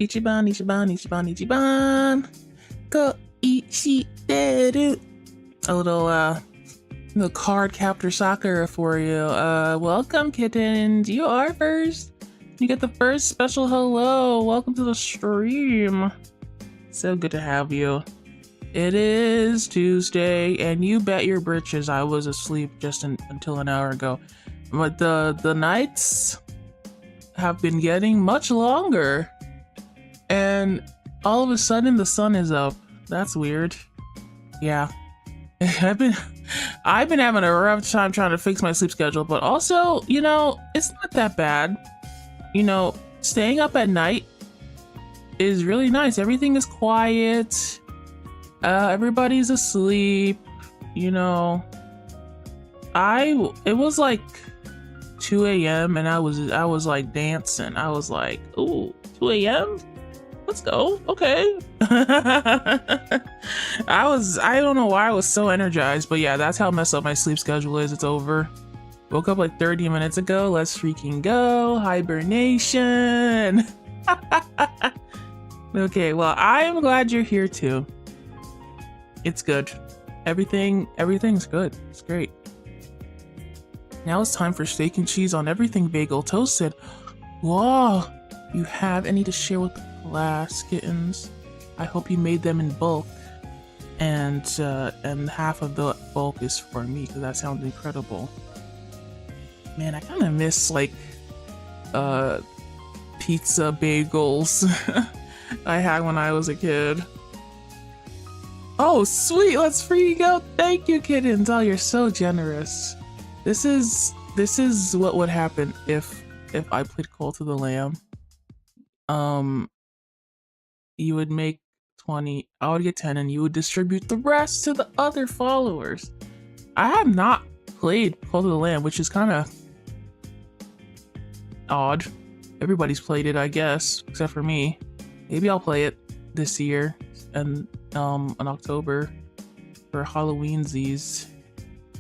Ichiban, Ichiban, Ichiban, Ichiban. Go Ichideru. A little card captor soccer for you. Welcome, kittens. You are first. You get the first special hello. Welcome to the stream. So good to have you. It is Tuesday, and you bet your britches I was asleep just until an hour ago. But the nights have been getting much longer, and all of a sudden the sun is up. That's weird. Yeah, I've been having a rough time trying to fix my sleep schedule, but also, you know, it's not that bad. You know, staying up at night is really nice. Everything is quiet. Everybody's asleep. You know, it was like 2 a.m. and I was like dancing. I was like, ooh, 2 a.m. Let's go. Okay. I don't know why I was so energized, but yeah, that's how messed up my sleep schedule is. It's over. Woke up like 30 minutes ago. Let's freaking go. Hibernation. Okay, well, I am glad you're here too. It's good. Everything's good. It's great. Now it's time for steak and cheese on everything bagel toasted. Whoa, you have any to share with the class, kittens? I hope you made them in bulk, and half of the bulk is for me because that sounds incredible. Man, I kind of miss like pizza bagels I had when I was a kid. Oh, sweet, let's freaking go. Thank you, kittens. Oh, you're so generous. This is what would happen if I played Cult of the Lamb. You would make 20, I would get 10, and you would distribute the rest to the other followers. I have not played Cult of the Lamb, which is kind of odd. Everybody's played it, I guess, except for me. Maybe I'll play it this year and in October for Halloweensies,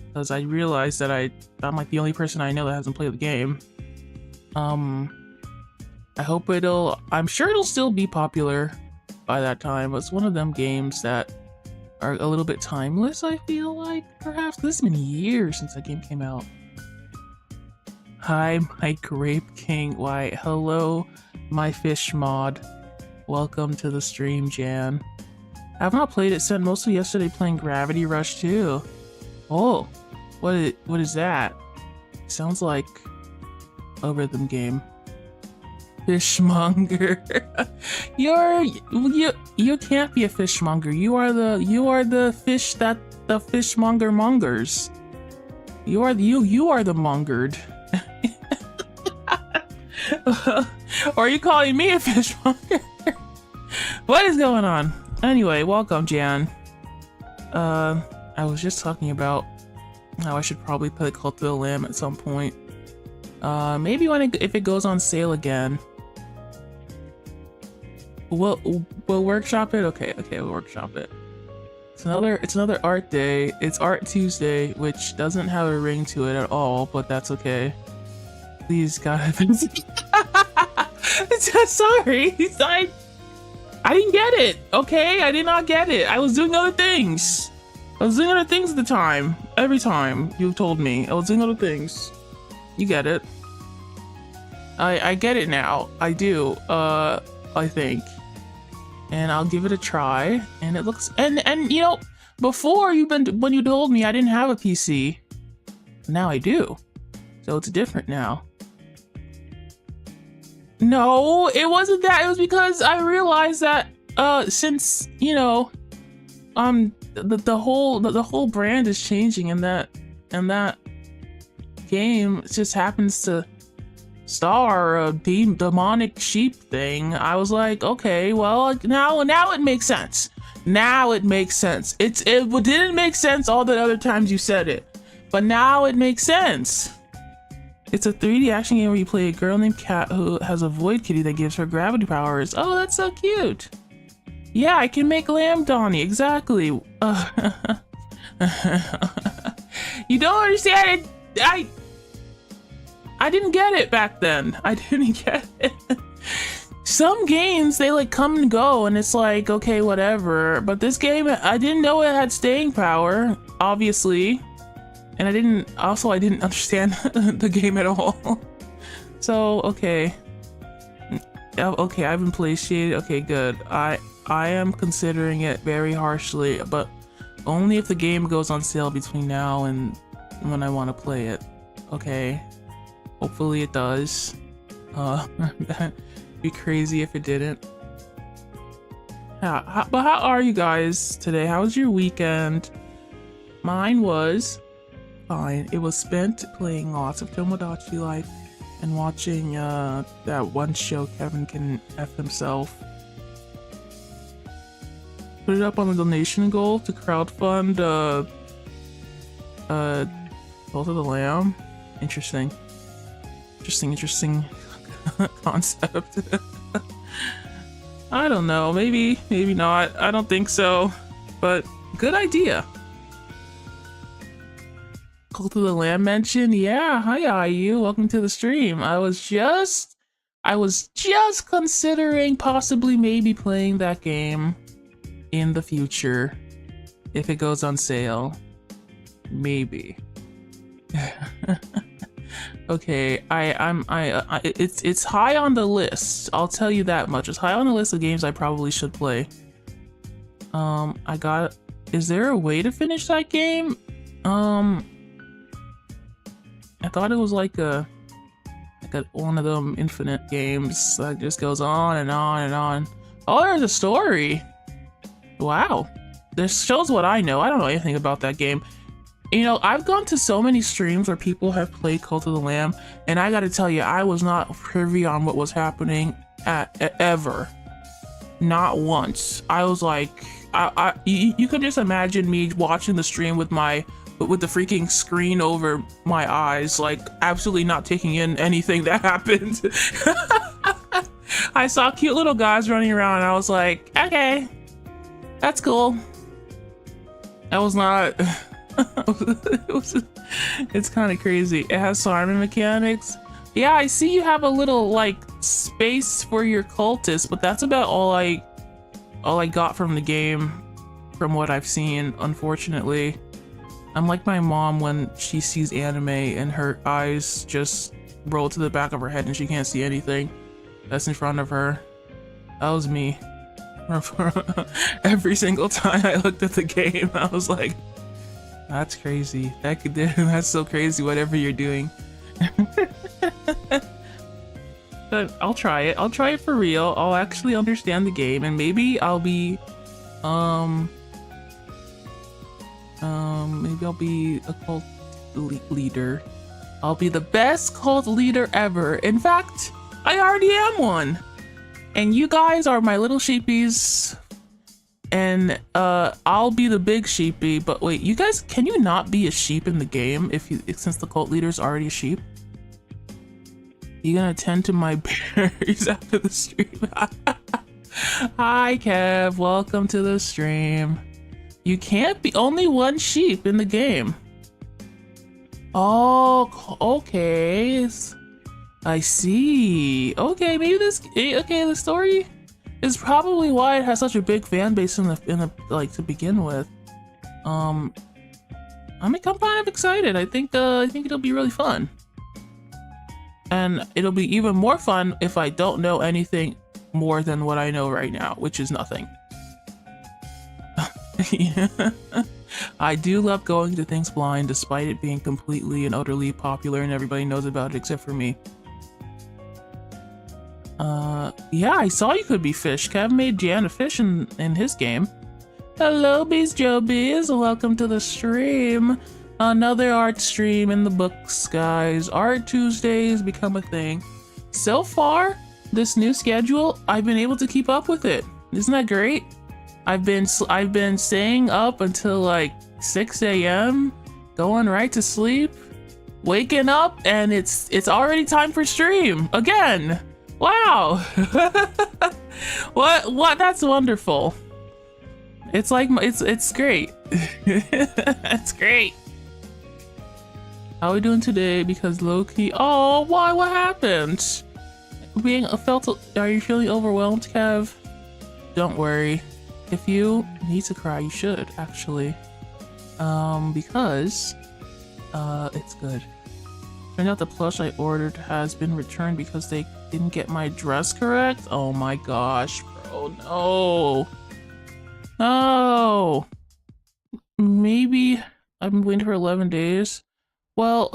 because I realized that I'm like the only person I know that hasn't played the game. I hope I'm sure it'll still be popular by that time. It's one of them games that are a little bit timeless, I feel like, perhaps. This has been years since that game came out. Hi, my Grape King. Why, hello, my fish mod. Welcome to the stream, Jan. I've not played it, spent most of yesterday playing Gravity Rush 2. Oh, what is that? Sounds like a rhythm game. Fishmonger. You can't be a fishmonger. You are the fish that the fishmonger mongers. You are the mongered. Or are you calling me a fishmonger? What is going on? Anyway, welcome, Jan. I was just talking about how I should probably play Cult of the Lamb at some point. Maybe if it goes on sale again. We'll workshop it. Okay, we'll workshop it. It's another art day. It's Art Tuesday, which doesn't have a ring to it at all, but that's okay. Please, God, sorry. I didn't get it. Okay, I did not get it. I was doing other things. At the time. Every time you've told me I was doing other things. You get it. I get it now. I do. I think. And I'll give it a try. And it looks and you know, before when you told me I didn't have a PC, now I do. So it's different now. No, it wasn't that. It was because I realized that since, you know, the whole brand is changing, and that game just happens to star a demonic sheep thing. I was like, okay, well, now it makes sense. Now it makes sense. It didn't make sense all the other times you said it, but now it makes sense. It's a 3D action game where you play a girl named Cat who has a void kitty that gives her gravity powers. Oh, that's so cute. Yeah, I can make Lamb Donnie, exactly. You don't understand it. I didn't get it back then. I didn't get it. some games they like come and go and it's like, okay, whatever. But this game, I didn't know it had staying power, obviously. And I didn't understand the game at all. So, okay. Okay, I've been placated. Okay, good. I am considering it very harshly, but only if the game goes on sale between now and when I want to play it. Okay. Hopefully it does. Be crazy if it didn't. But how are you guys today? How was your weekend? Mine was fine. It was spent playing lots of Tomodachi Life and watching that one show Kevin Can F Himself. Put it up on the donation goal to crowdfund Cult of the Lamb. Interesting concept. I don't know, maybe not. I don't think so, but good idea. Cult of the Lamb mention. Yeah, hi IU, welcome to the stream. I was just considering possibly maybe playing that game in the future if it goes on sale. Maybe. Okay, it's high on the list. I'll tell you that much. It's high on the list of games I probably should play. Is there a way to finish that game? I thought it was like one of them infinite games that just goes on and on and on. Oh, there's a story. Wow. This shows what I know. I don't know anything about that game. You know, I've gone to so many streams where people have played Cult of the Lamb, and I gotta tell you, I was not privy on what was happening ever. Not once. I was like, you could just imagine me watching the stream with the freaking screen over my eyes, like absolutely not taking in anything that happened. I saw cute little guys running around, and I was like, okay, that's cool. That was not. It's kind of crazy. It has farming mechanics. Yeah, I see you have a little like space for your cultists, but that's about all I got from the game, from what I've seen. Unfortunately, I'm like my mom when she sees anime and her eyes just roll to the back of her head and she can't see anything that's in front of her. That was me. Every single time I looked at the game, I was like, that's crazy. That's so crazy, whatever you're doing. But I'll try it. I'll try it for real. I'll actually understand the game, and maybe I'll be maybe I'll be a cult leader. I'll be the best cult leader ever. In fact, I already am one. And you guys are my little sheepies. And I'll be the big sheepy. But wait, you guys, can you not be a sheep in the game since the cult leader is already a sheep? You gonna tend to my berries after the stream? Hi Kev, welcome to the stream. You can't be only one sheep in the game. Oh, okay. I see. Okay, maybe the story is probably why it has such a big fan base in the like to begin with. I'm kind of excited. I think it'll be really fun. And it'll be even more fun if I don't know anything more than what I know right now, which is nothing. Yeah. I do love going to things blind, despite it being completely and utterly popular and everybody knows about it except for me. Yeah, I saw you could be fish. Kev made Jan a fish in his game. Hello, Bees Joe Bees. Welcome to the stream. Another art stream in the books, guys. Art Tuesdays become a thing. So far, this new schedule, I've been able to keep up with it. Isn't that great? I've been staying up until like 6 a.m., going right to sleep, waking up, and it's already time for stream again. Wow. What? That's wonderful. It's like it's great. It's great. How are we doing today? Because low-key, oh, why? What happened? are you feeling overwhelmed, Kev? Don't worry. If you need to cry, you should actually. Because it's good. Turned out the plush I ordered has been returned because they didn't get my dress correct. Oh my gosh, bro, no. No. Maybe I've been waiting for 11 days. Well,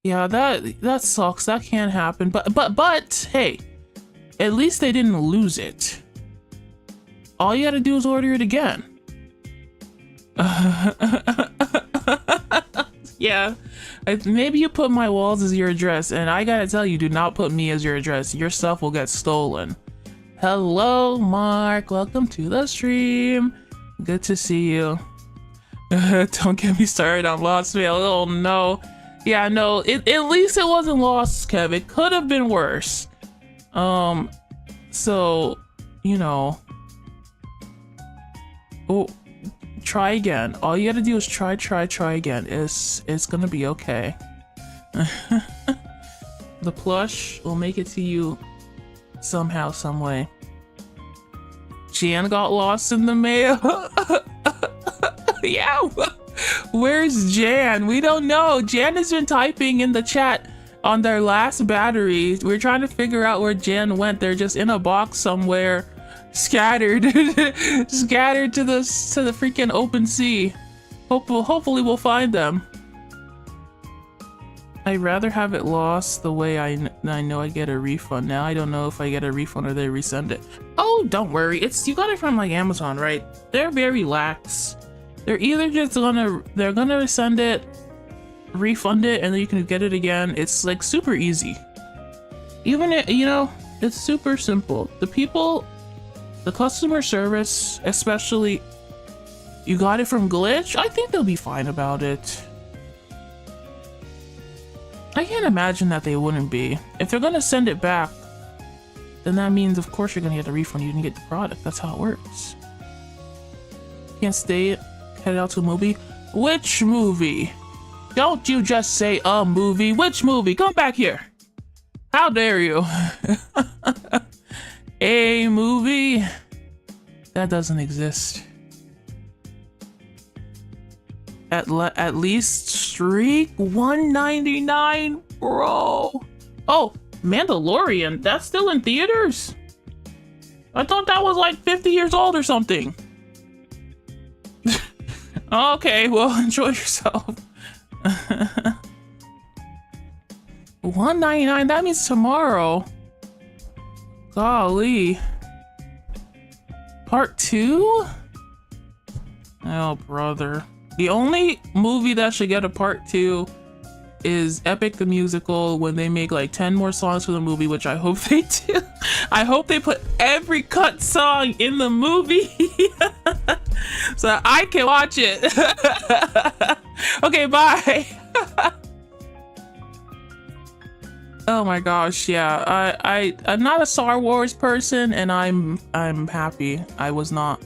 yeah, that sucks. That can't happen. But hey, at least they didn't lose it. All you gotta do is order it again. Yeah, maybe you put my walls as your address, and I gotta tell you, do not put me as your address. Your stuff will get stolen. Hello, Mark. Welcome to the stream. Good to see you. Don't get me started on Lost Mail. Oh no. Yeah, no. At least it wasn't lost, Kev. It could have been worse. So, you know. Oh. Try again. All you gotta do is try again. It's gonna be okay. The plush will make it to you somehow, some way. Jan got lost in the mail. Yeah. Where's Jan? We don't know. Jan has been typing in the chat on their last battery. We're trying to figure out where Jan went. They're just in a box somewhere. Scattered scattered to the freaking open sea. Hopefully we'll find them. I'd rather have it lost the way I know I get a refund. Now I don't know if I get a refund or they resend it. Oh, don't worry, you got it from like Amazon, right? They're very lax. They're either just gonna send it, refund it, and then you can get it again. It's like super easy. Even you know, it's super simple. The customer service, especially, you got it from Glitch, I think they'll be fine about it. I can't imagine that they wouldn't be. If they're gonna send it back, then that means of course you're gonna get a refund, you can get the product. That's how it works. Can't stay, head out to a movie. Which movie? Don't you just say a movie. Which movie? Come back here. How dare you? A movie that doesn't exist. At least streak 199, bro. Oh, Mandalorian, that's still in theaters? I thought that was like 50 years old or something. Okay, well, enjoy yourself. 199, that means tomorrow. Golly. Part 2? Oh, brother. The only movie that should get a part 2 is Epic the Musical, when they make like 10 more songs for the movie, which I hope they do. I hope they put every cut song in the movie so I can watch it. Okay, bye. Oh my gosh, yeah. I'm not a Star Wars person, and I'm happy I was not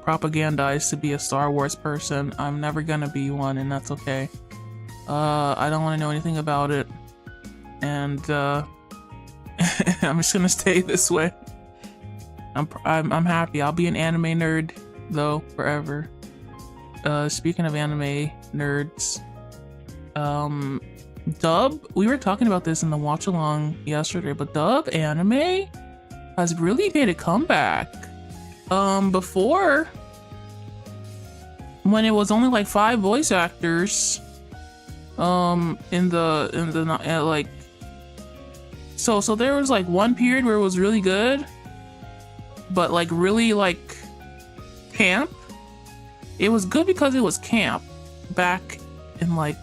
propagandized to be a Star Wars person. I'm never gonna be one, and that's okay. I don't want to know anything about it, and I'm just gonna stay this way. I'm happy. I'll be an anime nerd though forever. Speaking of anime nerds, Dub, we were talking about this in the watch along yesterday, but Dub anime has really made a comeback. Before, when it was only like 5 voice actors, in the like, so there was like one period where it was really good, but like really like camp. It was good because it was camp back in like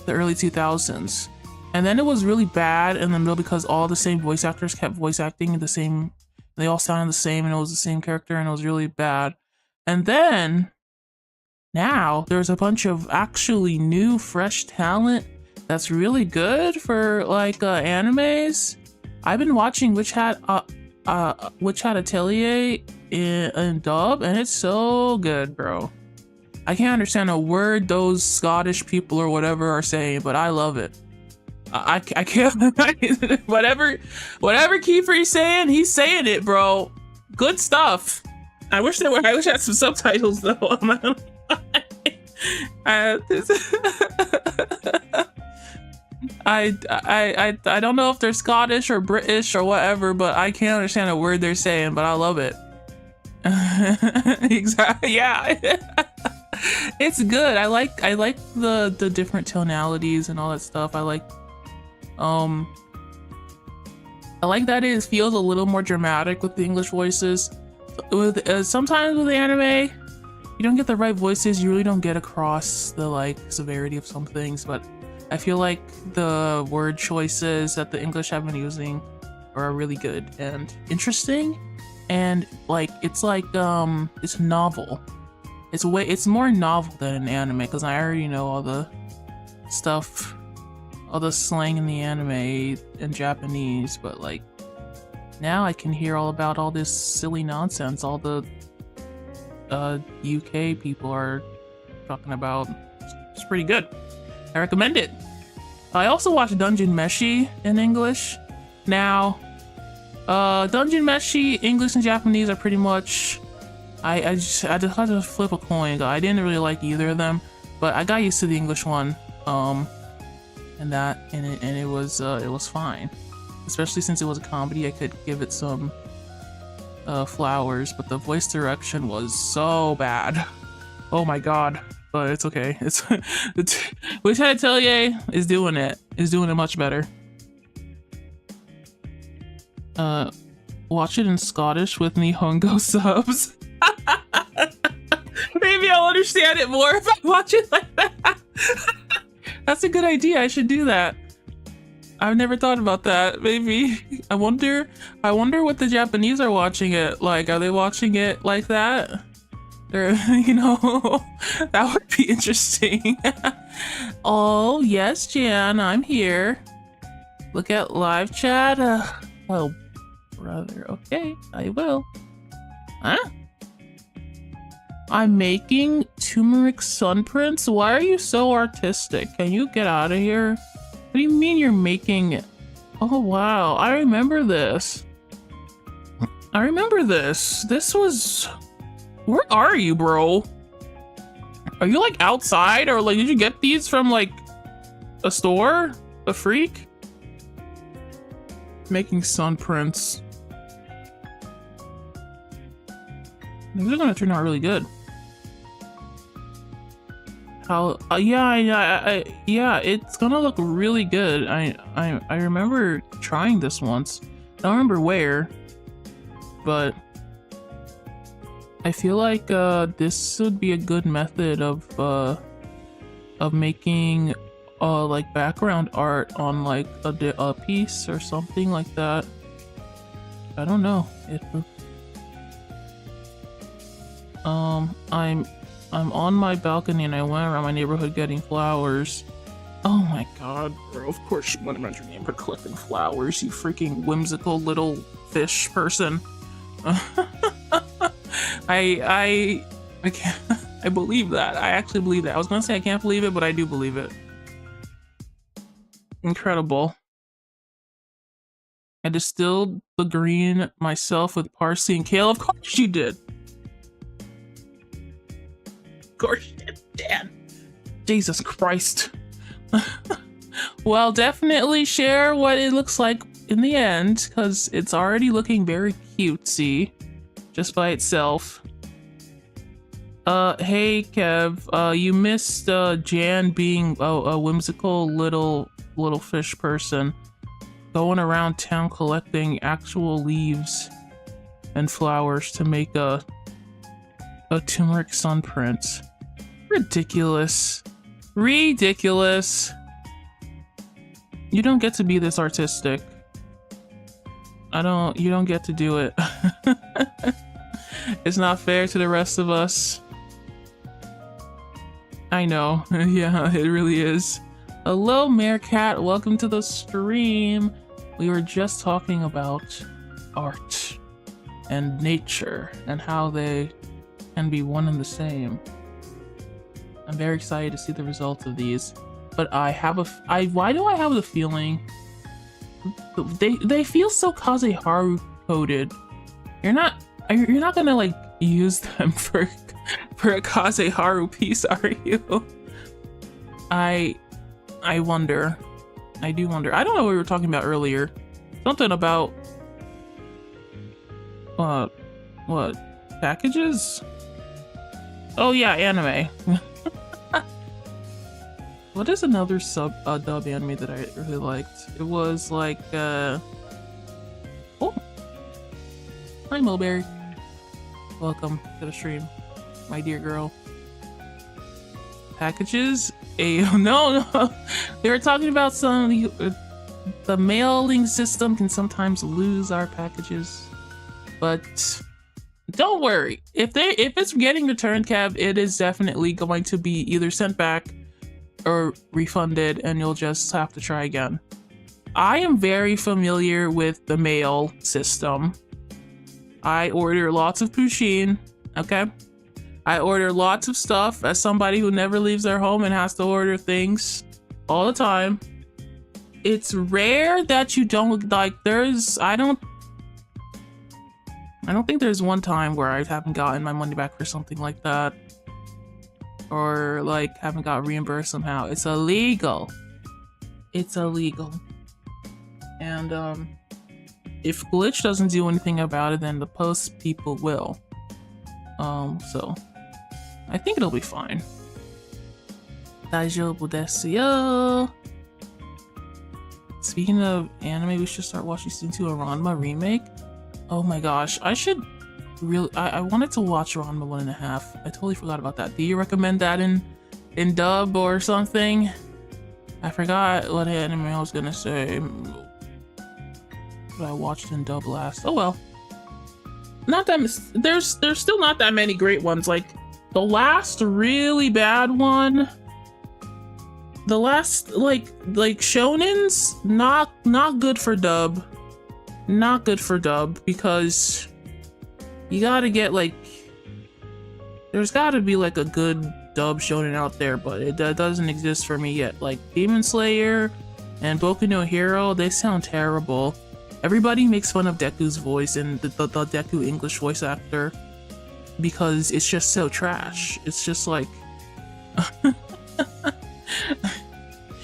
the early 2000s, and then it was really bad in the middle because all the same voice actors kept voice acting the same. They all sounded the same, and it was the same character, and it was really bad. And then now there's a bunch of actually new, fresh talent that's really good for like animes. I've been watching Witch Hat Atelier in dub, and it's so good, bro. I can't understand a word those Scottish people or whatever are saying, but I love it. I can't. whatever Kiefer's saying, he's saying it, bro. Good stuff. I wish I had some subtitles though. I don't know if they're Scottish or British or whatever, but I can't understand a word they're saying, but I love it. Exactly. Yeah. It's good. I like the different tonalities and all that stuff. I like that it feels a little more dramatic with the English voices. With sometimes with the anime, you don't get the right voices, you really don't get across the like severity of some things, but I feel like the word choices that the English have been using are really good and interesting, and like it's novel. It's more novel than an anime, because I already know all the stuff, all the slang in the anime in Japanese, but like now I can hear all about all this silly nonsense all the UK people are talking about. It's pretty good. I recommend it. I also watched Dungeon Meshi in English. Now, Dungeon Meshi, English and Japanese are pretty much. I just had to flip a coin. I didn't really like either of them, but I got used to the English one. And it was fine. Especially since it was a comedy, I could give it some flowers, but the voice direction was so bad. Oh my god. But it's okay. It's Witch Atelier is doing it much better. Watch it in Scottish with Nihongo subs. Maybe I'll understand it more if I watch it like that. That's a good idea. I should do that. I've never thought about that. Maybe. I wonder what the Japanese are watching it like. Are they watching it like that? Or, you know, that would be interesting. Oh, yes, Jan, I'm here. Look at live chat. Oh, brother. Okay, I will. Huh? I'm making turmeric sun prints? Why are you so artistic? Can you get out of here? What do you mean you're making it? Oh, wow. I remember this. This was... Where are you, bro? Are you like outside, or like did you get these from like a store? A freak? Making sun prints. These are gonna turn out really good. How? Yeah, it's gonna look really good. I remember trying this once. I don't remember where, but I feel like this would be a good method of making like background art on like a piece or something like that. I don't know. I'm on my balcony and I went around my neighborhood getting flowers. Oh my god, bro, of course you went around your neighborhood collecting flowers, you freaking whimsical little fish person. I can't. I believe that. I actually believe that. I was gonna say I can't believe it, but I do believe it. Incredible. I distilled the green myself with parsley and kale. Of course you did. Of course you did, Dan. Jesus Christ. Well, definitely share what it looks like in the end, because it's already looking very cutesy just by itself. Hey Kev, you missed Jan being a whimsical little fish person going around town collecting actual leaves and flowers to make a turmeric sun print. Ridiculous. Ridiculous. You don't get to be this artistic. You don't get to do it. It's not fair to the rest of us. I know. Yeah, it really is. Hello, Meerkat. Welcome to the stream. We were just talking about art and nature and how they can be one and the same. I'm very excited to see the results of these. but why do I have the feeling they feel so Kazeharu coded. You're not gonna like use them for a Kazeharu piece, are you? I wonder. I do wonder. I don't know what we were talking about earlier. Something about what packages? Oh yeah, anime. What is another dub anime that I really liked? It was like oh, hi Mulberry. Welcome to the stream, my dear girl. Packages? No. They were talking about the mailing system can sometimes lose our packages, but don't worry. If it's getting returned, Cab, it is definitely going to be either sent back or refunded, and you'll just have to try again. I am very familiar with the mail system. I order lots of Pusheen, okay? I order lots of stuff as somebody who never leaves their home and has to order things all the time. It's rare that you don't, like, I don't think there's one time where I haven't gotten my money back for something like that. Or, like, haven't got reimbursed somehow. It's illegal. It's illegal. And, if Glitch doesn't do anything about it, then the post people will. So I think it'll be fine. Daijoubu desu yo. Speaking of anime, we should start watching season 2 of Ranma remake. Oh my gosh, I should really. I wanted to watch Ranma 1.5. I totally forgot about that. Do you recommend that in dub or something? I forgot what anime I was gonna say. But I watched in dub last. Oh well. Not that there's still not that many great ones. Like the last really bad one, the last like shonens, not good for dub. Not good for dub, because you gotta get like, there's gotta be like a good dub shonen out there, but it doesn't exist for me yet. Like Demon Slayer and Boku no Hero, they sound terrible. Everybody makes fun of Deku's voice and the Deku English voice actor because it's just so trash. It's just like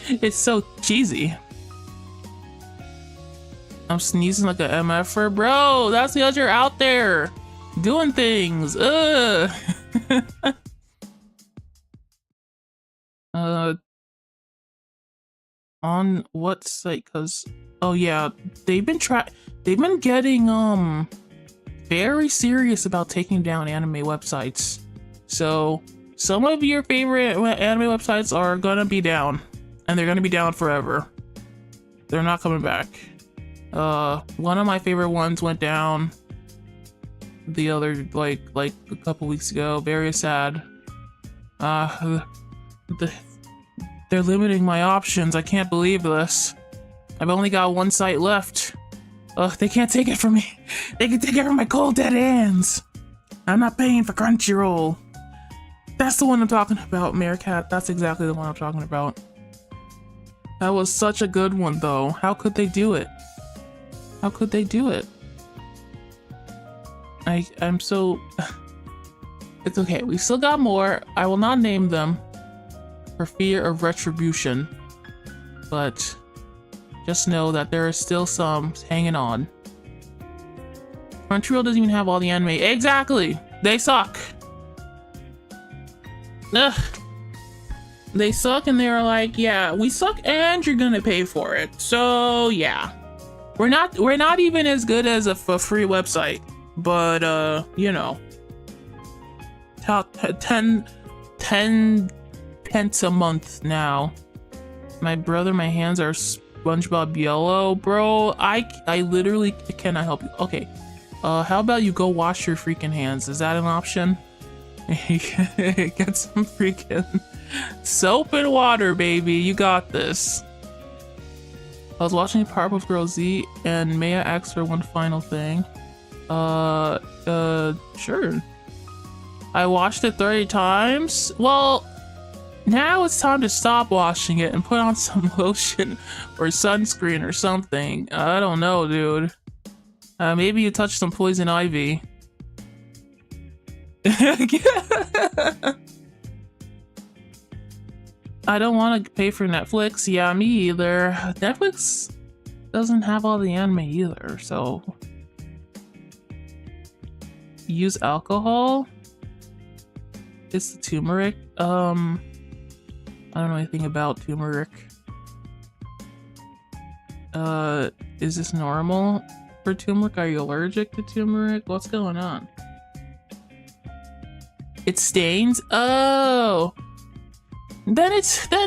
it's so cheesy. I'm sneezing like a MFer, bro. That's because you're out there doing things. Ugh. On what site? Cause oh yeah, they've been getting very serious about taking down anime websites. So some of your favorite anime websites are gonna be down, and they're gonna be down forever. They're not coming back. One of my favorite ones went down the other like a couple weeks ago. Very sad. They're limiting my options. I can't believe this. I've only got one site left. Ugh, they can't take it from me. They can take it from my cold dead hands. I'm not paying for Crunchyroll. That's the one I'm talking about, Meerkat. That's exactly the one I'm talking about. That was such a good one, though. How could they do it? How could they do it? I'm so... It's okay. We still got more. I will not name them for fear of retribution, but just know that there are still some hanging on. Crunchyroll doesn't even have all the anime. Exactly! They suck! Ugh. They suck, and they're like, yeah, we suck and you're gonna pay for it. So yeah. We're not even as good as a free website, but you know. 10 pence a month now. My brother, my hands are SpongeBob yellow, bro. I literally cannot help you. Okay, how about you go wash your freaking hands? Is that an option? Get some freaking soap and water, baby. You got this. I was watching Powerpuff Girls Z, and Maya asked for one final thing. Sure. I watched it 30 times. Well, Now it's time to stop washing it and put on some lotion or sunscreen or something. I don't know, dude. Maybe you touched some poison ivy. I don't want to pay for Netflix. Yeah, me either. Netflix doesn't have all the anime either, so... Use alcohol? It's the turmeric. I don't know anything about turmeric. Is this normal for turmeric? Are you allergic to turmeric? What's going on? It stains? Oh! Then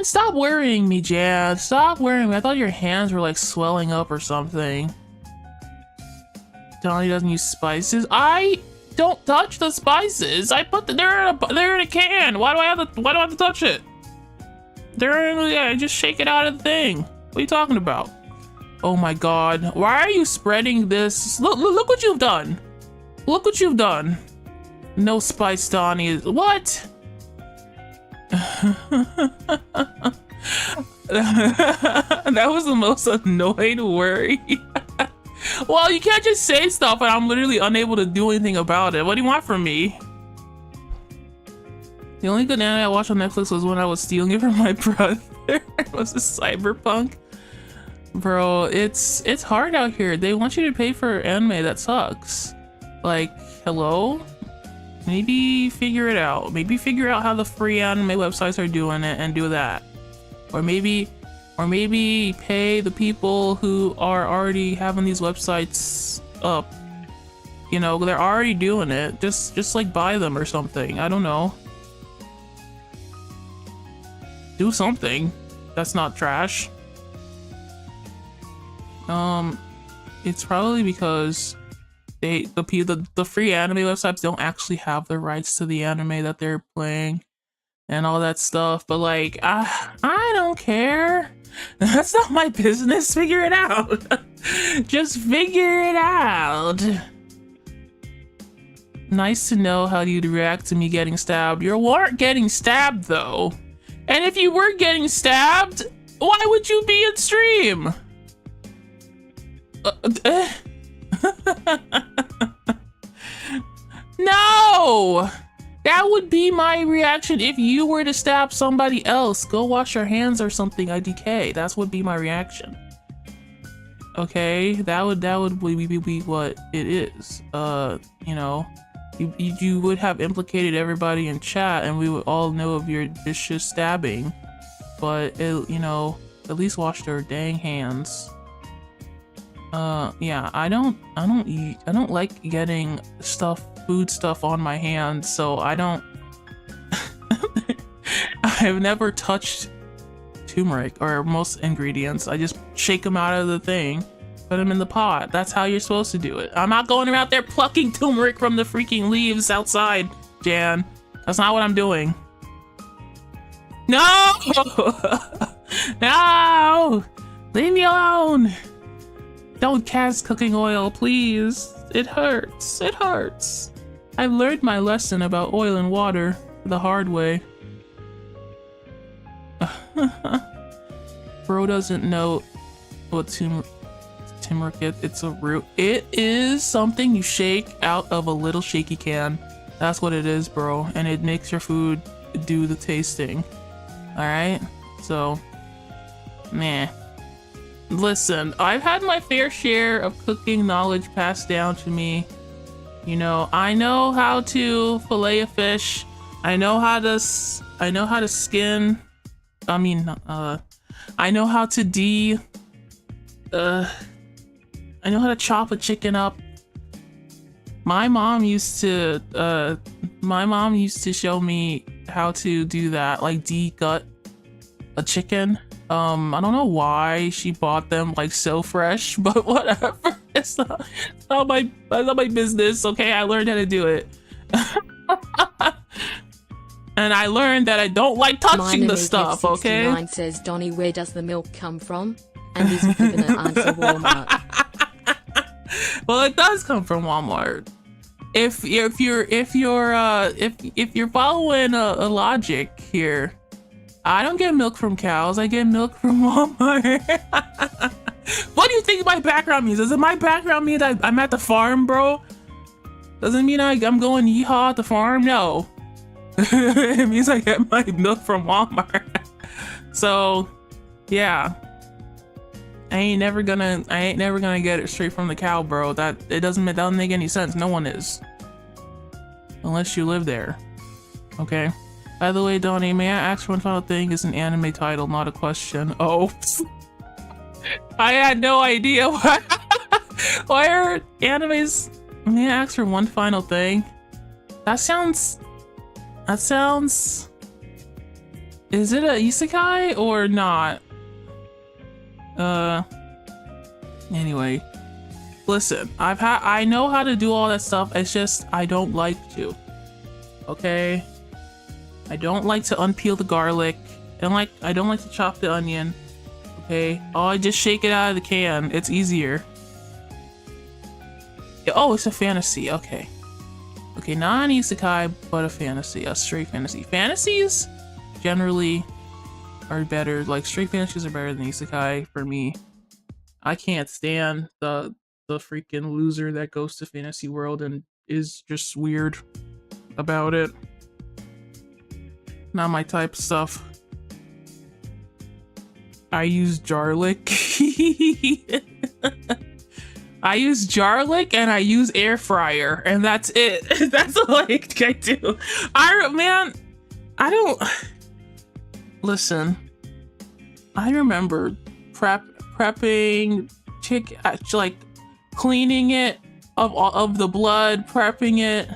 stop worrying me, Jan. Stop worrying me. I thought your hands were like swelling up or something. Donnie doesn't use spices. I don't touch the spices. I put they're in a can. Why do I have to touch it? I just shake it out of the thing. What are you talking about? Oh my god. Why are you spreading this? Look what you've done. Look what you've done. No spice, Donnie. What? That was the most annoying worry. Well, you can't just say stuff and I'm literally unable to do anything about it. What do you want from me? The only good anime I watched on Netflix was when I was stealing it from my brother. It was a Cyberpunk. Bro, it's hard out here. They want you to pay for anime that sucks. Like, hello? Maybe figure it out. Maybe figure out how the free anime websites are doing it and do that. Or maybe pay the people who are already having these websites up. You know, they're already doing it. Just like buy them or something. I don't know. Do something that's not trash. It's probably because the free anime websites don't actually have the rights to the anime that they're playing and all that stuff. But like, I don't care. That's not my business. Figure it out. Just figure it out. Nice to know how you'd react to me getting stabbed. You weren't getting stabbed though. And if you were getting stabbed, why would you be in stream? No! That would be my reaction if you were to stab somebody else. Go wash your hands or something, IDK. That would be my reaction. Okay, that would be what it is. You know, you would have implicated everybody in chat and we would all know of your vicious stabbing. But you know, at least wash their dang hands. Yeah, I don't like getting food stuff on my hands, so I don't I've never touched turmeric or most ingredients. I just shake them out of the thing, put them in the pot. That's how you're supposed to do it. I'm not going around there plucking turmeric from the freaking leaves outside, Jan. That's not what I'm doing. No! No! Leave me alone! Don't cast cooking oil, please. It hurts. It hurts. I've learned my lesson about oil and water the hard way. Bro doesn't know what turmeric is. It's a root. It is something you shake out of a little shaky can. That's what it is, bro. And it makes your food do the tasting. Alright? So, meh. Listen, I've had my fair share of cooking knowledge passed down to me. You know, I know how to fillet a fish. I know how to skin. I know how to I know how to chop a chicken up. My mom used to show me how to do that, like de-gut a chicken. I don't know why she bought them like so fresh, but whatever. It's not my business. Okay, I learned how to do it. And I learned that I don't like touching the stuff, okay? Mine says, Donnie, where does the milk come from? And he's given an answer, Walmart. Well, it does come from Walmart. If you're following a logic here, I don't get milk from cows. I get milk from Walmart. What do you think my background means? Does it my background mean that I'm at the farm, bro? Doesn't mean I'm going yeehaw at the farm. No, it means I get my milk from Walmart. So, yeah, I ain't never gonna get it straight from the cow, bro. That doesn't make any sense. No one is, unless you live there. Okay. By the way, Donnie, may I ask one final thing? It's an anime title, not a question. Oh, I had no idea why. Why are animes? May I ask for one final thing? That sounds. Is it a isekai or not? Anyway, listen. I know how to do all that stuff. It's just I don't like to. Okay. I don't like to unpeel the garlic. I don't like to chop the onion. Okay. Oh, I just shake it out of the can. It's easier. Oh, it's a fantasy. Okay. Okay, not an isekai, but a fantasy. A straight fantasy. Fantasies generally are better. Like, straight fantasies are better than isekai for me. I can't stand the freaking loser that goes to fantasy world and is just weird about it. Not my type of stuff. I use Jarlic. I use Jarlic and I use air fryer, and that's it. That's all I do. I don't listen. I remember prepping chicken, like cleaning it of the blood, prepping it,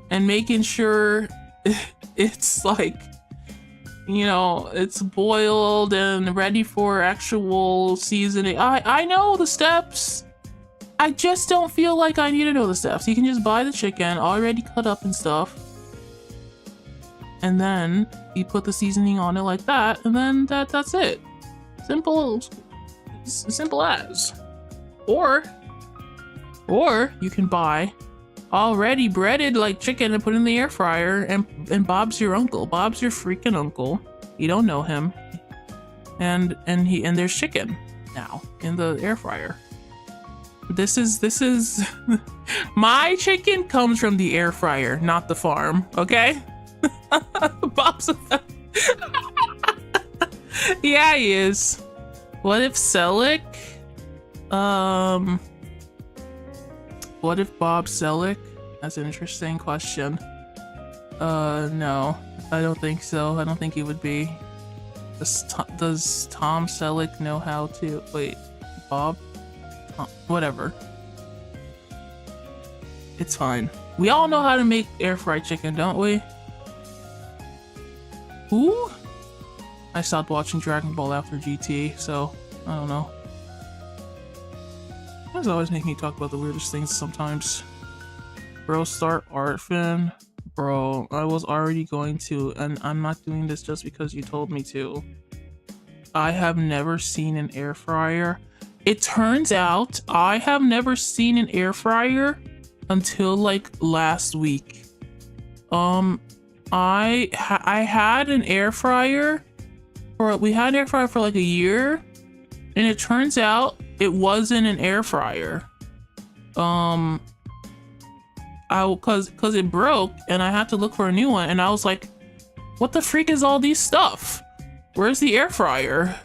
and making sure it's like, you know, it's boiled and ready for actual seasoning. I know the steps. I just don't feel like I need to know the steps. You can just buy the chicken already cut up and stuff, and then you put the seasoning on it like that, and then that's it. Simple as. Or you can buy already breaded like chicken and put in the air fryer, and Bob's your uncle. Bob's your freaking uncle. You don't know him. And there's chicken now in the air fryer. This is my chicken comes from the air fryer, not the farm, okay? Bob's yeah, he is. What if Selleck? What if Bob Selleck? That's an interesting question. No, I don't think so. I don't think he would be. Does Tom Selleck know how to? Wait, Bob? Whatever. It's fine. We all know how to make air fried chicken, don't we? Who? I stopped watching Dragon Ball after GT, so I don't know. You guys always make me talk about the weirdest things sometimes. Bro, start Artfin. Bro, I was already going to, and I'm not doing this just because you told me to. I have never seen an air fryer. It turns out I have never seen an air fryer until like last week. I had an air fryer we had an air fryer for like a year, and it turns out it wasn't an air fryer. Cause it broke and I had to look for a new one, and I was like, what the freak is all these stuff? Where's the air fryer?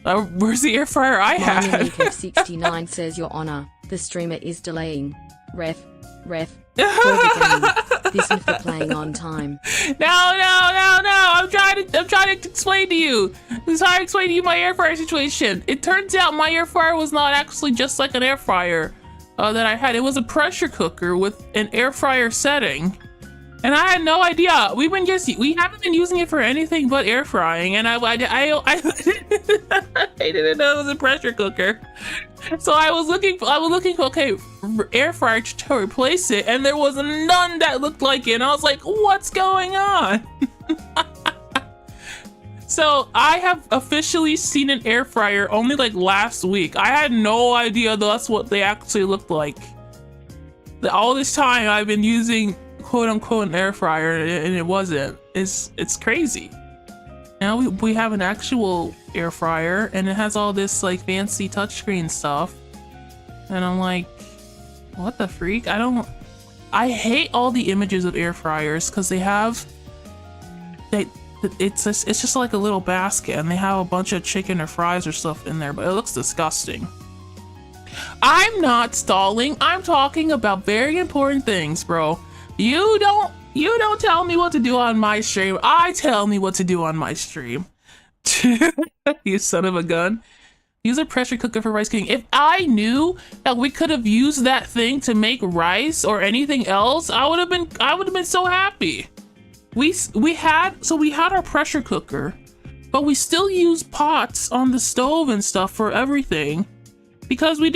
Where's the air fryer I had? 69 says, Your Honor, the streamer is delaying. Ref. For the game. This is for playing on time. No. I'm trying to explain to you. This is how I explain to you my air fryer situation. It turns out my air fryer was not actually just like an air fryer that I had. It was a pressure cooker with an air fryer setting. And I had no idea. We haven't been using it for anything but air frying, and I didn't know it was a pressure cooker. So I was looking for air fryer to replace it, and there was none that looked like it. And I was like, what's going on? So I have officially seen an air fryer only like last week. I had no idea that's what they actually looked like. All this time I've been using quote unquote an air fryer, and it wasn't. It's crazy. Now we have an actual air fryer, and it has all this like fancy touchscreen stuff. And I'm like, what the freak? I hate all the images of air fryers because it's just like a little basket, and they have a bunch of chicken or fries or stuff in there, but it looks disgusting. I'm not stalling. I'm talking about very important things, bro. You don't tell me what to do on my stream. I tell me what to do on my stream. You son of a gun. Use a pressure cooker for rice cooking. If I knew that we could have used that thing to make rice or anything else, I would have been so happy. We had our pressure cooker, but we still use pots on the stove and stuff for everything because we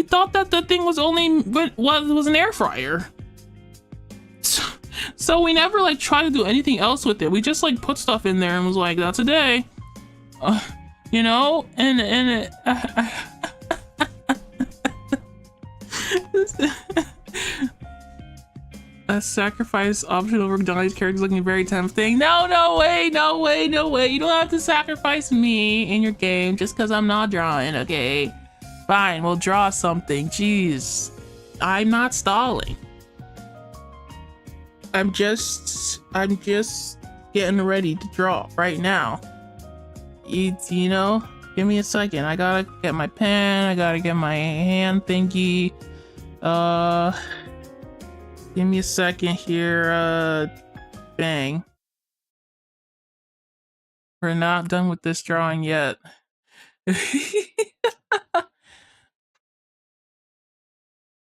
thought that the thing was was an air fryer. So we never like tried to do anything else with it. We just like put stuff in there and was like, that's a day. You know, and a sacrifice option over Donnie's character looking very tempting. No way. You don't have to sacrifice me in your game just because I'm not drawing, okay? Fine, we'll draw something. Jeez. I'm not stalling. I'm just getting ready to draw right now. You know, give me a second. I gotta get my pen. I gotta get my hand thingy. Give me a second here. Bang. We're not done with this drawing yet.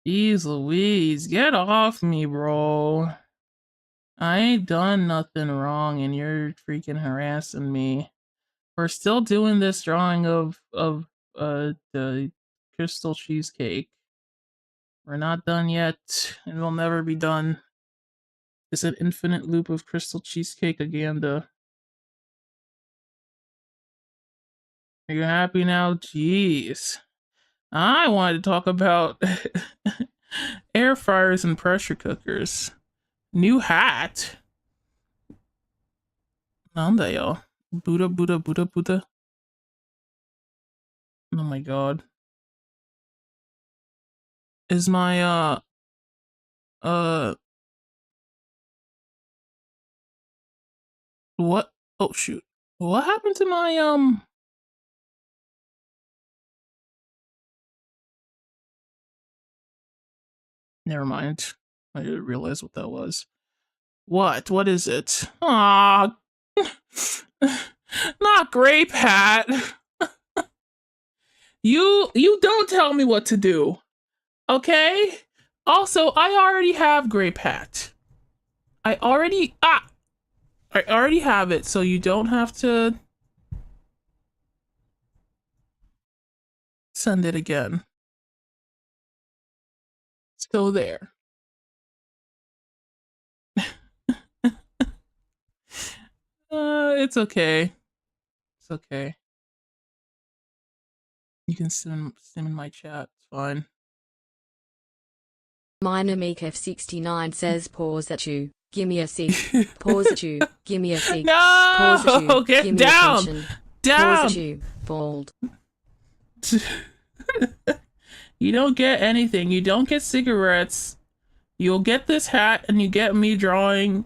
Jeez Louise, get off me, bro. I ain't done nothing wrong and you're freaking harassing me. We're still doing this drawing of the crystal cheesecake. We're not done yet, and we'll never be done. It's an infinite loop of crystal cheesecake aganda. Are you happy now? Jeez. I wanted to talk about air fryers and pressure cookers. New hat. Nandayo. Buddha. Oh my god. Is my what? Oh shoot. What happened to my Never mind. I didn't realize what that was. What is it? Ah, not grape hat. You don't tell me what to do. Okay? Also, I already have grape hat. I already have it, so you don't have to send it again. Still there. It's okay. It's okay. You can sim in my chat. It's fine. Minor Meek F69 says pause at you. Give me a C. Pause at you. Give me a C. No! Pause at you. Get Give me down! attention. Down! Pause at you. Bald. You don't get anything. You don't get cigarettes. You'll get this hat and you get me drawing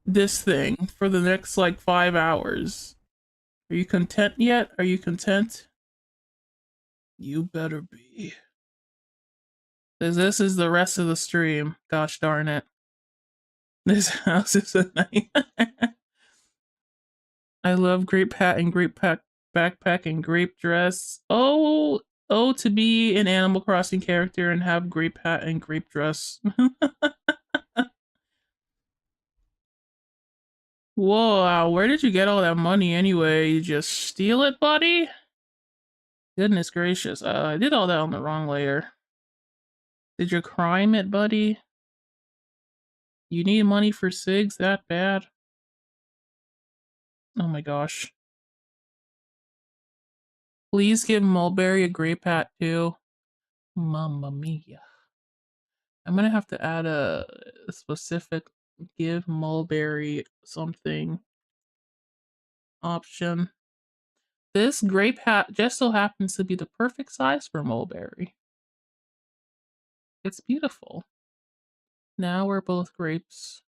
this thing for the next like 5 hours. Are you content yet? Are you content? You better be. Because this is the rest of the stream. Gosh darn it. This house is a nightmare. I love grape hat and grape backpack and grape dress. Oh, to be an Animal Crossing character and have grape hat and grape dress. Whoa, where did you get all that money anyway? You just steal it, buddy? Goodness gracious. I did all that on the wrong layer. Did you crime it, buddy? You need money for cigs that bad? Oh my gosh. Please give Mulberry a grape hat too. Mamma mia. I'm gonna have to add a specific give Mulberry something. option. This grape hat just so happens to be the perfect size for mulberry. It's beautiful. Now we're both grapes.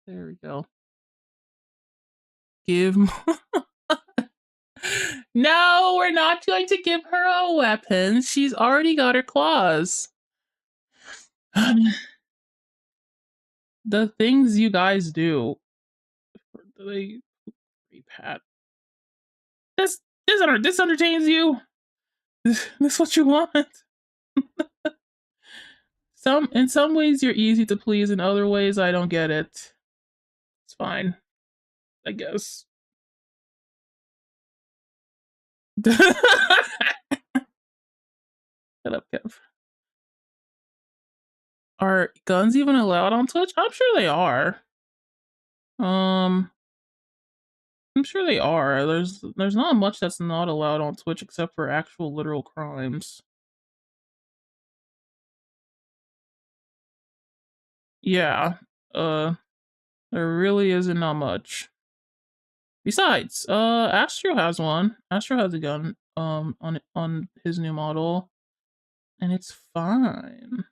There we go. Give. No, we're not going to give her a weapon. She's already got her claws. The things you guys do. They grape hat. This entertains you. This is what you want. In some ways you're easy to please, in other ways I don't get it. It's fine, I guess. Shut up, Kev. Are guns even allowed on Twitch? I'm sure they are. I'm sure they are. There's not much that's not allowed on Twitch except for actual literal crimes. Yeah. There really isn't not much. Besides, Astro has one. Astro has a gun on his new model, and it's fine.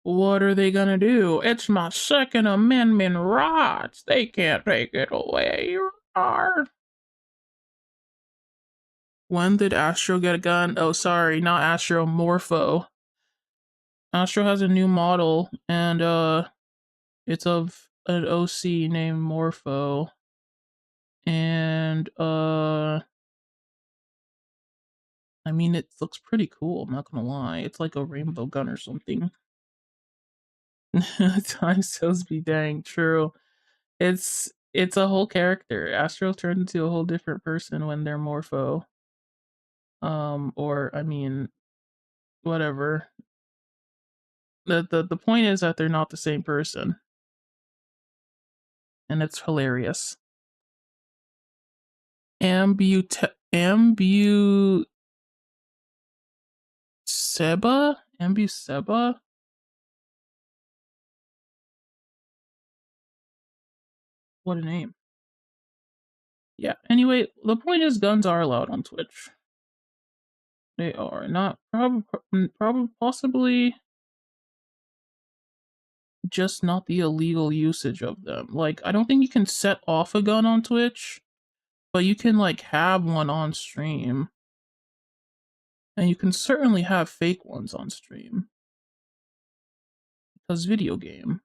What are they gonna do? It's my Second Amendment rights. They can't take it away. When did Astro get a gun? Oh, sorry, not Astro, Morpho. Astro has a new model, and it's of an OC named Morpho. And I mean, it looks pretty cool, I'm not gonna lie. It's like a rainbow gun or something. Time cells be dang true. It's a whole character. Astro turned into a whole different person when they're Morpho. Or I mean, whatever. The point is that they're not the same person. And it's hilarious. Seba? Seba? What a name. Yeah, anyway, the point is guns are allowed on Twitch. They are not probably possibly just not the illegal usage of them. Like, I don't think you can set off a gun on Twitch, but you can like have one on stream. And you can certainly have fake ones on stream. Because video game.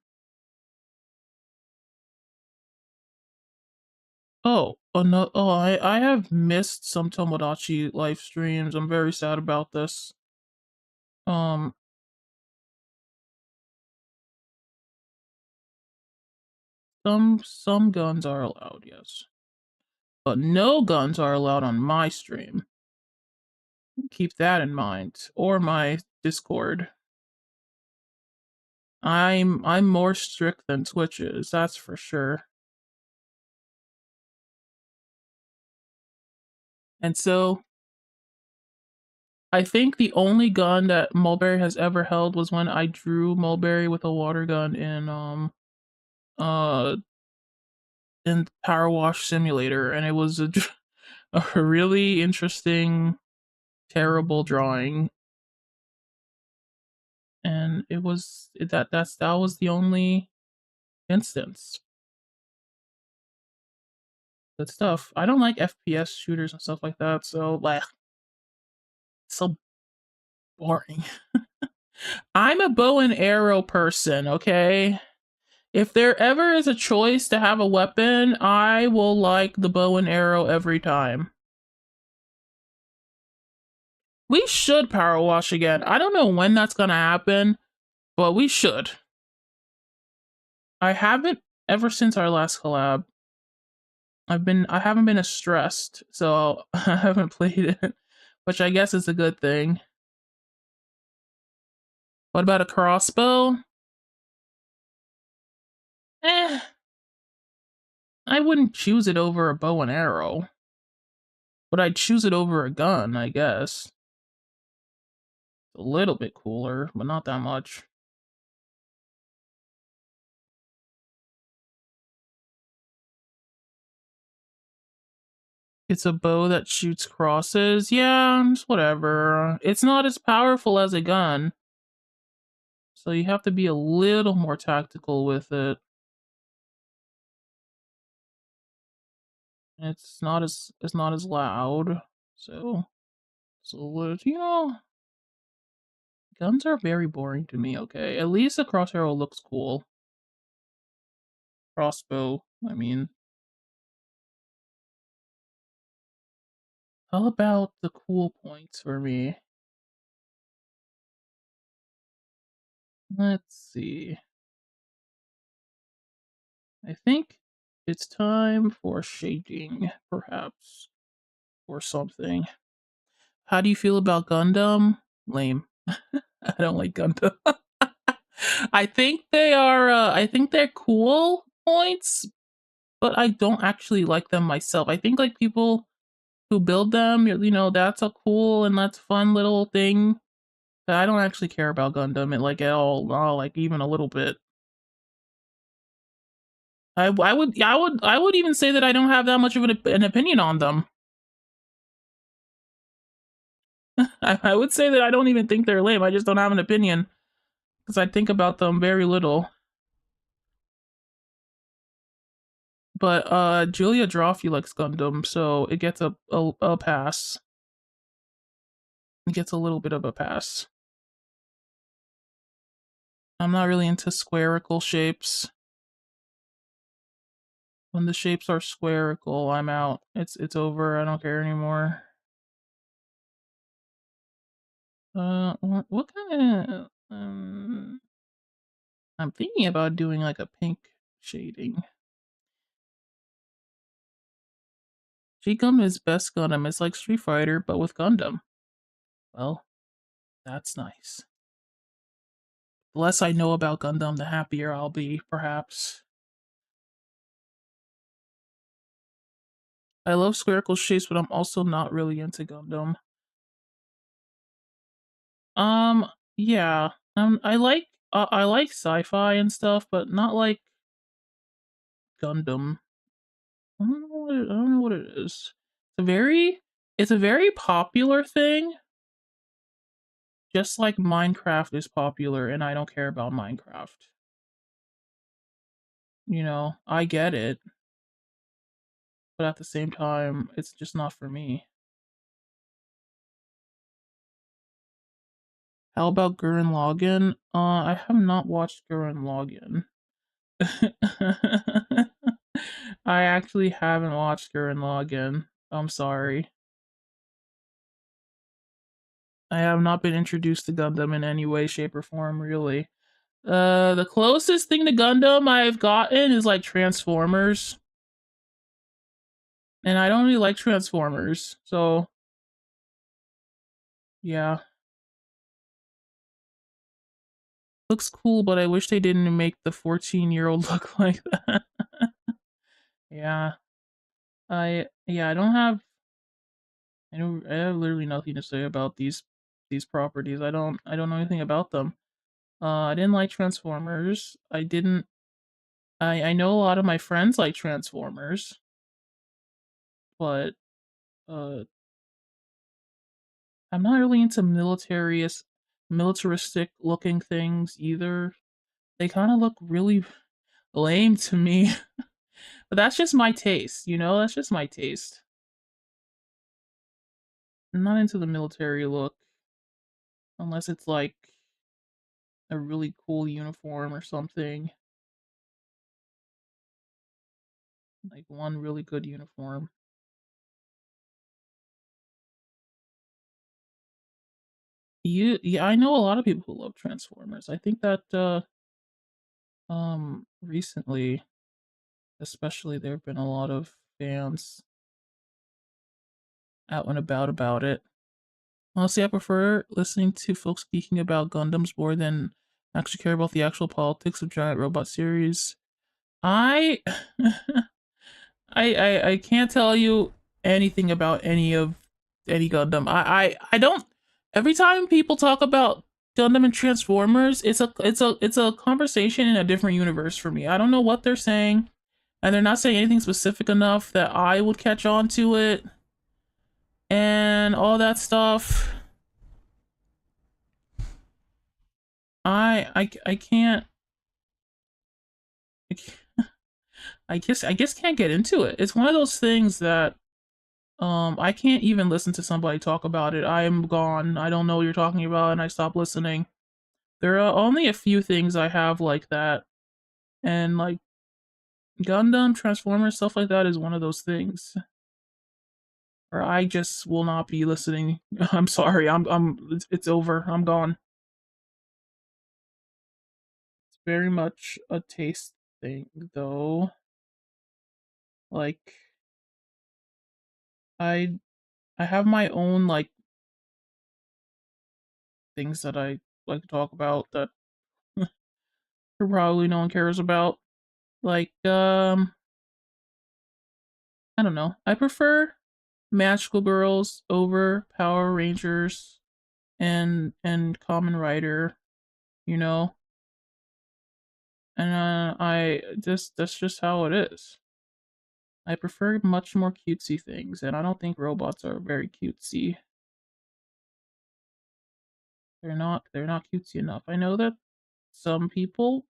Oh, no, I have missed some Tomodachi live streams. I'm very sad about this. Some guns are allowed, yes. But no guns are allowed on my stream. Keep that in mind. Or my Discord. I'm more strict than Twitch is, that's for sure. And so I think the only gun that Mulberry has ever held was when I drew Mulberry with a water gun in Power Wash Simulator, and it was a really interesting, terrible drawing. And it was that was the only instance. Good stuff. I don't like FPS shooters and stuff like that, so like so boring. I'm a bow and arrow person, okay? If there ever is a choice to have a weapon, I will like the bow and arrow every time. We should power wash again. I don't know when that's gonna happen, but we should. I haven't ever since our last collab. I haven't been as stressed, so I haven't played it, which I guess is a good thing. What about a crossbow? I wouldn't choose it over a bow and arrow. But I'd choose it over a gun, I guess. A little bit cooler, but not that much. It's a bow that shoots crosses. Yeah, it's whatever. It's not as powerful as a gun. So you have to be a little more tactical with it. It's not as loud. So guns are very boring to me, okay? At least the crosshair looks cool. Crossbow, I mean. How about the cool points for me? Let's see. I think it's time for shading, perhaps, or something. How do you feel about Gundam? Lame. I don't like Gundam. I think they're cool points, but I don't actually like them myself. I think like people who build them, that's a cool and that's fun little thing. But I don't actually care about Gundam like at all, not like even a little bit. I would even say that I don't have that much of an opinion on them. I would say that I don't even think they're lame. I just don't have an opinion because I think about them very little. But Julia Droffy likes Gundam, so it gets a pass. It gets a little bit of a pass. I'm not really into spherical shapes. When the shapes are spherical, I'm out. It's over. I don't care anymore. What kind of I'm thinking about doing like a pink shading. G-Gundam is best Gundam. It's like Street Fighter, but with Gundam. Well, that's nice. The less I know about Gundam, the happier I'll be, perhaps. I love spherical shapes, but I'm also not really into Gundam. Yeah. I like sci-fi and stuff, but not like Gundam. I don't know what it is. It's a very popular thing. Just like Minecraft is popular, and I don't care about Minecraft. I get it, but at the same time, it's just not for me. How about Gurren Lagann? I have not watched Gurren Lagann. I actually haven't watched Gurren Lagann. I'm sorry. I have not been introduced to Gundam in any way, shape, or form, really. The closest thing to Gundam I've gotten is like Transformers. And I don't really like Transformers, so yeah. Looks cool, but I wish they didn't make the 14-year-old look like that. Yeah. I have literally nothing to say about these properties. I don't know anything about them. I didn't like Transformers. I know a lot of my friends like Transformers, but uh I'm not really into militaristic looking things either. They kind of look really lame to me. But that's just my taste. That's just my taste. I'm not into the military look unless it's like a really cool uniform or something. Like one really good uniform. Yeah, I know a lot of people who love Transformers. I think that recently, especially, there have been a lot of fans out and about it. Honestly, I prefer listening to folks geeking about Gundams more than actually care about the actual politics of giant robot series. I I can't tell you anything about any Gundam. I don't. Every time people talk about Gundam and Transformers, it's a conversation in a different universe for me. I don't know what they're saying. and they're not saying anything specific enough that I would catch on to it and all that stuff. I can't. I guess can't get into it. It's one of those things that I can't even listen to somebody talk about it. I am gone. I don't know what you're talking about, and I stop listening. There are only a few things I have like that, and like Gundam, Transformers, stuff like that is one of those things. Or I just will not be listening. I'm sorry. It's over. I'm gone. It's very much a taste thing, though. Like I I have my own like things that I like to talk about that probably no one cares about. Like I don't know. I prefer Magical Girls over Power Rangers and Common Rider, you know. And I just that's just how it is. I prefer much more cutesy things, and I don't think robots are very cutesy. They're not cutesy enough. I know that some people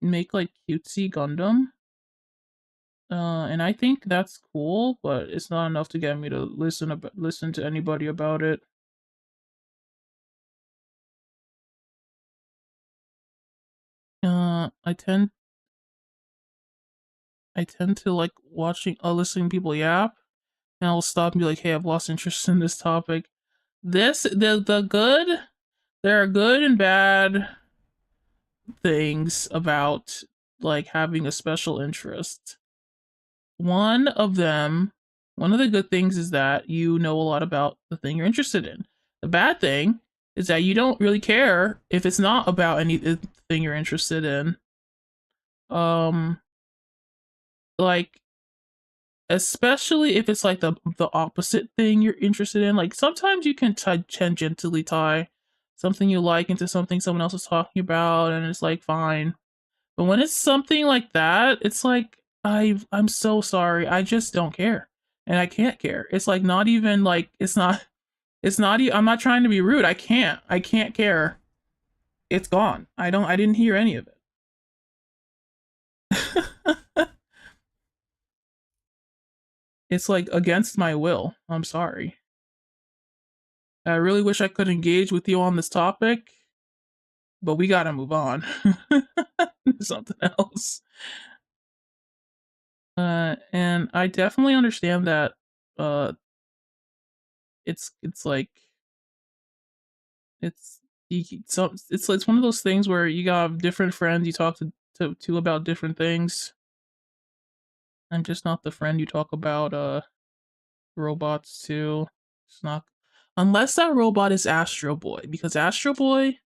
make like cutesy Gundam, and I think that's cool, but it's not enough to get me to listen to anybody about it. I tend to like listening to people yap, and I'll stop and be like, "Hey, I've lost interest in this topic." The good, there are good and bad things about like having a special interest. One of them, one of the good things is that you know a lot about the thing you're interested in. The bad thing is that you don't really care if it's not about anything you're interested in. Um, like especially if it's like the opposite thing you're interested in. Like sometimes you can tangentially tie something you like into something someone else is talking about, and it's like fine. But when it's something like that, it's like I'm so sorry. I just don't care. And I can't care. It's like not even like I'm not trying to be rude. I can't. I can't care. It's gone. I didn't hear any of it. It's like against my will. I'm sorry. I really wish I could engage with you on this topic, but we got to move on. Something else. And I definitely understand that uh it's like it's so it's one of those things where you got different friends you talk to about different things. I'm just not the friend you talk about robots to. It's not unless that robot is Astro Boy, because Astro Boy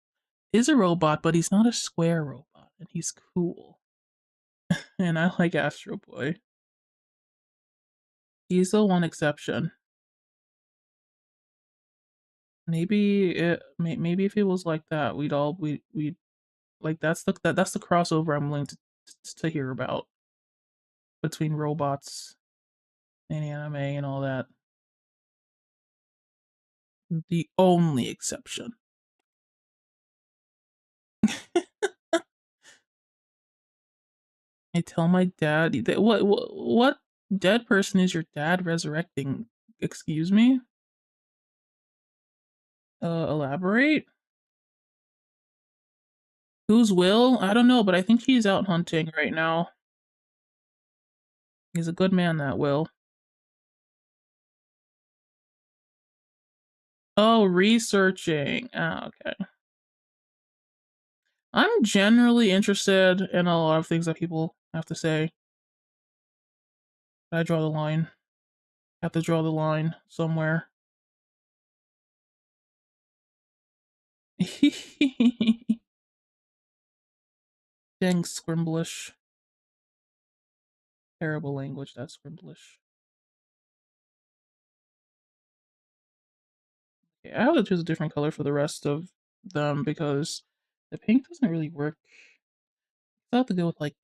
is a robot, but he's not a square robot, and he's cool. And I like Astro Boy. He's the one exception. Maybe if it was like that, we like that's the crossover I'm willing to hear about between robots and anime and all that. The only exception. I tell my dad what dead person is your dad resurrecting? Excuse me? Elaborate? Who's Will? I don't know, but I think he's out hunting right now. He's a good man, that Will. Oh, researching. Ah, okay. I'm generally interested in a lot of things that people have to say. I draw the line. Have to draw the line somewhere. Dang Scrimblish. Terrible language, that's Scrimblish. Okay, I have to choose a different color for the rest of them because the pink doesn't really work. I have to go with like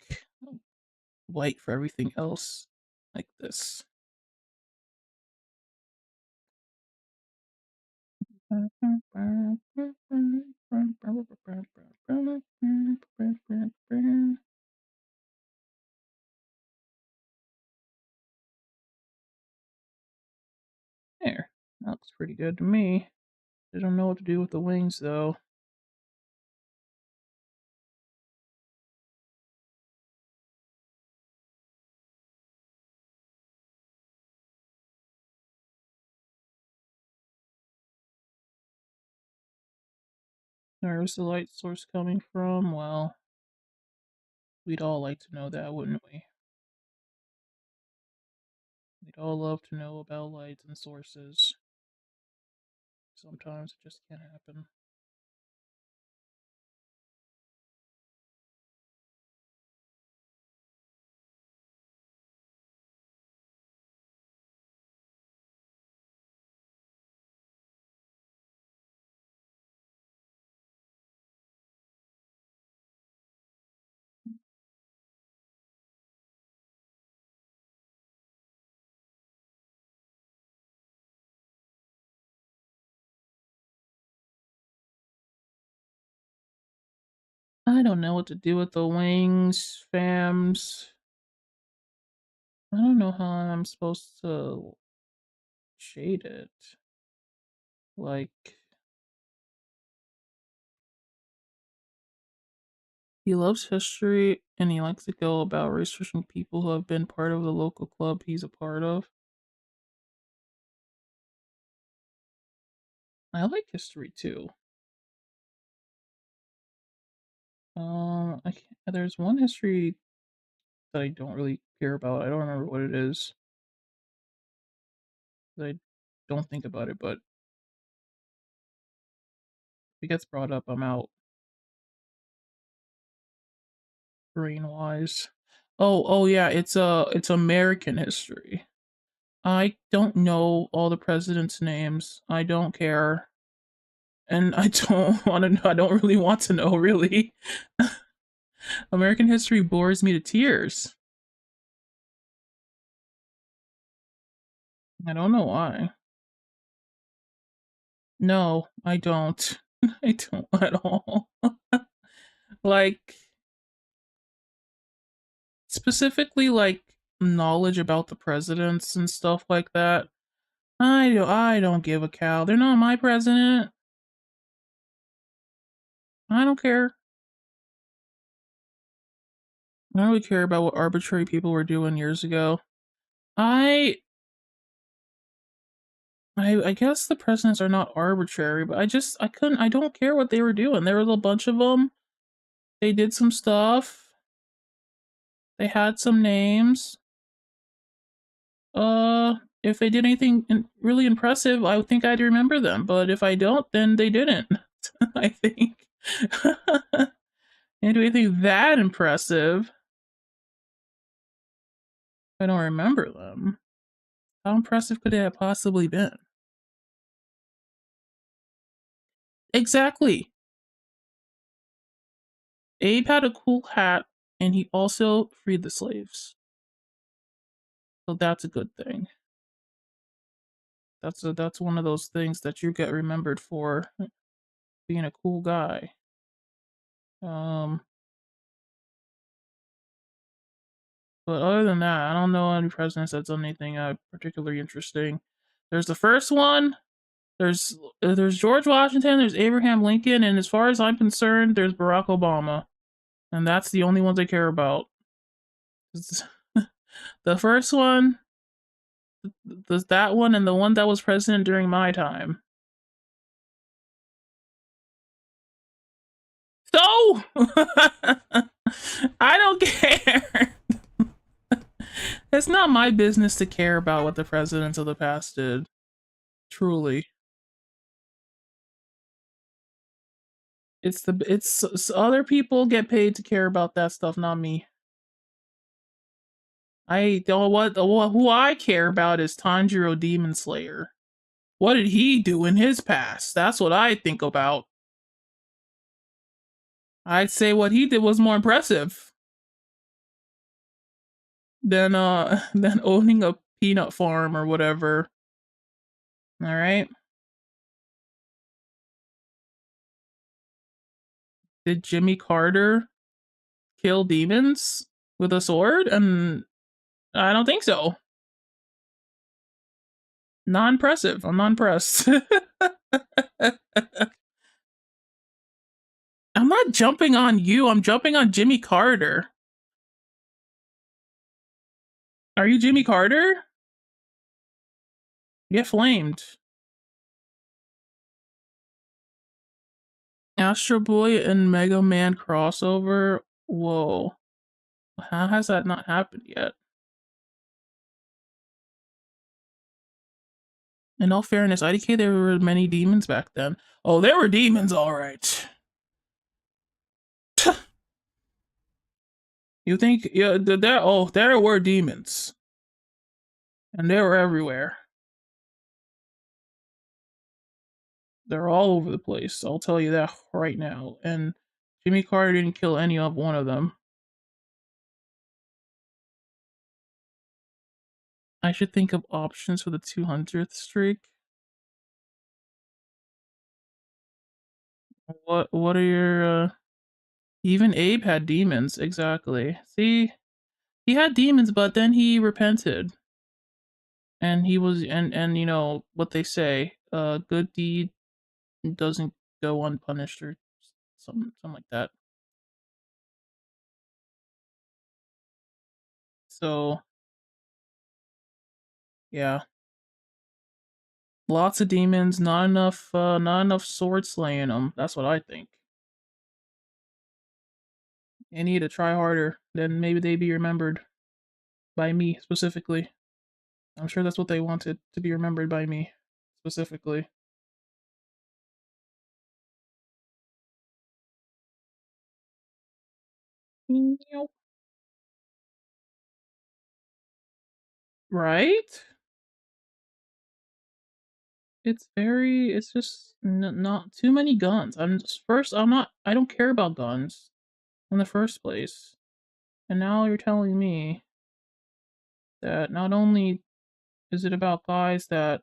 white for everything else, like this. There. That looks pretty good to me. I don't know what to do with the wings, though. Where's the light source coming from? Well, we'd all like to know that, wouldn't we? We'd all love to know about lights and sources. Sometimes it just can't happen. I don't know what to do with the wings, fams. I don't know how I'm supposed to shade it. Like, he loves history and he likes to go about researching people who have been part of the local club he's a part of. I like history too. There's one history that I don't really care about. I don't remember what it is. I don't think about it, but if it gets brought up, I'm out brain wise. Oh yeah, it's American history. I don't know all the presidents' names. I don't care. And I don't want to know. I don't really want to know, really. American history bores me to tears. I don't know why. No, I don't. I don't at all. Like, specifically, like, knowledge about the presidents and stuff like that. I don't give a cow. They're not my president. I don't care. I don't really care about what arbitrary people were doing years ago. I I guess the presidents are not arbitrary, but I don't care what they were doing. There was a bunch of them. They did some stuff. They had some names. If they did anything really impressive, I would think I'd remember them. But if I don't, then they didn't. I think. They do anything that impressive. I don't remember them. How impressive could it have possibly been? Exactly. Abe had a cool hat, and he also freed the slaves. So that's a good thing. That's one of those things that you get remembered for, being a cool guy. Um, but other than that, I don't know any presidents that's done anything particularly interesting. There's the first one. There's George Washington. There's Abraham Lincoln, and as far as I'm concerned, there's Barack Obama, and that's the only ones I care about. The first one, that one, and the one that was president during my time. So I don't care. It's not my business to care about what the presidents of the past did. Truly. It's other people get paid to care about that stuff, not me. I don't what who I care about is Tanjiro Demon Slayer. What did he do in his past? That's what I think about. I'd say what he did was more impressive. than owning a peanut farm or whatever. All right. Did Jimmy Carter kill demons with a sword? And I don't think so. Not impressive. I'm not impressed. I'm not jumping on you. I'm jumping on Jimmy Carter. Are you Jimmy Carter? Get flamed. Astro Boy and Mega Man crossover? Whoa. How has that not happened yet? In all fairness, IDK, there were many demons back then. Oh, there were demons, alright. You think, yeah, there were demons. And they were everywhere. They're all over the place, I'll tell you that right now. And Jimmy Carter didn't kill any of one of them. I should think of options for the 200th streak. What are your, even Abe had demons, exactly. See? He had demons, but then he repented. And he was, and you know, what they say, good deed doesn't go unpunished or something like that. So, yeah. Lots of demons, not enough sword slaying them. That's what I think. They need to try harder. Then maybe they'd be remembered by me specifically. I'm sure that's what they wanted, to be remembered by me specifically. Right? It's just not too many guns. I don't care about guns in the first place. And now you're telling me that not only is it about guys that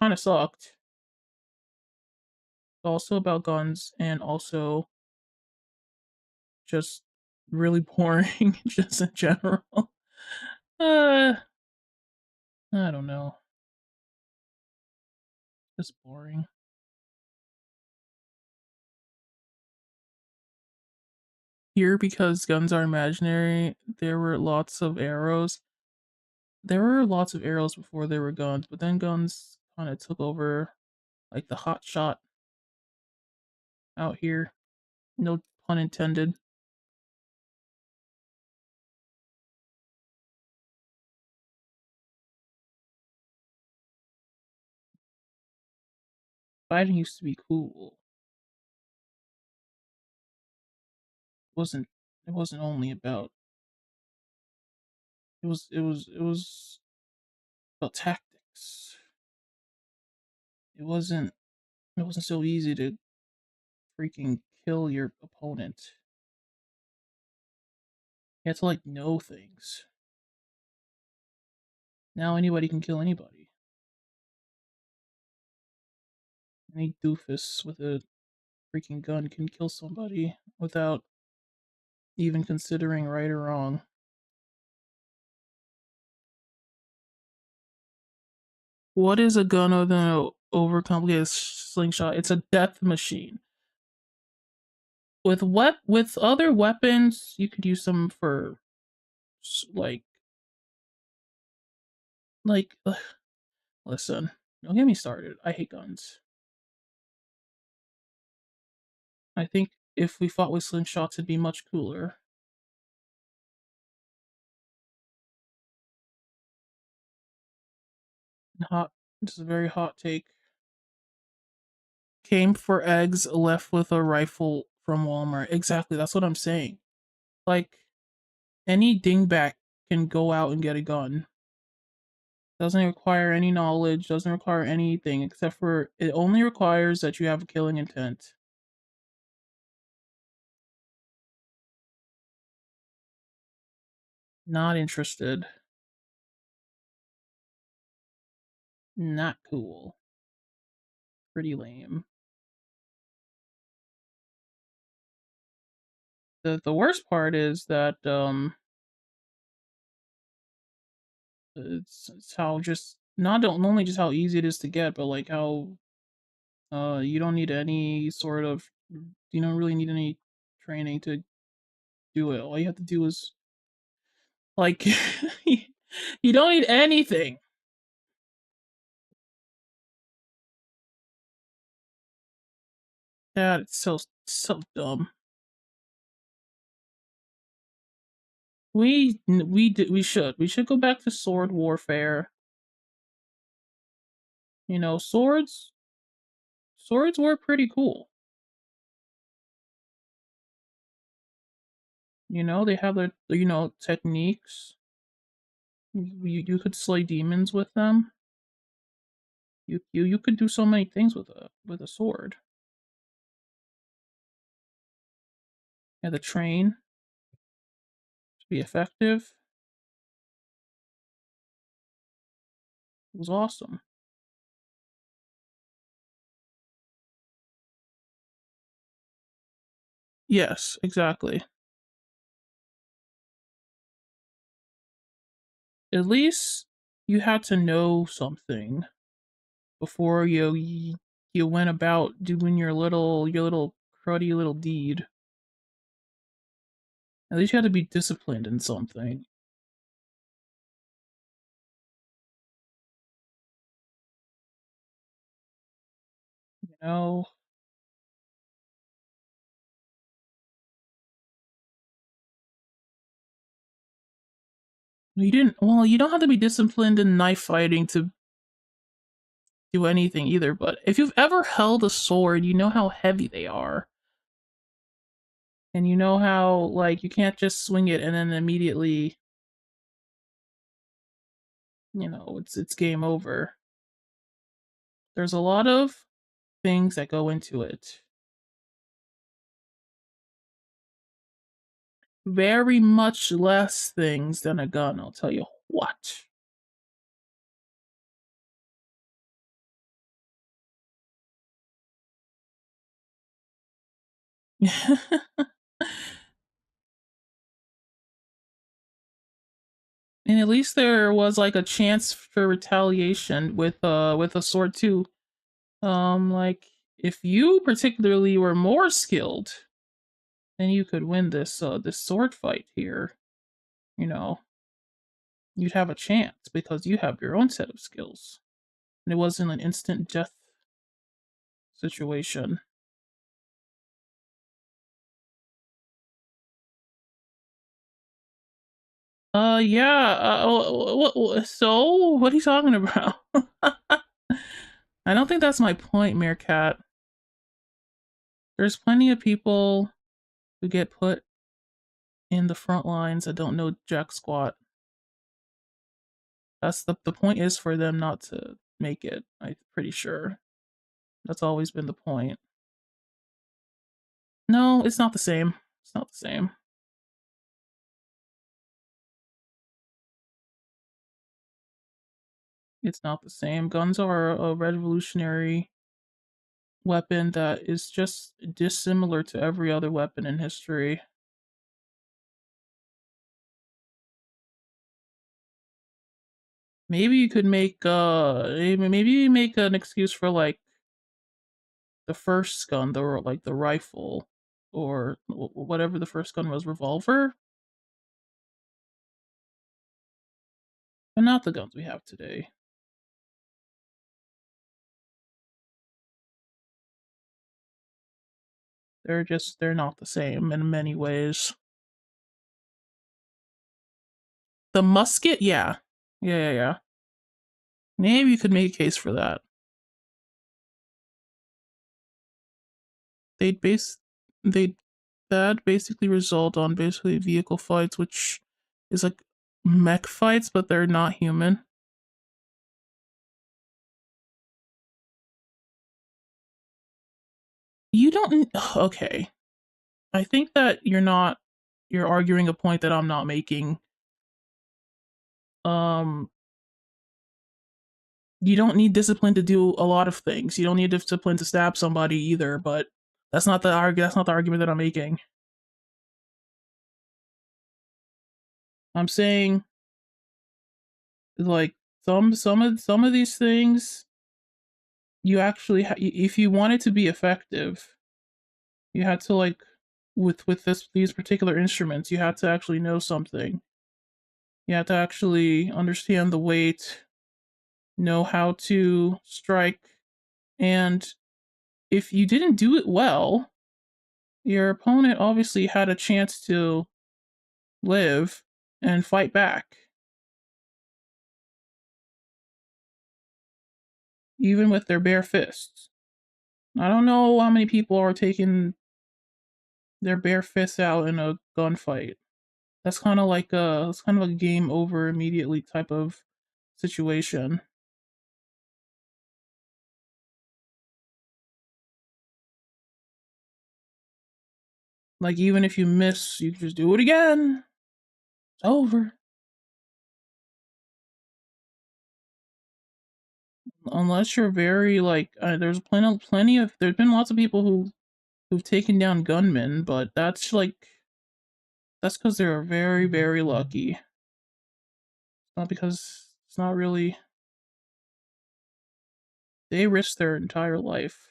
kind of sucked, it's also about guns and also just really boring just in general. Uh, I don't know. Just boring. Here, because guns are imaginary, there were lots of arrows. There were lots of arrows before there were guns, but then guns kind of took over, like the hot shot out here. No pun intended. Fighting used to be cool. Wasn't it wasn't only about it was about tactics. It wasn't so easy to freaking kill your opponent. You had to like know things. Now anybody can kill anybody. Any doofus with a freaking gun can kill somebody without even considering right or wrong. What is a gun other than an overcomplicated slingshot? It's a death machine. With other weapons, you could use them for like ugh, listen, don't get me started. I hate guns. I think if we fought with slingshots, it'd be much cooler. Hot. This is a very hot take. Came for eggs, left with a rifle from Walmart. Exactly, that's what I'm saying. Like, any dingbat can go out and get a gun. Doesn't require any knowledge, doesn't require anything, except for it only requires that you have a killing intent. Not interested. Not cool. Pretty lame. The worst part is that it's how just not only just how easy it is to get, but like how you don't need any sort of you don't really need any training to do it. All you have to do is like you don't need anything. That it's so dumb. We should go back to sword warfare. You know, swords were pretty cool. You know, they have their techniques. You could slay demons with them. You could do so many things with a sword. Yeah, the train to be effective. It was awesome. Yes, exactly. At least you had to know something before you went about doing your little cruddy little deed. At least you had to be disciplined in something. You know, you didn't. Well, you don't have to be disciplined in knife fighting to do anything either. But if you've ever held a sword, you know how heavy they are, and you know how like you can't just swing it and then immediately, it's game over. There's a lot of things that go into it. Very much less things than a gun, I'll tell you what. And at least there was like a chance for retaliation with a sword too. Like if you particularly were more skilled, then you could win this sword fight here. You know, you'd have a chance because you have your own set of skills. And it wasn't an instant death situation. Yeah. So what are you talking about? I don't think that's my point, Meerkat. There's plenty of people who get put in the front lines that don't know jack squat. That's the point is for them not to make it. I'm pretty sure. That's always been the point. No, it's not the same. It's not the same. It's not the same. Guns are a revolutionary weapon that is just dissimilar to every other weapon in history. Maybe you could make maybe you make an excuse for like the first gun, the rifle or whatever the first gun was, revolver, but not the guns we have today. They're not the same in many ways. The musket, yeah. Yeah. Maybe you could make a case for that. They'd base they that basically result on basically vehicle fights, which is like mech fights, but they're not human. You don't okay. I think that you're arguing a point that I'm not making. Um, you don't need discipline to do a lot of things. You don't need discipline to stab somebody either, but that's not the argument that I'm making. I'm saying like some of these things you actually if you want it to be effective, you had to like with these particular instruments, you had to actually know something. You have to actually understand the weight, know how to strike, and if you didn't do it well, your opponent obviously had a chance to live and fight back, even with their bare fists. I don't know how many people are taking their bare fists out in a gunfight. That's kind of a game over immediately type of situation. Like even if you miss, you can just do it again. It's over. Unless you're very like, there's been lots of people who've taken down gunmen, but that's because they're very very lucky. Not because it's not really they risk their entire life.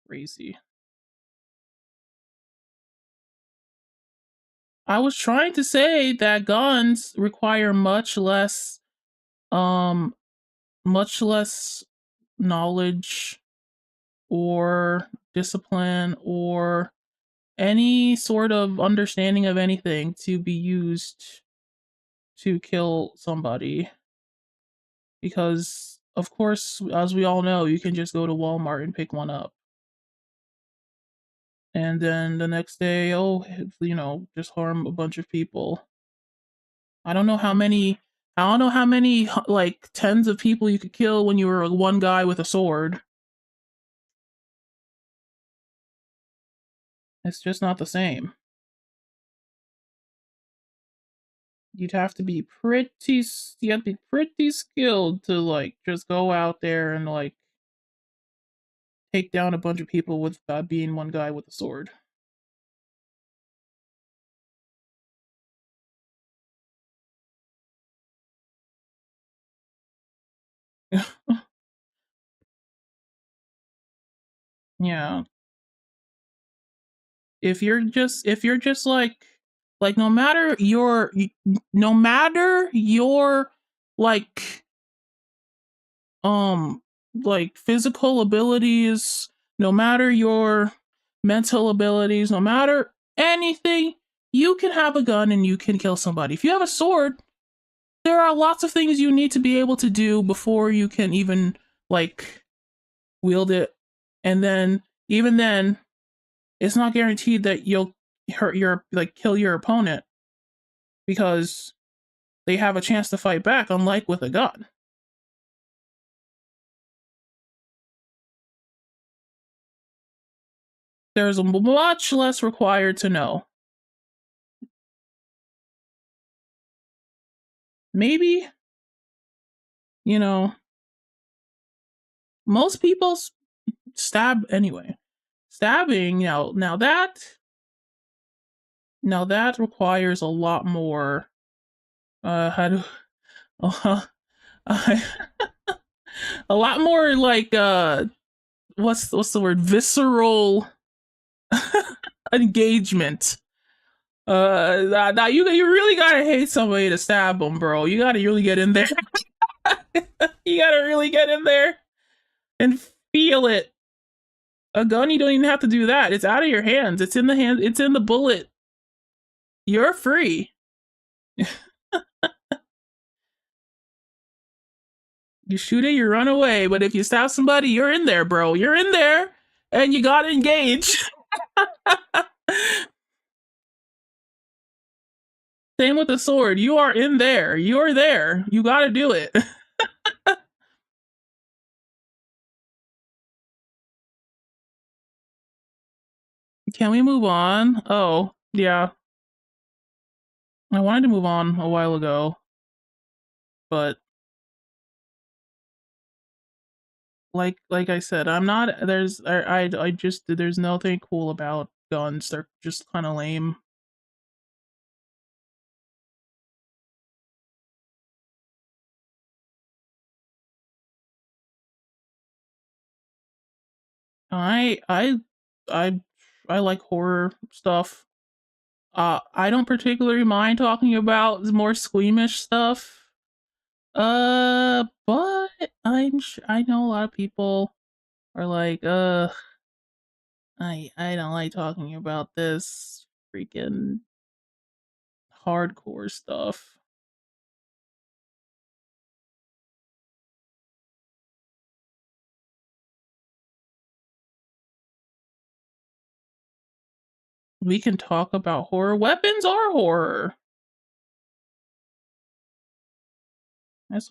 Crazy. I was trying to say that guns require um much less knowledge or discipline or any sort of understanding of anything to be used to kill somebody, because of course, as we all know, you can just go to Walmart and pick one up, and then the next day, oh, just harm a bunch of people. I don't know how many I don't know how many like tens of people you could kill when you were one guy with a sword. It's just not the same. You'd have to be you have to be pretty skilled to like just go out there and like take down a bunch of people with being one guy with a sword. Yeah. If you're just like no matter your like um like physical abilities, no matter your mental abilities, no matter anything, you can have a gun and you can kill somebody. If you have a sword, there are lots of things you need to be able to do before you can even like wield it. And then even then, it's not guaranteed that you'll hurt your like kill your opponent because they have a chance to fight back, unlike with a gun. There's much less required to know. Maybe, you know, most people stab anyway. Stabbing, now that requires a lot more how do uh, a lot more like what's the word, visceral engagement. Now you really gotta hate somebody to stab them, bro. You gotta really get in there. You gotta really get in there and feel it. A gun, you don't even have to do that. It's out of your hands. It's in the hand. It's in the bullet. You're free. You shoot it, you run away. But if you stab somebody, you're in there, bro. You're in there, and you gotta engage. Same with the sword. You are in there. You're there. You gotta do it. Can we move on? Oh, yeah. I wanted to move on a while ago, but like I said, I'm not there's I just there's nothing cool about guns. They're just kind of lame. I I I I like horror stuff. I don't particularly mind talking about more squeamish stuff. But I know a lot of people are like, I don't like talking about this freaking hardcore stuff. We can talk about horror. Weapons are horror. That's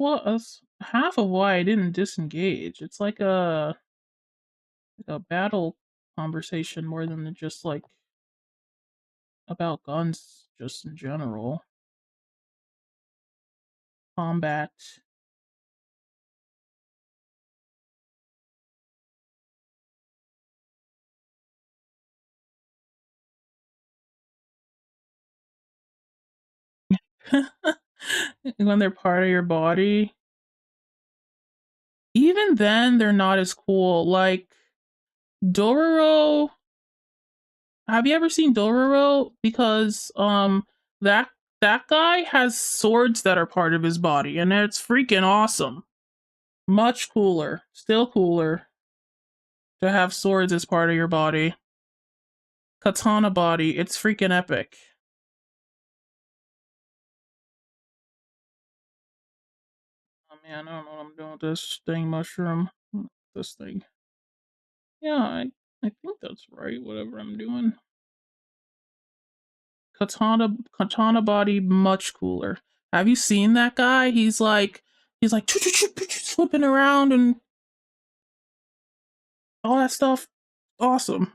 half of why I didn't disengage. It's like a battle conversation more than just like about guns just in general. Combat. When they're part of your body. Even then, they're not as cool. Like Dororo. Have you ever seen Dororo? Because that that guy has swords that are part of his body, and it's freaking awesome. Much cooler, still cooler to have swords as part of your body. Katana body, it's freaking epic. Oh man, I don't know what I'm doing with this thing mushroom. This thing. Yeah, I think that's right. Whatever I'm doing. Katana body much cooler. Have you seen that guy? He's like flipping around and all that stuff. Awesome.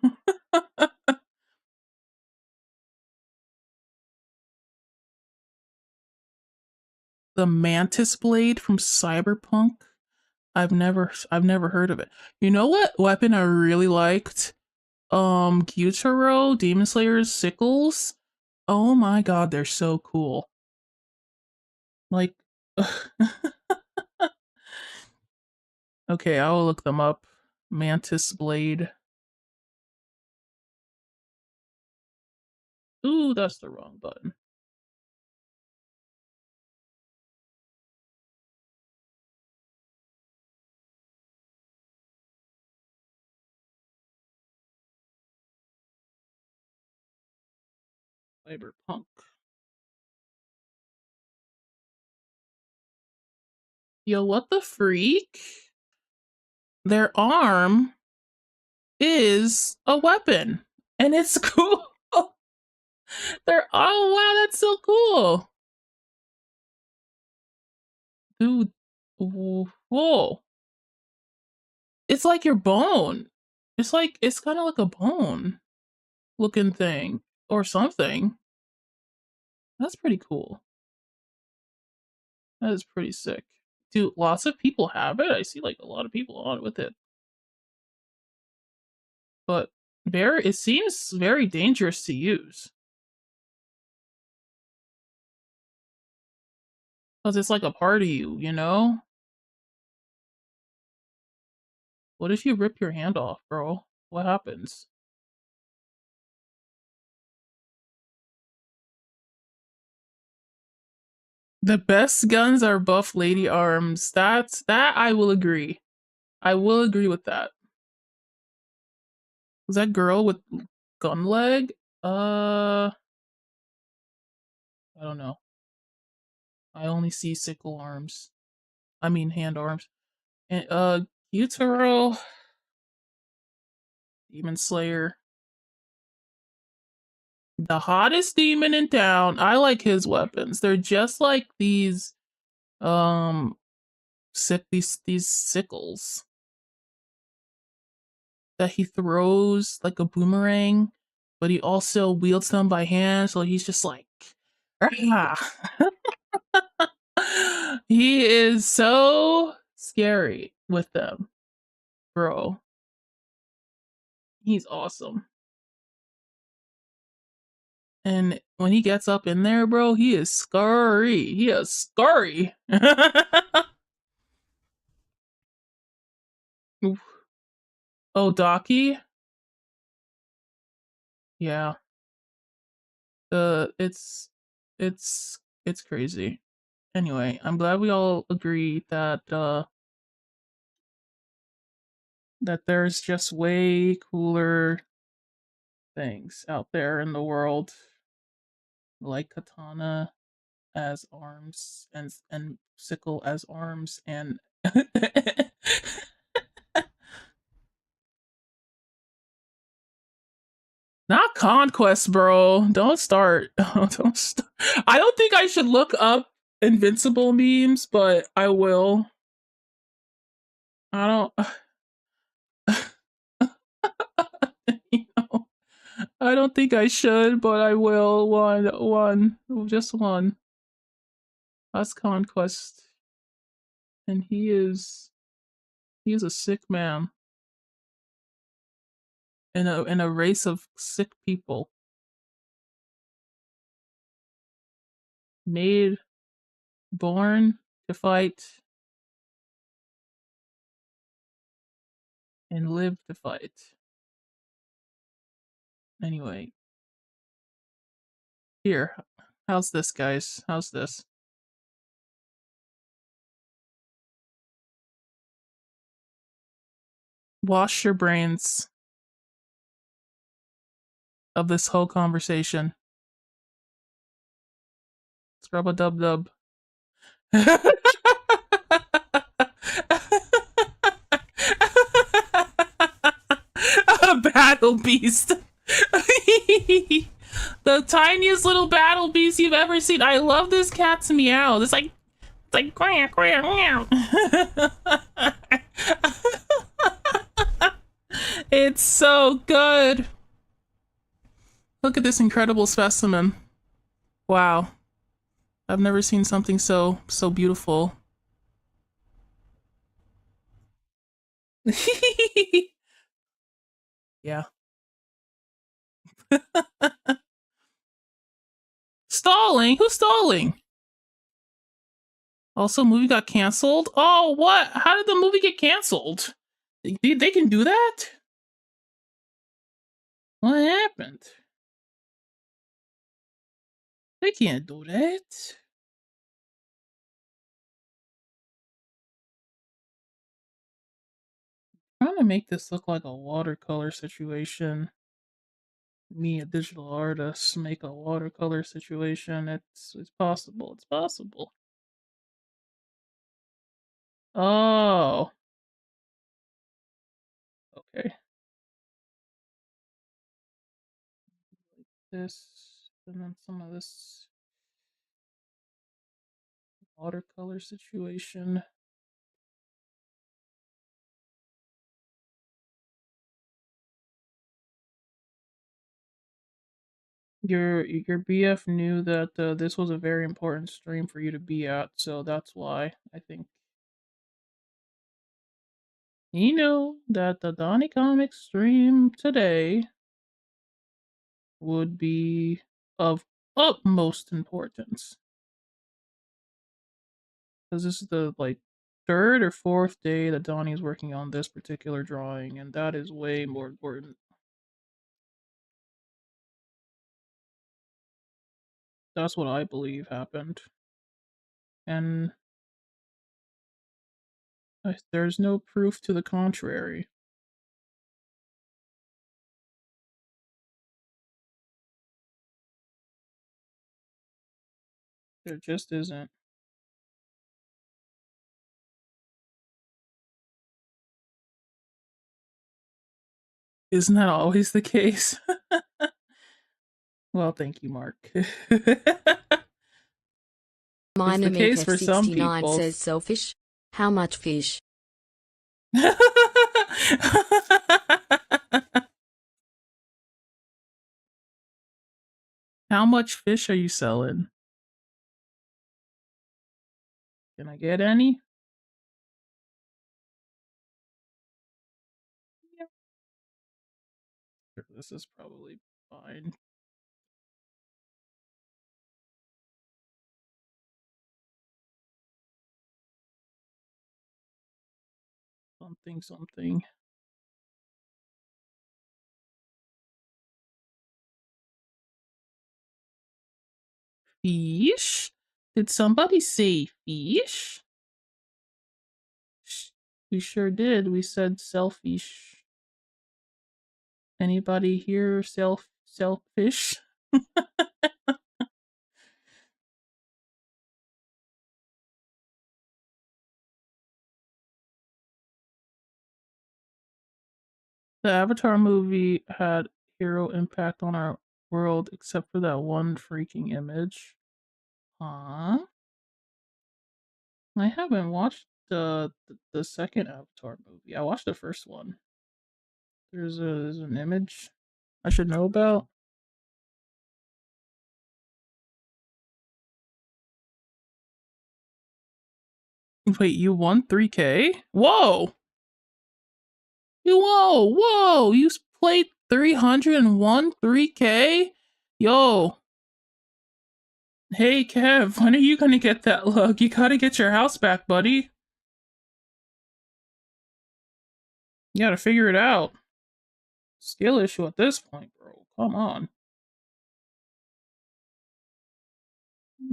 The Mantis Blade from Cyberpunk. I've never heard of it. You know what weapon I really liked? Gyutaro, Demon Slayer's sickles. Oh my god, they're so cool. Like okay, I'll look them up. Mantis Blade. Ooh, that's the wrong button. Cyberpunk. Yo, what the freak? Their arm is a weapon. And it's cool. They're oh wow, that's so cool. Dude. Whoa. It's like your bone. It's kind of like a bone looking thing or something. That's pretty cool. That is pretty sick. Dude, lots of people have it. I see like a lot of people on with it. But it seems very dangerous to use. Because it's like a part of you, you know? What if you rip your hand off, bro? What happens? The best guns are buff lady arms. That I will agree. I will agree with that. Was that girl with gun leg? I don't know. I only see sickle arms. I mean hand arms. And Gyutaro, Demon Slayer. The hottest demon in town. I like his weapons. They're just like these um these sickles that he throws like a boomerang, but he also wields them by hand, so he's just like He is so scary with them, bro. He's awesome. And when he gets up in there, bro, he is scary. He is scary. Oh, Docky? Yeah. It's crazy. Anyway, I'm glad we all agree that that there's just way cooler things out there in the world, like katana as arms and sickle as arms and not conquest, bro. Don't start. Don't start. I don't think I should look up invincible memes, but I will. I don't you know, I don't think I should, but I will. Just one. That's conquest. And he is a sick man in a race of sick people. Made, born to fight, and live to fight. Anyway. Here. How's this, guys? How's this? Wash your brains of this whole conversation. Scrub a dub dub. A battle beast. The tiniest little battle beast you've ever seen. I love this cat's meow. It's like quack quack meow. It's so good. Look at this incredible specimen. Wow. I've never seen something so beautiful. Yeah. Stalling? Who's stalling? Also, movie got canceled? Oh, what? How did the movie get canceled? They can do that? What happened? They can't do that. I'm trying to make this look like a watercolor situation. Me, a digital artist, make a watercolor situation. It's possible. It's possible. Oh. Okay. This, and then some of this watercolor situation. Your BF knew that this was a very important stream for you to be at, so that's why I think he knew that the Donnie Comics stream today would be of utmost importance. Because this is the third or fourth day that Donnie's working on this particular drawing, and that is way more important. That's what I believe happened. And there's no proof to the contrary. There just isn't. Isn't that always the case? Well, thank you, Mark. Mine the case for some 69 people. says selfish. How much fish? How much fish are you selling? Can I get any? Yeah. Sure, this is probably fine. Something, something. Fish? Did somebody say fish? We sure did. We said selfish. Anybody here selfish? The Avatar movie had hero impact on our world except for that one freaking image. Huh? I haven't watched the second Avatar movie. I watched the first one. There's an image I should know about. Wait, you won 3K? Whoa! Whoa! You played 301 3K? Yo. Hey, Kev, when are you gonna get that luck? You gotta get your house back, buddy. You gotta figure it out. Skill issue at this point, bro. Come on.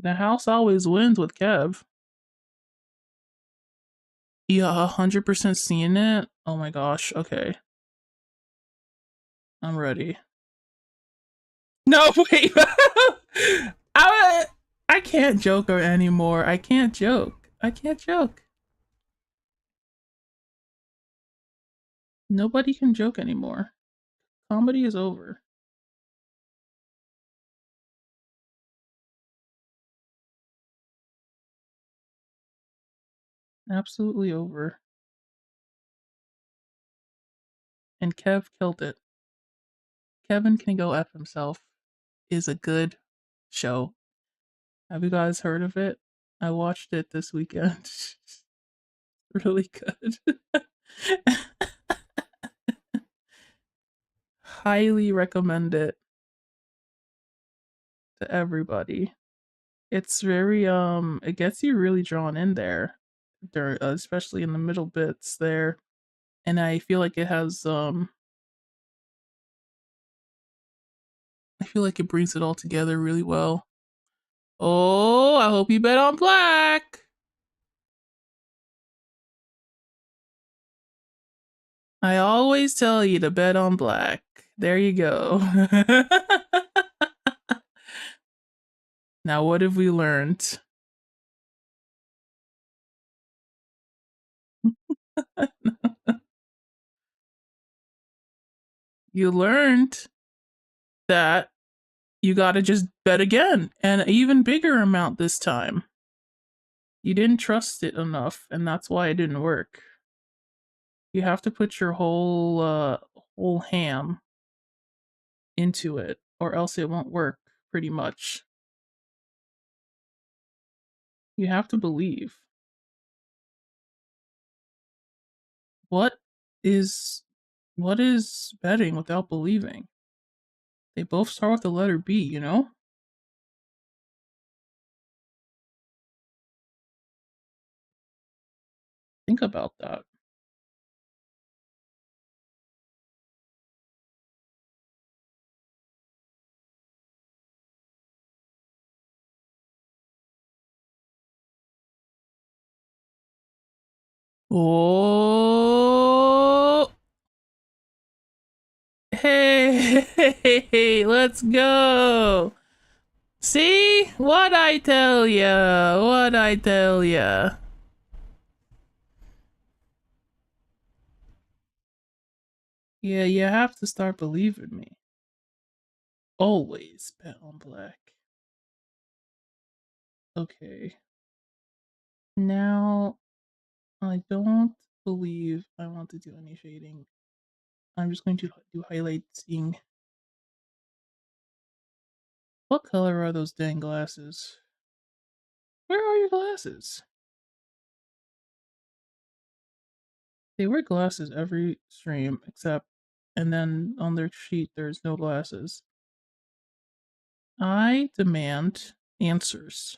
The house always wins with Kev. Yeah, 100% seeing it. Oh my gosh. Okay. I'm ready. No, wait. I can't joke anymore. I can't joke. I can't joke. Nobody can joke anymore. Comedy is over. Absolutely over. And Kev killed it. Kevin Can Go F Himself is a good show. Have you guys heard of it? I watched it this weekend. Really good. Highly recommend it to everybody. It's very it gets you really drawn in there, especially in the middle bits there, and I feel like it has I feel like it brings it all together really well. Oh, I hope you bet on black. I always tell you to bet on black. There you go. Now, what have we learned? You learned that you gotta just bet again, and an even bigger amount this time. You didn't trust it enough, and that's why it didn't work. You have to put your whole ham into it, or else it won't work, pretty much. You have to believe. What is what is betting without believing? They both start with the letter B, you know? Think about that. Oh, hey, let's go. See? What I tell ya? What I tell ya? Yeah, you have to start believing me. Always bet on black. Okay. Now, I don't believe I want to do any shading. I'm just going to do highlighting. What color are those dang glasses? Where are your glasses? They wear glasses every stream, except, and then on their sheet there's no glasses. I demand answers.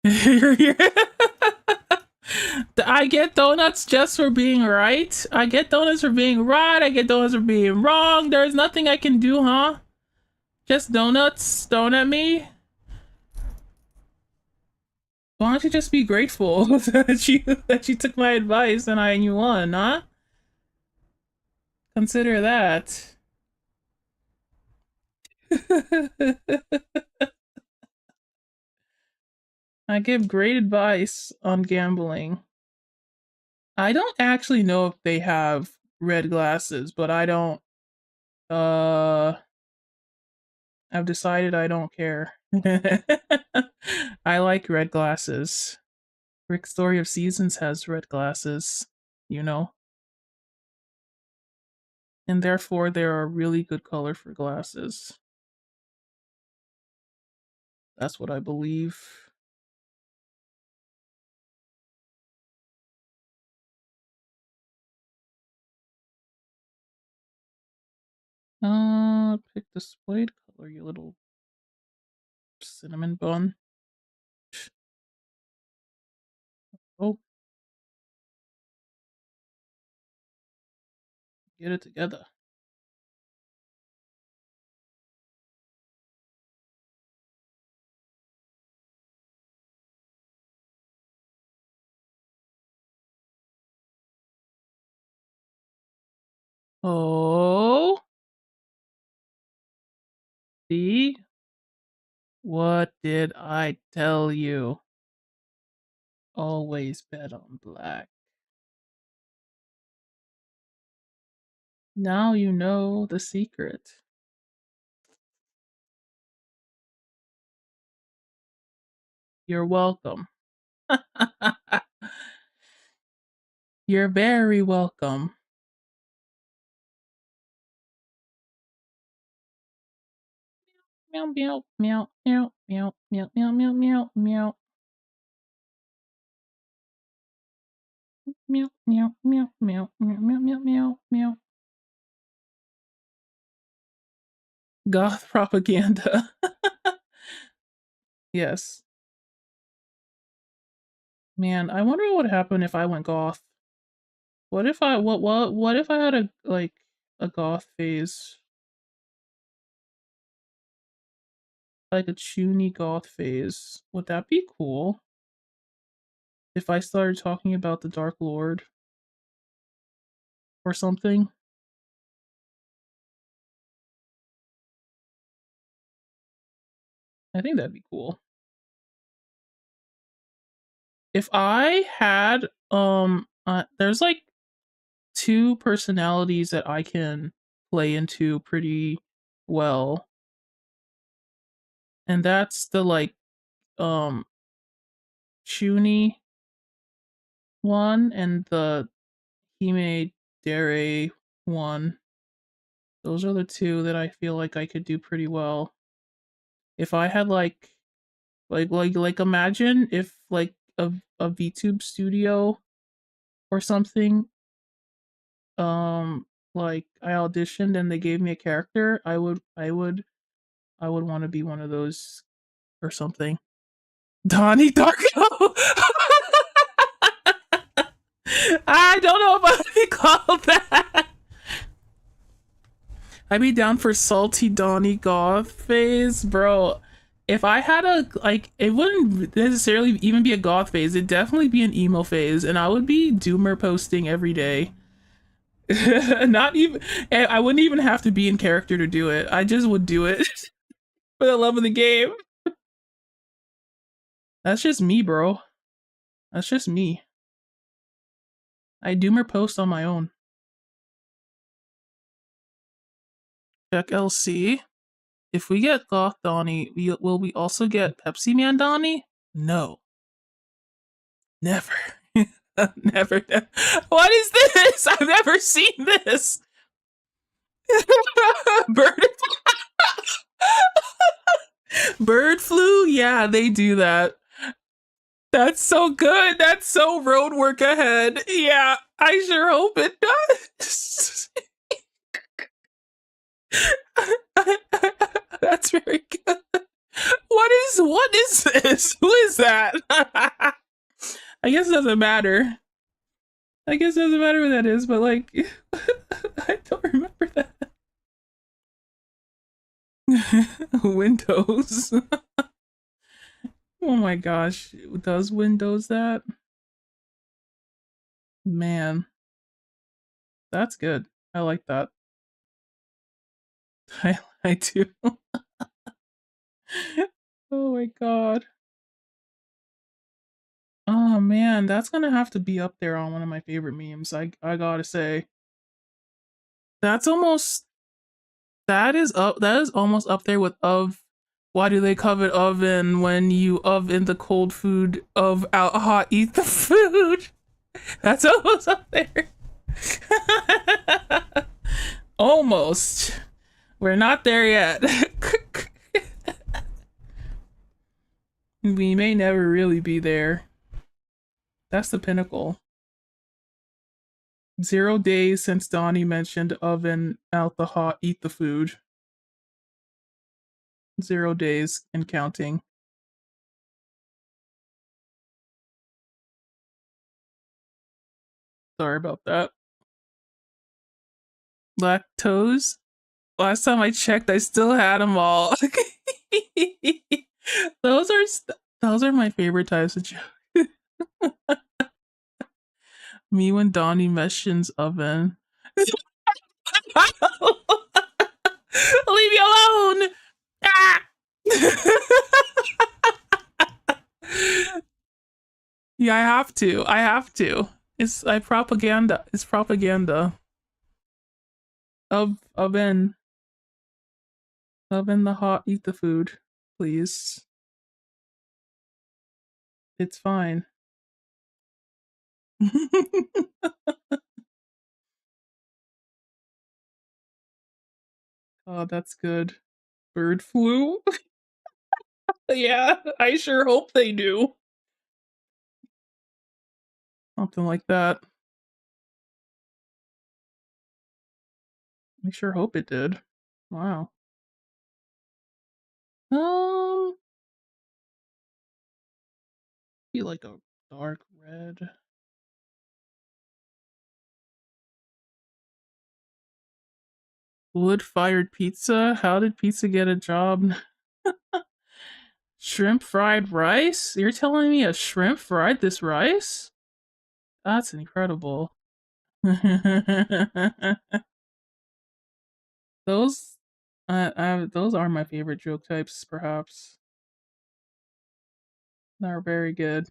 I get donuts just for being right. I get donuts for being right. I get donuts for being wrong. There's nothing I can do, huh? Just donuts thrown at me? Why don't you just be grateful that you took my advice and you won, huh? Consider that. I give great advice on gambling. I don't actually know if they have red glasses, but I don't I've decided I don't care. I like red glasses. Rick Story of Seasons has red glasses, you know? And therefore they're a really good color for glasses. That's what I believe. Pick the displayed color, you little cinnamon bun. Oh. Get it together. Oh. See? What did I tell you? Always bet on black. Now you know the secret. You're welcome. You're very welcome. Meow meow meow meow meow meow meow meow meow meow. Meow meow meow meow meow meow meow meow meow. Goth propaganda. Yes. Man, I wonder what would happen if I went goth. What if I what if I had a goth phase? Like a chuny goth phase. Would that be cool? If I started talking about the Dark Lord or something? I think that'd be cool. If I had there's like two personalities that I can play into pretty well. And that's the like chuny one and the Hime Dere one. Those are the two that I feel like I could do pretty well. If I had like imagine if like a VTube studio or something like I auditioned and they gave me a character, I would want to be one of those or something. Donnie Darko. I don't know if I'd be called that. I'd be down for salty Donnie goth phase, bro. If I had a like, it wouldn't necessarily even be a goth phase. It'd definitely be an emo phase, and I would be doomer posting every day. Not even, I wouldn't even have to be in character to do it. I just would do it for the love of the game. That's just me, bro. That's just me. I doomer post on my own. Check LC. If we get Goth Donnie, will we also get Pepsi Man Donnie? No. Never. Never. What is this? I've never seen this. Bird. Bird flu? Yeah, they do that. That's so good. That's so road work ahead. Yeah, I sure hope it does. That's very good. What is this? Who is that? I guess it doesn't matter. I guess it doesn't matter who that is, but like I don't remember that. Windows. Oh my gosh. Does Windows that? Man, that's good. I like that. I do. Oh my god. Oh man, that's gonna have to be up there on one of my favorite memes. I gotta say. That's almost that is almost up there with of why do they cover oven when you oven the cold food of out hot eat the food? That's almost up there. Almost. We're not there yet. We may never really be there. That's the pinnacle. 0 days since Donnie mentioned oven out the hot eat the food. 0 days and counting. Sorry about that. Lactose? Last time I checked, I still had them all. those are those are my favorite types of jokes. Me when Donnie mentions oven. Leave me alone! Ah! Yeah, I have to. I have to. It's I propaganda. It's propaganda. Oven. Oven the hot. Eat the food, please. It's fine. Oh, that's good. Bird flu? Yeah, I sure hope they do. Something like that. I sure hope it did. Wow. Be like a dark red. Wood-fired pizza? How did pizza get a job? Shrimp fried rice? You're telling me a shrimp fried this rice? That's incredible. those, those are my favorite joke types, perhaps. They're very good.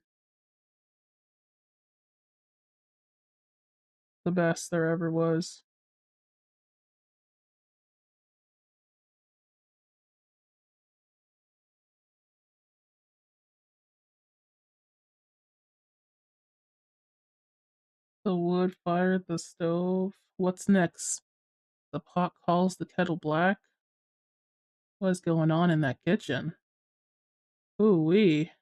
The best there ever was. The wood fired the stove. What's next? The pot calls the kettle black. What's going on in that kitchen? Ooh wee.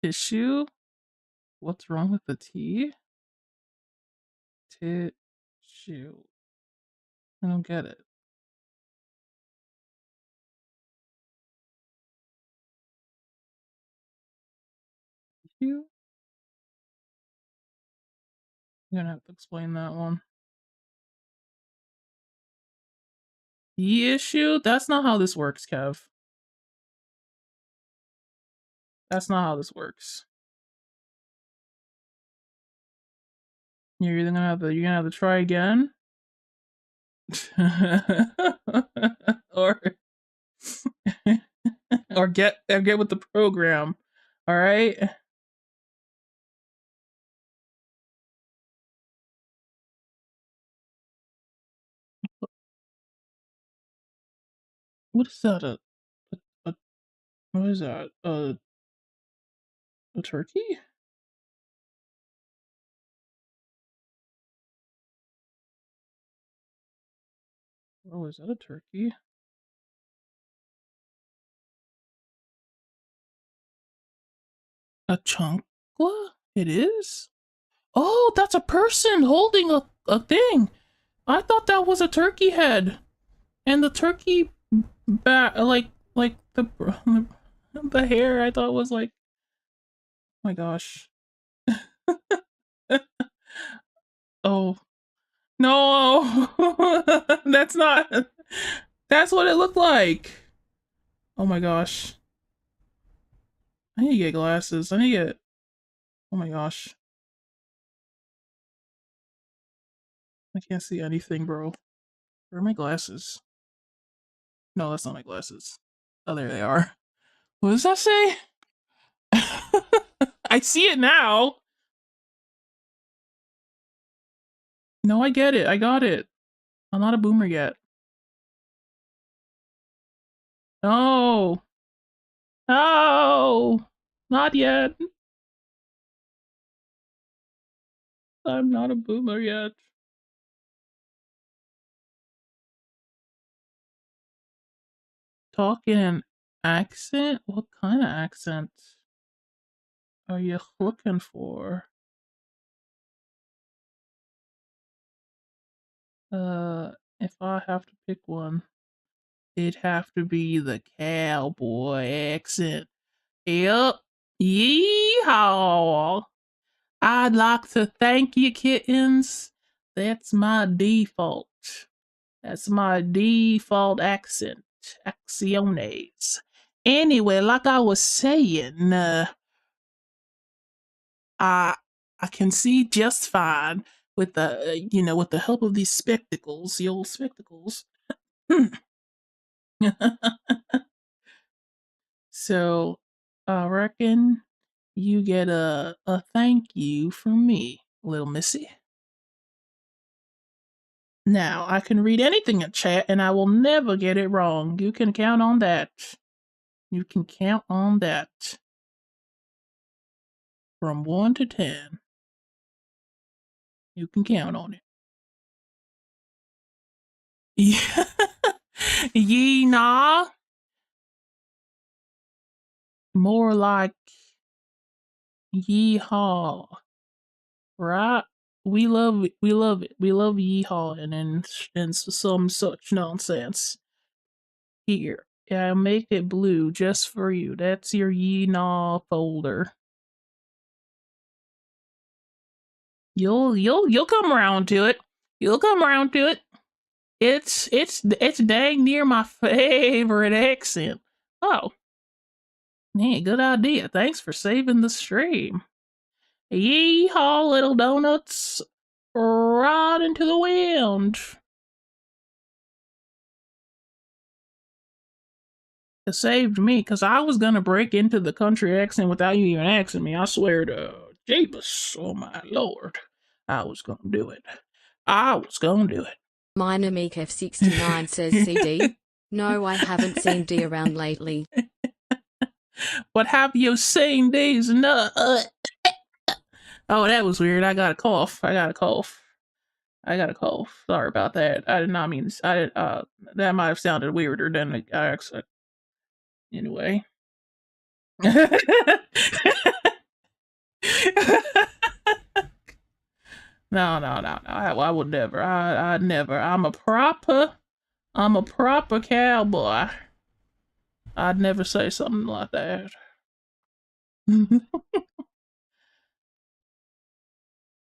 Tissue? What's wrong with the tea? Tissue. I don't get it. Tissue? You're gonna have to explain that one. The issue? That's not how this works, Kev. That's not how this works. You're gonna have to try again. or or get with the program. All right. What is that? A what is that? A turkey? Oh, is that a turkey? A chancla? It is? Oh, that's a person holding a thing. I thought that was a turkey head. And the turkey back, like the hair, I thought was like, oh my gosh. Oh, no. That's not, that's what it looked like. Oh my gosh. I need to get glasses. I need to get, oh my gosh. I can't see anything, bro. Where are my glasses? No, that's not my glasses. Oh, there they are. What does that say? I see it now. No, I get it. I got it. I'm not a boomer yet. No. No. Not yet. I'm not a boomer yet. Talk in an accent? What kind of accent are you looking for? If I have to pick one, it'd have to be the cowboy accent. Yep. Yeehaw! I'd like to thank you, kittens. That's my default. That's my default accent. Acciones. Anyway, like I was saying, I I can see just fine with with the help of these spectacles, the old spectacles. So I reckon you get a thank you from me, little missy. Now I can read anything in chat and I will never get it wrong. You can count on that. You can count on that. From 1 to 10. You can count on it. Yeah. Ye nah. More like yeehaw. Right? We love it. We love yeehaw and some such nonsense. Here. I'll make it blue just for you. That's your yeehaw folder. You'll come around to it. You'll come around to it. It's dang near my favorite accent. Oh, hey, good idea. Thanks for saving the stream. Yeehaw, little donuts. Right into the wind. It saved me, because I was going to break into the country accent without you even asking me. I swear to Jabus, oh my lord. I was going to do it. I was going to do it. Minor Meek F69 says CD. No, I haven't seen D around lately. What have you seen these nuts? Oh, that was weird. I got a cough. I got a cough. Sorry about that. I did not mean. That might have sounded weirder than the accent. Anyway. No. I would never. I'd never. I'm a proper cowboy. I'd never say something like that.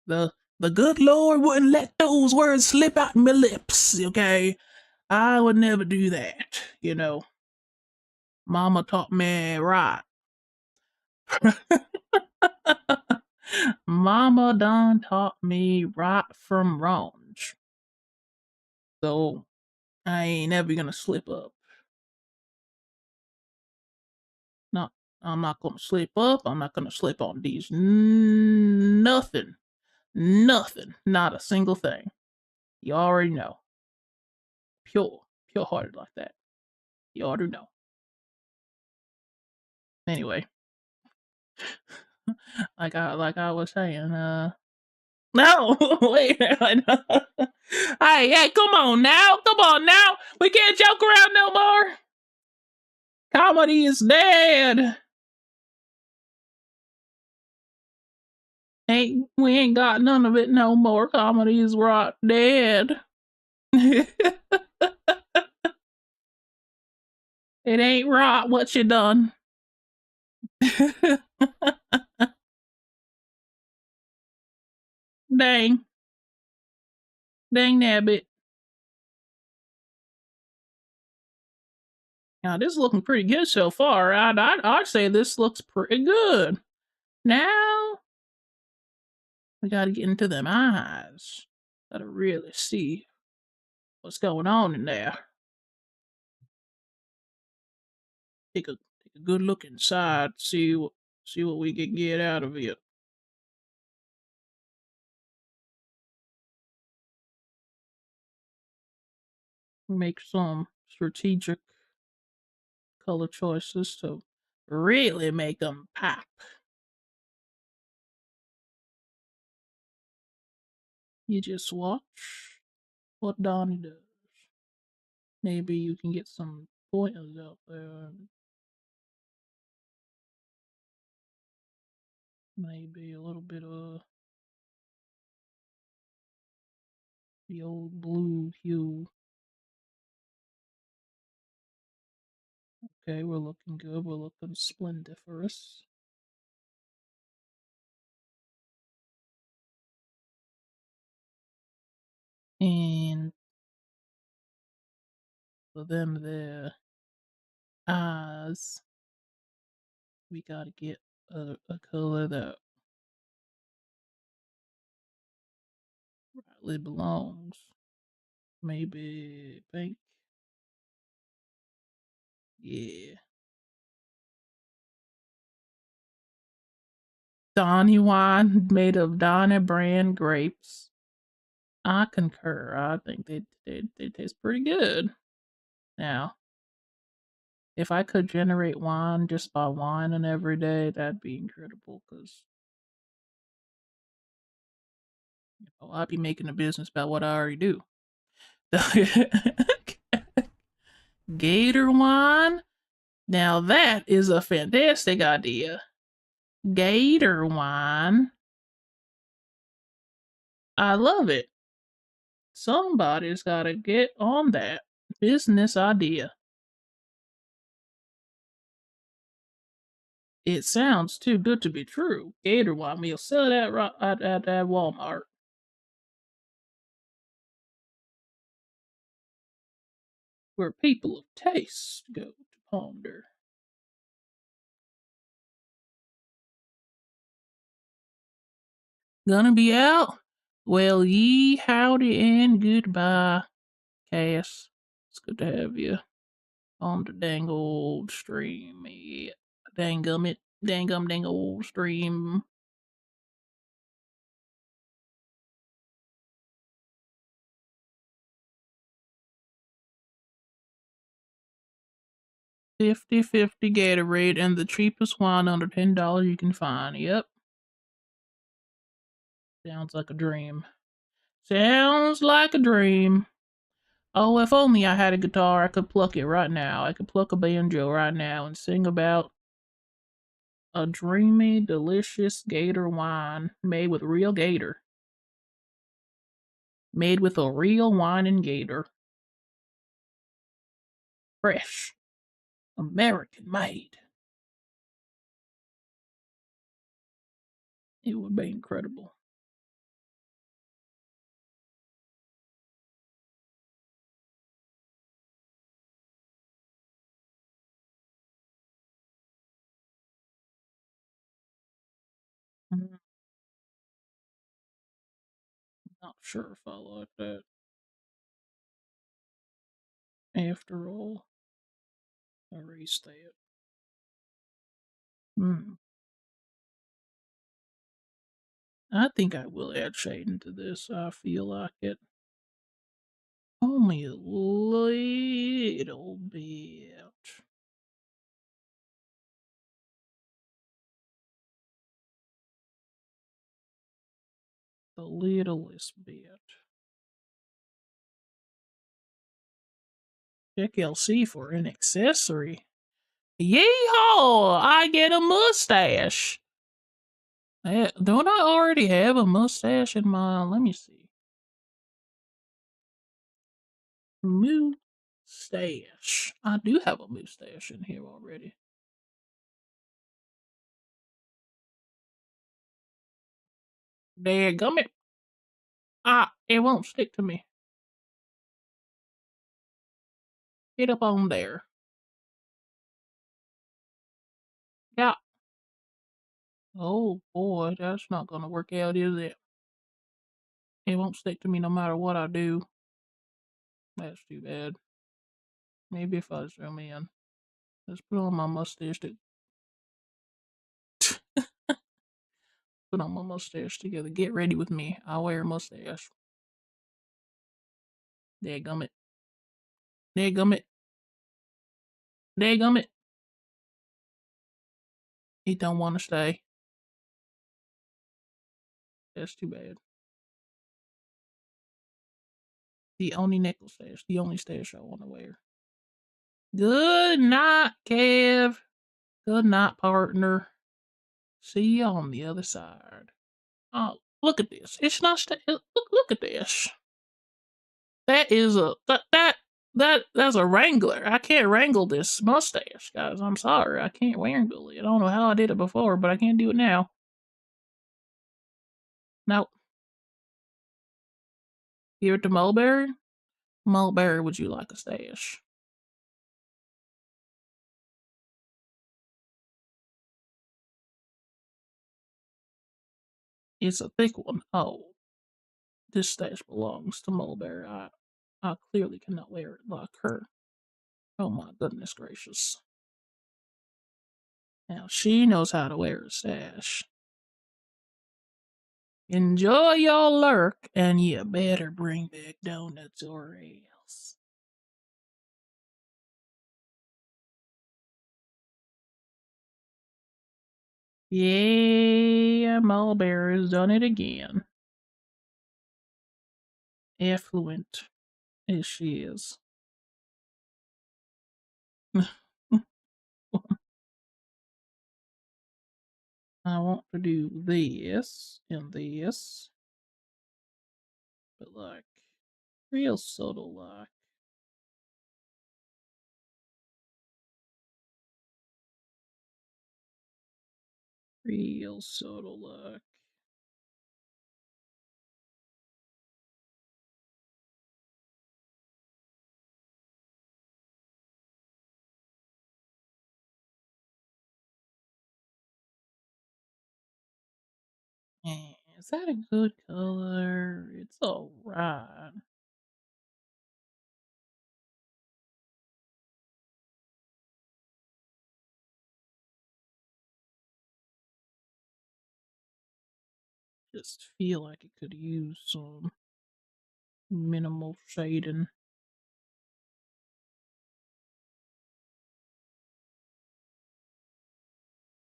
The good Lord wouldn't let those words slip out my lips, okay? I would never do that, Mama taught me right. Mama done taught me right from wrong. So I ain't never gonna slip up. No, I'm not gonna slip up. I'm not gonna slip on these. Nothing. Nothing. Not a single thing. You already know. Pure hearted like that. You already know. Anyway, like I was saying, No, wait. Hey, come on now. Come on now. We can't joke around no more. Comedy is dead. We ain't got none of it no more. Comedy is right dead. It ain't right what you done. Dang. Dang nabbit. Now this is looking pretty good so far. I'd say this looks pretty good. Now we gotta get into them eyes. Gotta really see what's going on in there. Take a good look inside. See what we can get out of it. Make some strategic color choices to really make them pop. You just watch what Donnie does. Maybe you can get some pointers out there. Maybe a little bit of the old blue hue. Okay, we're looking good. We're looking splendiferous. And for them, their eyes, we gotta get a color that rightly belongs. Maybe pink. Yeah. Donny wine made of Donny brand grapes. I concur. I think they taste pretty good. Now, if I could generate wine just by whining every day, that'd be incredible. Because I'd be making a business about what I already do. Gator wine. Now that is a fantastic idea. Gator wine. I love it. Somebody's got to get on that business idea. It sounds too good to be true. Gator wine. We'll sell that right at Walmart. Where people of taste go to ponder. Gonna be out? Well, ye howdy and goodbye, Cass. It's good to have you on the dang old stream. Yeah. Dangum it. Dangum dang old stream. $50 Gatorade and the cheapest wine under $10 you can find. Yep. Sounds like a dream. Sounds like a dream. Oh, if only I had a guitar, I could pluck it right now. I could pluck a banjo right now and sing about a dreamy, delicious gator wine made with real gator. Made with a real wine and gator. Fresh. American made. It would be incredible. I'm not sure if I like that. After all, erase that. Hmm. I think I will add shading to this. I feel like it. Only a little bit. A littlest bit. Check LC for an accessory. Yeehaw! I get a mustache. Don't I already have a mustache in my? Let me see. Mustache. I do have a mustache in here already. Dadgummit. It won't stick to me. Get up on there. Yeah. Oh boy, that's not gonna work out, is it? It won't stick to me no matter what I do. That's too bad. Maybe if I zoom in. Let's put on my mustache to put on my mustache together. Get ready with me. I wear a mustache. Dadgummit. Dadgummit. Dadgummit. He don't want to stay. That's too bad. The only nickel stash. The only stash I want to wear. Good night, Kev. Good night, partner. See you on the other side. Oh, look at this. It's not look at this. That is that's a wrangler. I can't wrangle this mustache, guys. I'm sorry. I can't wrangle it. I don't know how I did it before, but I can't do it now. Nope. Give it to Mulberry. Mulberry, would you like a stash? It's a thick one. Oh, this stash belongs to Mulberry. I clearly cannot wear it like her. Oh my goodness gracious. Now she knows how to wear a stash. Enjoy your lurk, and you better bring back donuts or else. Yeah, Mulberry's done it again. Affluent as she is. I want to do this and this, but like real subtle like. Real subtle like. Is that a good color? It's alright. Just feel like it could use some minimal shading.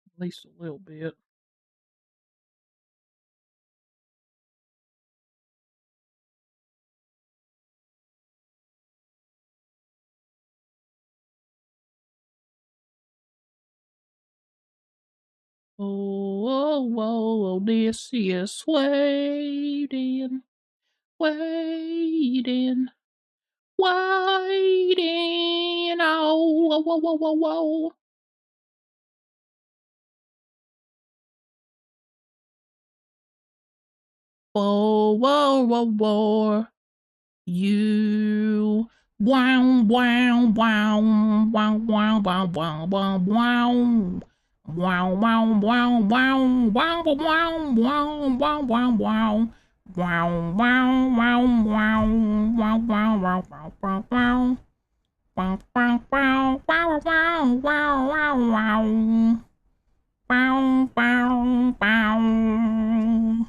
At least a little bit. Oh, this is waiting, waiting, waiting. Oh, whoa, whoa, whoa, whoa. Whoa, whoa, whoa, whoa. You. Wow, wow, wow, wow, wow, wow, wow, wow, wow. Wow, wow, wow, wow, wow, wow, wow, wow, wow, wow. Wow, wow, wow, wow, wow, wow, wow, wow, wow, wow. Wow, wow, wow, wow, wow, wow, wow, wow. Wow, wow, wow.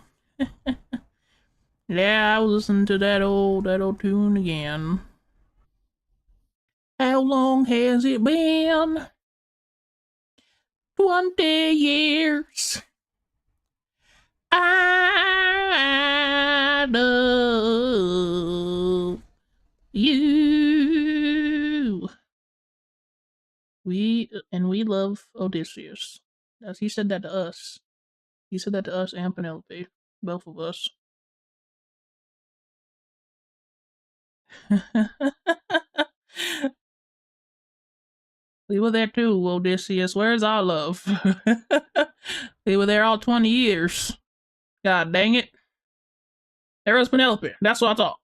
Yeah, I was listening to that old tune again. How long has it been? 20 years. I love you. We love Odysseus. As he said that to us. He said that to us and Penelope, both of us. We were there too, Odysseus. Where's our love? We were there all 20 years. God dang it. There was Penelope. That's what I thought.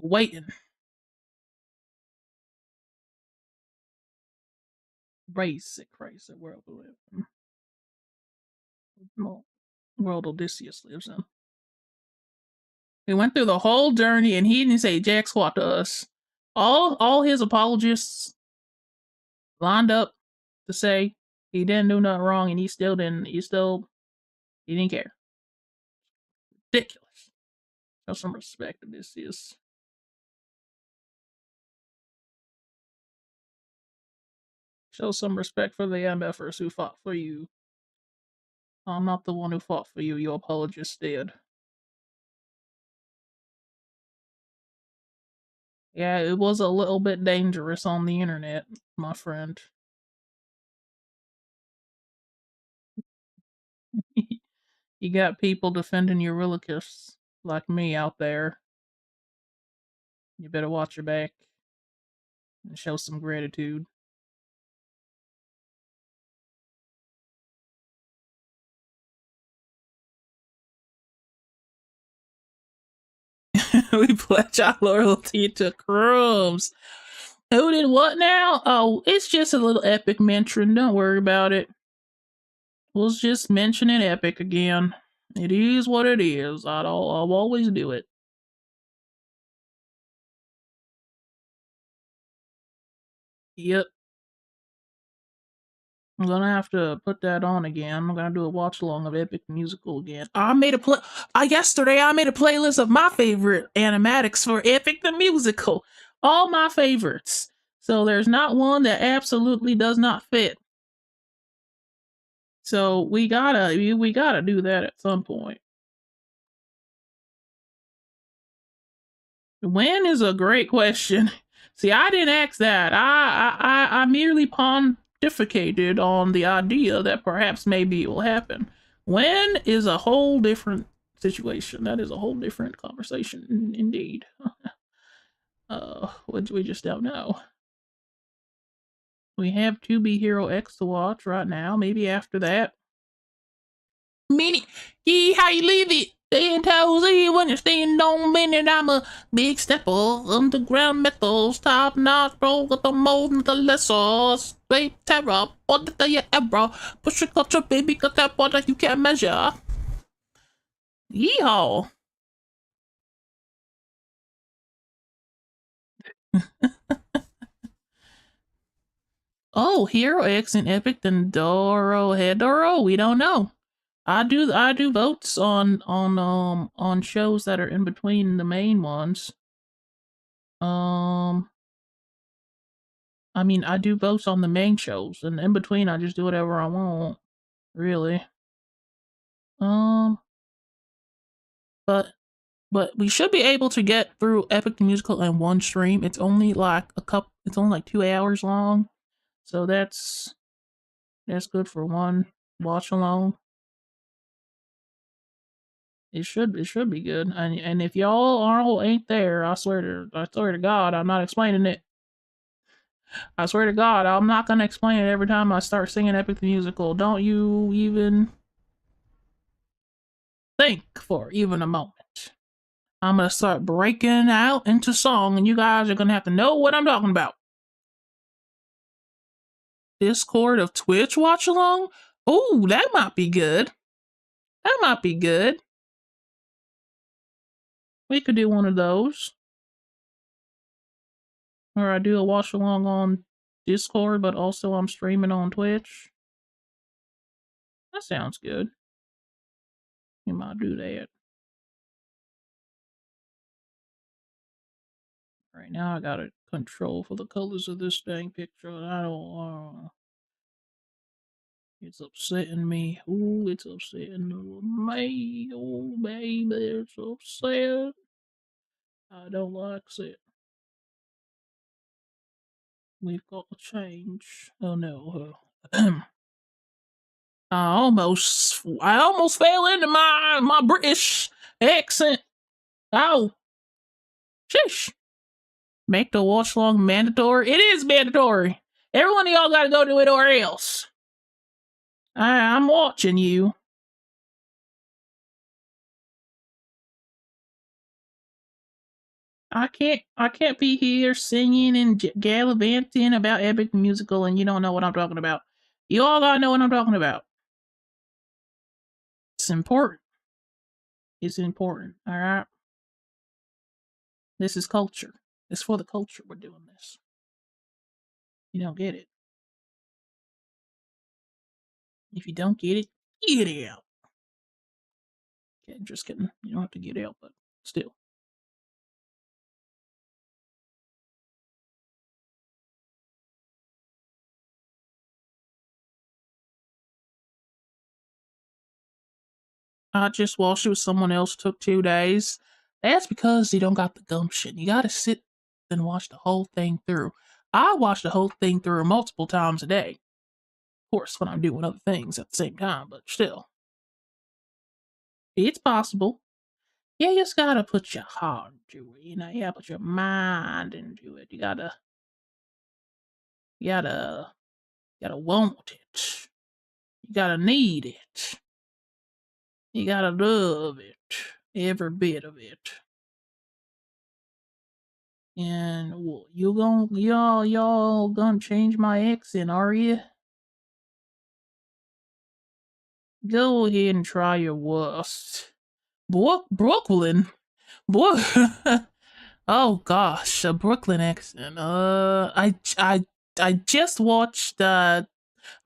Waiting. Crazy world we live in. World Odysseus lives in. We went through the whole journey and he didn't say jack squat to us. All his apologists lined up to say he didn't do nothing wrong and he didn't care. Ridiculous. Show some respect to Odysseus. Show some respect for the MFers who fought for you. I'm not the one who fought for you, your apologist did. Yeah, it was a little bit dangerous on the internet, my friend. You got people defending Eurylochus like me out there. You better watch your back and show some gratitude. We pledge our loyalty to Crumbs. Who did what now? Oh, it's just a little Epic mention. Don't worry about it. We'll just mention it Epic again. It is what it is. I'll always do it. Yep. I'm gonna have to put that on again. I'm gonna do a watch along of Epic Musical again. Yesterday I made a playlist of my favorite animatics for Epic the Musical. All my favorites. So there's not one that absolutely does not fit. So we gotta do that at some point. When is a great question. See, I didn't ask that. I merely pontificated on the idea that perhaps maybe it will happen. When is a whole different situation. That is a whole different conversation, indeed. We just don't know. We have 2B Hero X to watch right now. Maybe after that. Mini, how you leave it? Ten toes in when you're staying on minute. I'm a big stepper, underground metals, top notch, bro, with the mold and the lesser. Straight terror, what the you ever? Push your culture, baby, got that water you can't measure. Yeehaw. Oh, Hero X and Epic and Doro Hedoro? We don't know. I do votes on shows that are in between the main ones. I mean, I do votes on the main shows, and in between, I just do whatever I want. Really. Um, but we should be able to get through Epic the Musical in one stream. It's only like It's only like 2 hours long, so that's good for one watch along. It should be good. And if y'all all ain't there, I swear to God, I'm not explaining it. I swear to God, I'm not gonna explain it every time I start singing Epic the Musical. Don't you even think for even a moment. I'm gonna start breaking out into song, and you guys are gonna have to know what I'm talking about. Discord of Twitch watch along? Oh, that might be good. That might be good. We could do one of those. Or I do a watch along on Discord, but also I'm streaming on Twitch. That sounds good. You might do that. Right now, I got a control for the colors of this dang picture. I don't. It's upsetting me. Ooh, it's upsetting me. Oh, baby, it's upset. I don't like it. We've got to change. Oh no. I almost fell into my British accent. Oh, sheesh. Make the watch long mandatory. It is mandatory. Every one of y'all got to go to it or else. I'm watching you. I can't be here singing and gallivanting about epic musical and you don't know what I'm talking about. You all gotta know what I'm talking about. It's important. It's important. All right. This is culture. It's for the culture. We're doing this. You don't get it. If you don't get it, get it out. Okay, just kidding. You don't have to get out, but still. I just watched it with someone else. Took 2 days. That's because you don't got the gumption. You gotta sit and watch the whole thing through. I watch the whole thing through multiple times a day. Of course, when I'm doing other things at the same time, but still. It's possible. Yeah, you just gotta put your heart into it, you know, you gotta put your mind into it. You gotta want it. You gotta need it. You gotta love it. Every bit of it. And y'all gonna change my accent, are you? Go ahead and try your worst. Brooklyn? Boy, oh gosh, a Brooklyn accent. I just watched.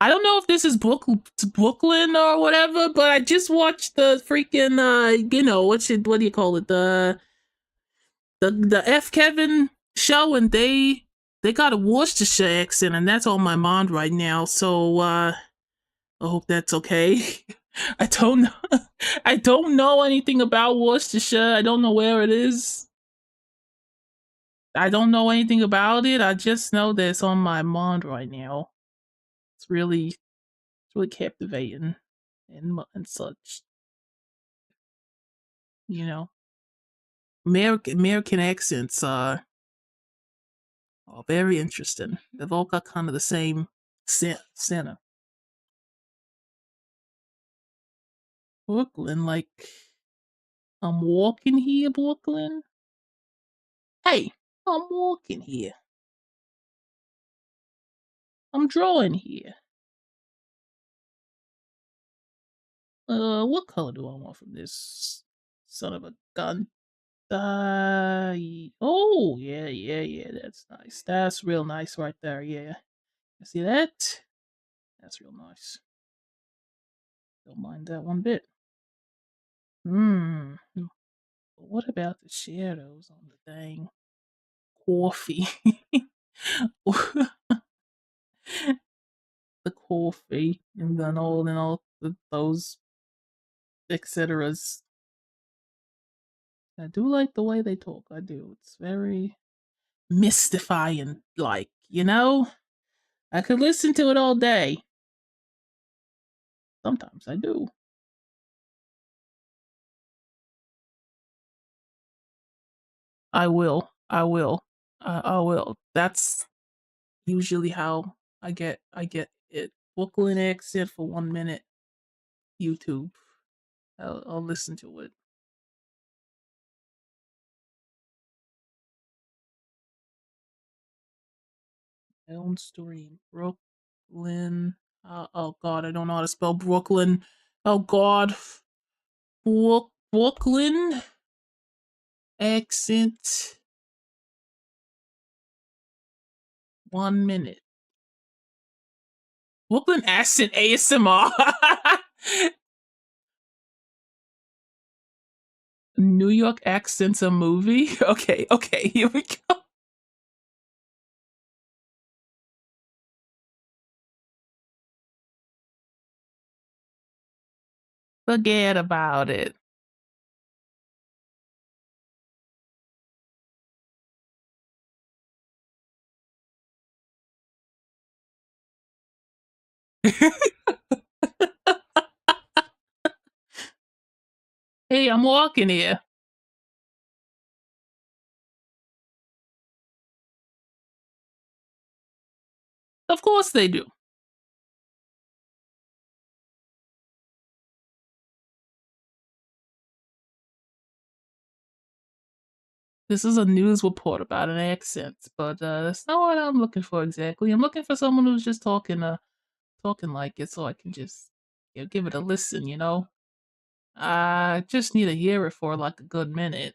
I don't know if this is Brooklyn or whatever, but I just watched the freaking. You know what do you call it? The F Kevin show, and they got a Worcestershire accent, and that's on my mind right now. So I hope that's okay. I don't know. I don't know anything about Worcestershire. I don't know where it is. I don't know anything about it. I just know that it's on my mind right now. It's really captivating and such. You know, American accents are very interesting. They've all got kind of the same center. Brooklyn, like I'm walking here, Brooklyn. Hey, I'm walking here. I'm drawing here. What color do I want from this son of a gun? Oh, yeah, yeah, yeah, that's nice. That's real nice right there, yeah. You see that? That's real nice. Don't mind that one bit. Hmm. What about the shadows on the dang coffee? The coffee and then all those etceteras. I do like the way they talk. I do. It's very mystifying, like, you know? I could listen to it all day. Sometimes I do. I will. I will. I will. That's usually how I get it. Brooklyn accent for 1 minute. YouTube. I'll listen to it. Elm Street, Brooklyn. Oh God, I don't know how to spell Brooklyn. Oh God, Brooklyn accent. 1 minute. Brooklyn accent ASMR. New York accent's a movie. Okay, okay, here we go. Forget about it. Hey, I'm walking here. Of course they do. This is a news report about an accent, but that's not what I'm looking for exactly. I'm looking for someone who's just talking like it, so I can just give it a listen. I just need to hear it for like a good minute.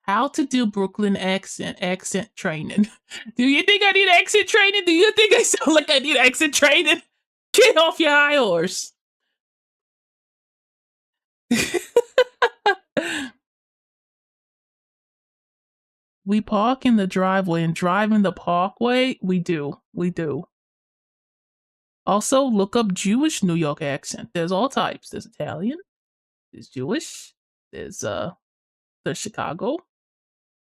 How to do Brooklyn accent training. Do you think I need accent training? Do you think I sound like I need accent training? Get off your high horse. We park in the driveway and drive in the parkway. We do. Also, look up Jewish New York accent. There's all types. There's Italian, there's Jewish, there's Chicago.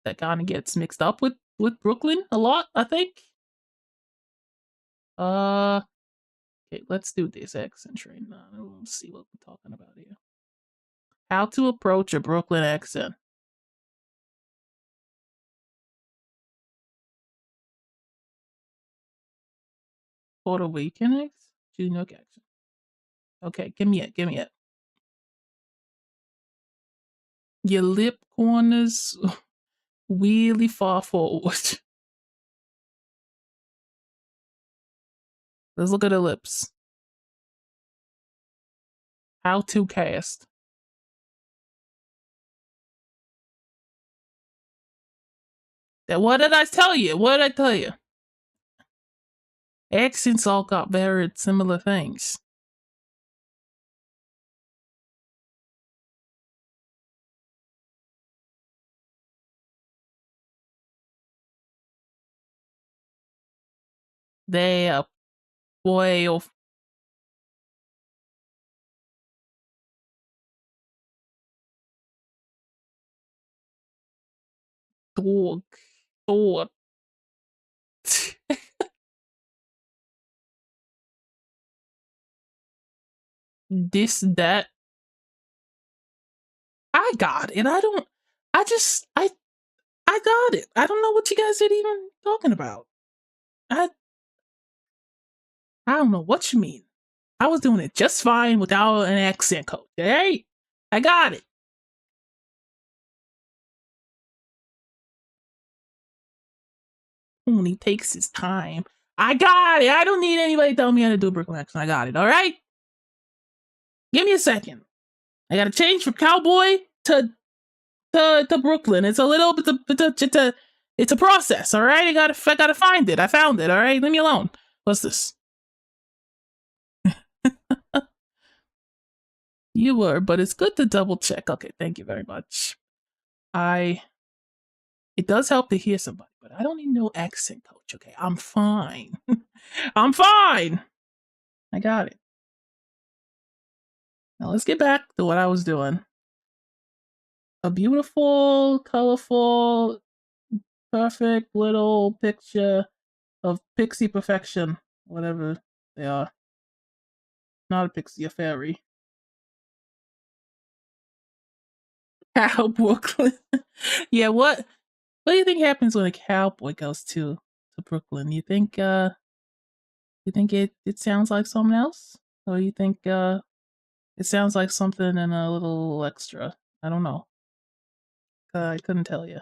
That kind of gets mixed up with Brooklyn a lot, I think. Okay, let's do this accent train now. Let's see what we're talking about here. How to approach a Brooklyn accent. Puerto Rican accent? New York accent. Okay, give me it. Your lip corners really far forward. Let's look at the lips. How to cast. What did I tell you? What did I tell you? Accents all got very similar things. They are way off. Dog. This, that. I got it. I got it. I don't know what you guys are even talking about. I don't know what you mean. I was doing it just fine without an accent coach. Hey, I got it. Tony takes his time. I got it. I don't need anybody to tell me how to do a Brooklyn accent. I got it. All right. Give me a second. I got to change from cowboy to Brooklyn. It's a little bit. It's a process. All right. I gotta find it. I found it. All right. Leave me alone. What's this? You were, but it's good to double check. Okay, thank you very much. It does help to hear somebody, but I don't need no accent coach. Okay, I'm fine. I'm fine. I got it. Now let's get back to what I was doing. A beautiful, colorful, perfect little picture of pixie perfection, whatever they are. Not a pixie, a fairy. Cow Brooklyn. Yeah, what do you think happens when a cowboy goes to Brooklyn? You think it sounds like something else? Or you think it sounds like something in a little extra? I don't know. I couldn't tell you.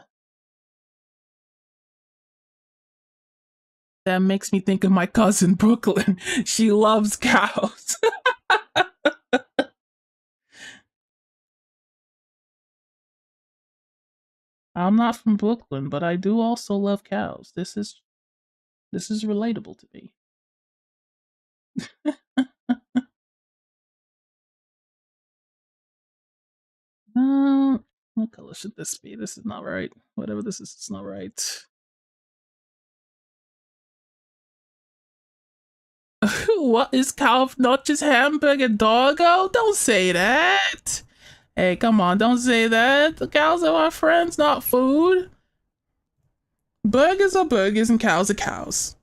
That makes me think of my cousin Brooklyn. She loves cows. I'm not from Brooklyn, but I do also love cows. This is relatable to me. What color should this be? This is not right. Whatever this is, it's not right. What is cow if not just hamburger, doggo? Don't say that. Hey, come on, don't say that. The cows are our friends, not food. Burgers are burgers and cows are cows.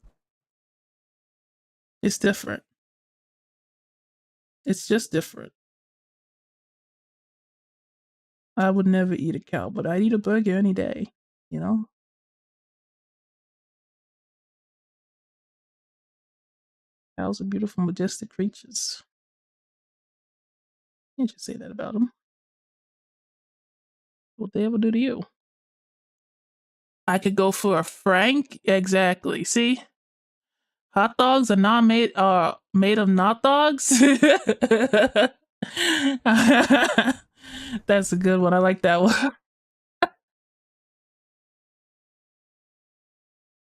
It's different. It's just different. I would never eat a cow, but I'd eat a burger any day, you know? Cows are beautiful, majestic creatures. Can't you say that about them? What they ever do to you? I could go for a Frank. Exactly. See? Hot dogs are not made of not dogs. That's a good one. I like that one.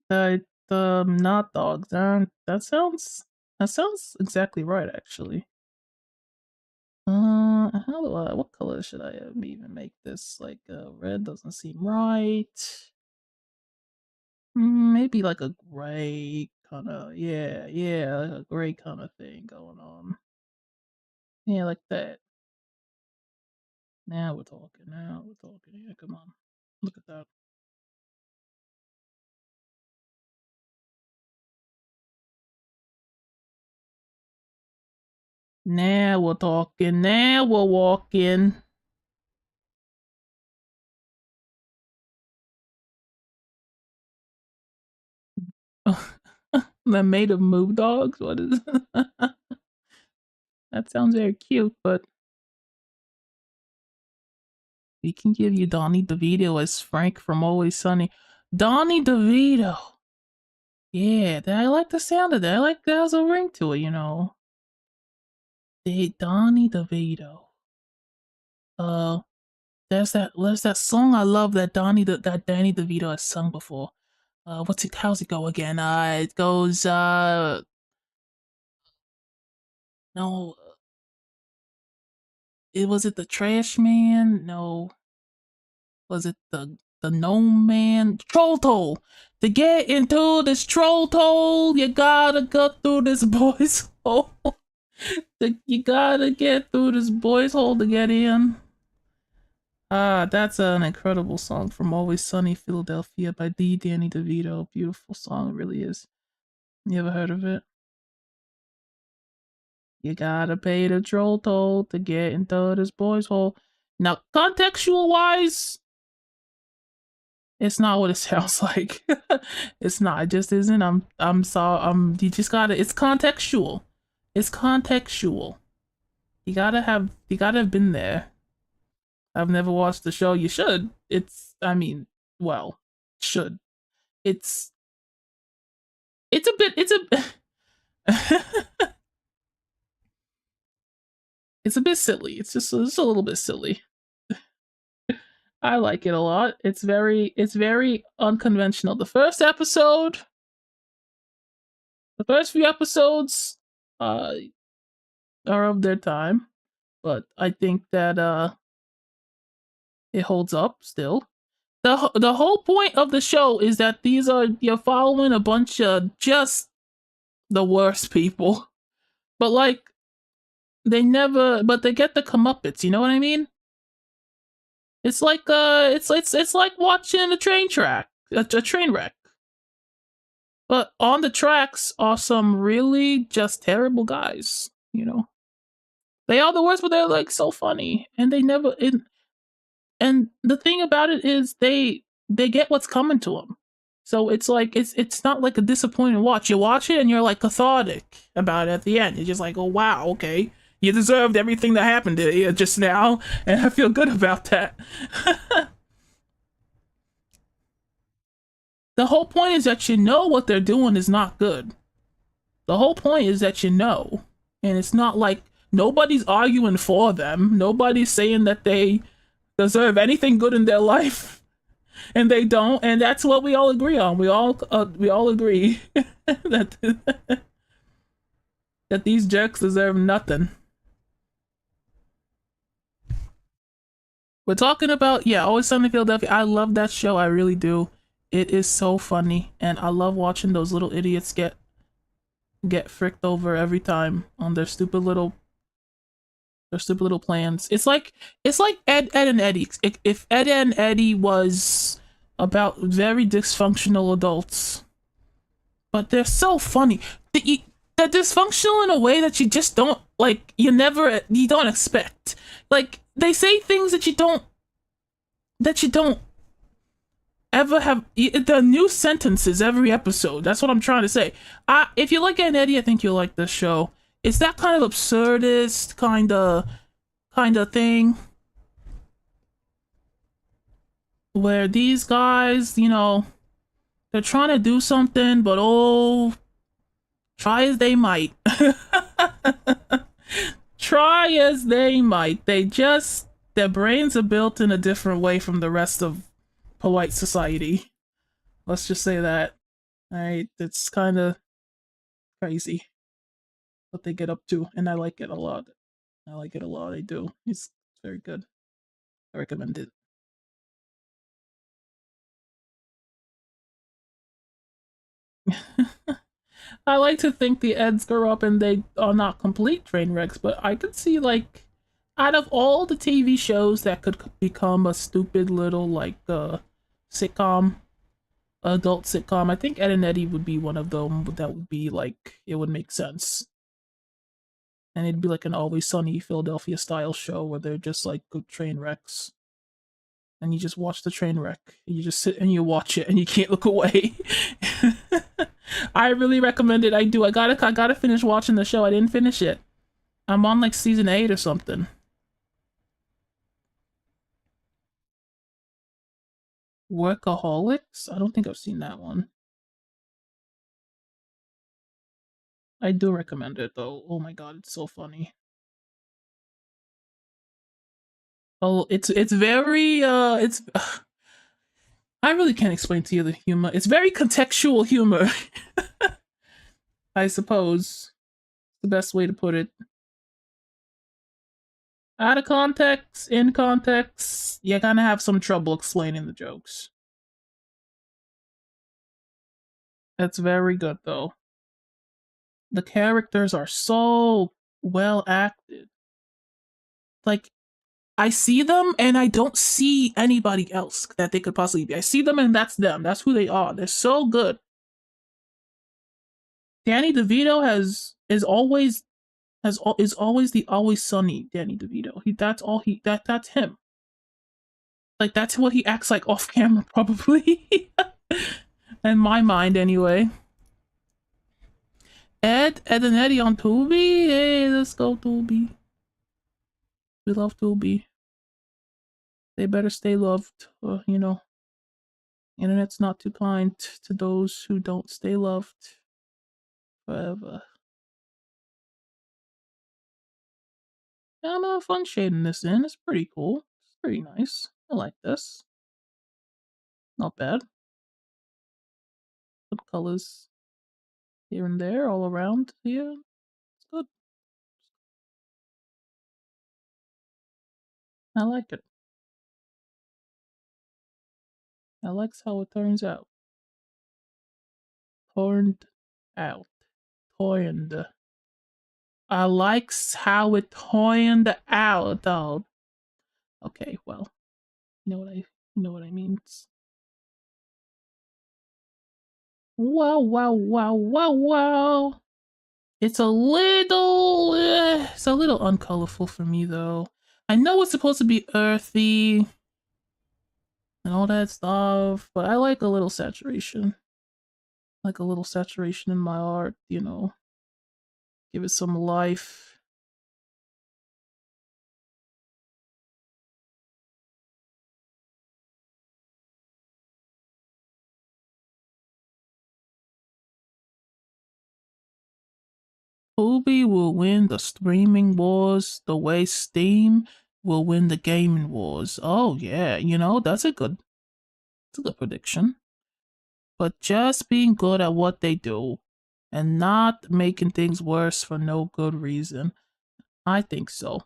Not dogs. That sounds exactly right, actually. What color should I even make this? Like, red doesn't seem right. Maybe like a gray kind of, yeah, like a gray kind of thing going on. Yeah, like that. Now we're talking. Yeah, come on. Look at that. Now we're talking. Now we're walking. They're made of moo dogs? What is that? Sounds very cute, but we can give you Donnie DeVito as Frank from Always Sunny. Donnie DeVito. Yeah, I like the sound of that. I like there's a ring to it, you know. Donnie DeVito. There's that song I love that Danny DeVito has sung before. How's it go again? It goes no, was it the Trash Man? No. Was it the Gnome Man? Troll Toll. To get into this Troll Toll, you gotta go through this boy's hole. You gotta get through this boy's hole to get in. That's an incredible song from Always Sunny Philadelphia by Danny DeVito. Beautiful song, it really is. You ever heard of it? You gotta pay the troll toll to get into this boy's hole. Now, contextual wise, it's not what it sounds like. It's not. It just isn't. I'm sorry. You just gotta. It's contextual. It's contextual. You gotta have been there. I've never watched the show. You should. Should. It's a bit. It's a bit silly. It's just a little bit silly. I like it a lot. It's very unconventional. The first few episodes are of their time, but I think that it holds up still. The whole point of the show is that you're following a bunch of just the worst people. But like they get the comeuppance, you know what I mean? It's like it's like watching a train wreck. But on the tracks are some really just terrible guys, you know. They are the worst, but they're like so funny, and and the thing about it is they get what's coming to them. So it's like it's not like a disappointing watch. You watch it and you're like cathartic about it at the end. You're just like, oh wow, okay, you deserved everything that happened to you just now, and I feel good about that. The whole point is that you know what they're doing is not good. The whole point is that you know, and it's not like nobody's arguing for them. Nobody's saying that they deserve anything good in their life, and they don't. And that's what we all agree on. We all agree that that these jerks deserve nothing. We're talking about Always Sunny in Philadelphia. I love that show. I really do. It is so funny, and I love watching those little idiots get get fricked over every time on their stupid little plans. It's like Ed and Eddie. If Ed and Eddie was about very dysfunctional adults, but they're so funny. They're dysfunctional in a way that you just don't like. You don't expect. Like they say things that you don't ever have. The new sentences every episode. That's what I'm trying to say. If you like Ed and Eddie, I think you'll like this show. It's that kind of absurdist kind of thing where these guys, you know, they're trying to do something, but oh, try as they might. Try as they might. Their brains are built in a different way from the rest of polite society. Let's just say that. Alright, it's kind of crazy what they get up to, and I like it a lot. I do. It's very good. I recommend it. I like to think the Eds grow up and they are not complete train wrecks, but I could see, like, out of all the TV shows that could become a stupid little, like, sitcom, adult sitcom, I think Ed and Eddie would be one of them that would be, like, it would make sense. And it'd be like an Always Sunny Philadelphia style show where they're just, like, good train wrecks. And you just watch the train wreck. You just sit and you watch it and you can't look away. I really recommend it. I do. I gotta finish watching the show. I didn't finish it. I'm on like season 8 or something. Workaholics? I don't think I've seen that one. I do recommend it though. Oh my god, it's so funny. Oh, it's very it's I really can't explain to you the humor. It's very contextual humor. I suppose the best way to put it. Out of context, in context, you're gonna have some trouble explaining the jokes. It's very good though. The characters are so well acted. Like, I see them and I don't see anybody else that they could possibly be. I see them and that's them. That's who they are. They're so good. Danny DeVito is always the Always Sunny Danny DeVito. That's him. Like that's what he acts like off camera probably. In my mind anyway. Ed and Eddie on Tubi. Hey, let's go Tubi. We love Tubi. They better stay loved. You know, internet's not too kind to those who don't stay loved forever. I'm having fun shading this in. It's pretty cool. It's pretty nice. I like this. Not bad. Good colors here and there, all around here. It's good. I like it. I likes how it turns out. Turned out. Turned. I likes how it turned out. Oh. Okay, well. You know what I mean. Wow, wow, wow, wow, wow. It's a little uncolorful for me though. I know it's supposed to be earthy and all that stuff, but I like a little saturation. Like a little saturation in my art, you know. Give it some life. Tubi will win the streaming wars the way Steam will win the gaming wars. Oh yeah, you know, that's a good prediction. But just being good at what they do and not making things worse for no good reason. I think so.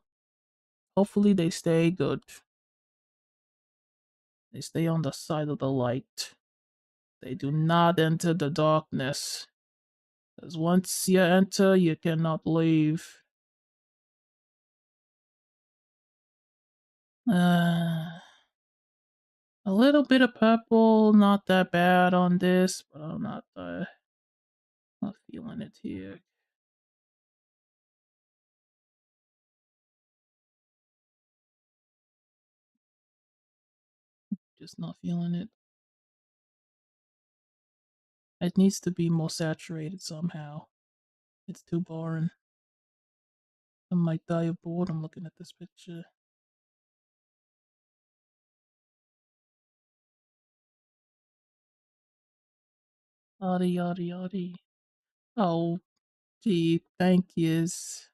Hopefully they stay good. They stay on the side of the light. They do not enter the darkness. 'Cause once you enter, you cannot leave. Uh, a little bit of purple, not that bad on this, but I'm not feeling it here. Just not feeling it. It needs to be more saturated somehow. It's too boring. I might die of boredom looking at this picture. Yada yada yada. Oh, gee, thank yous.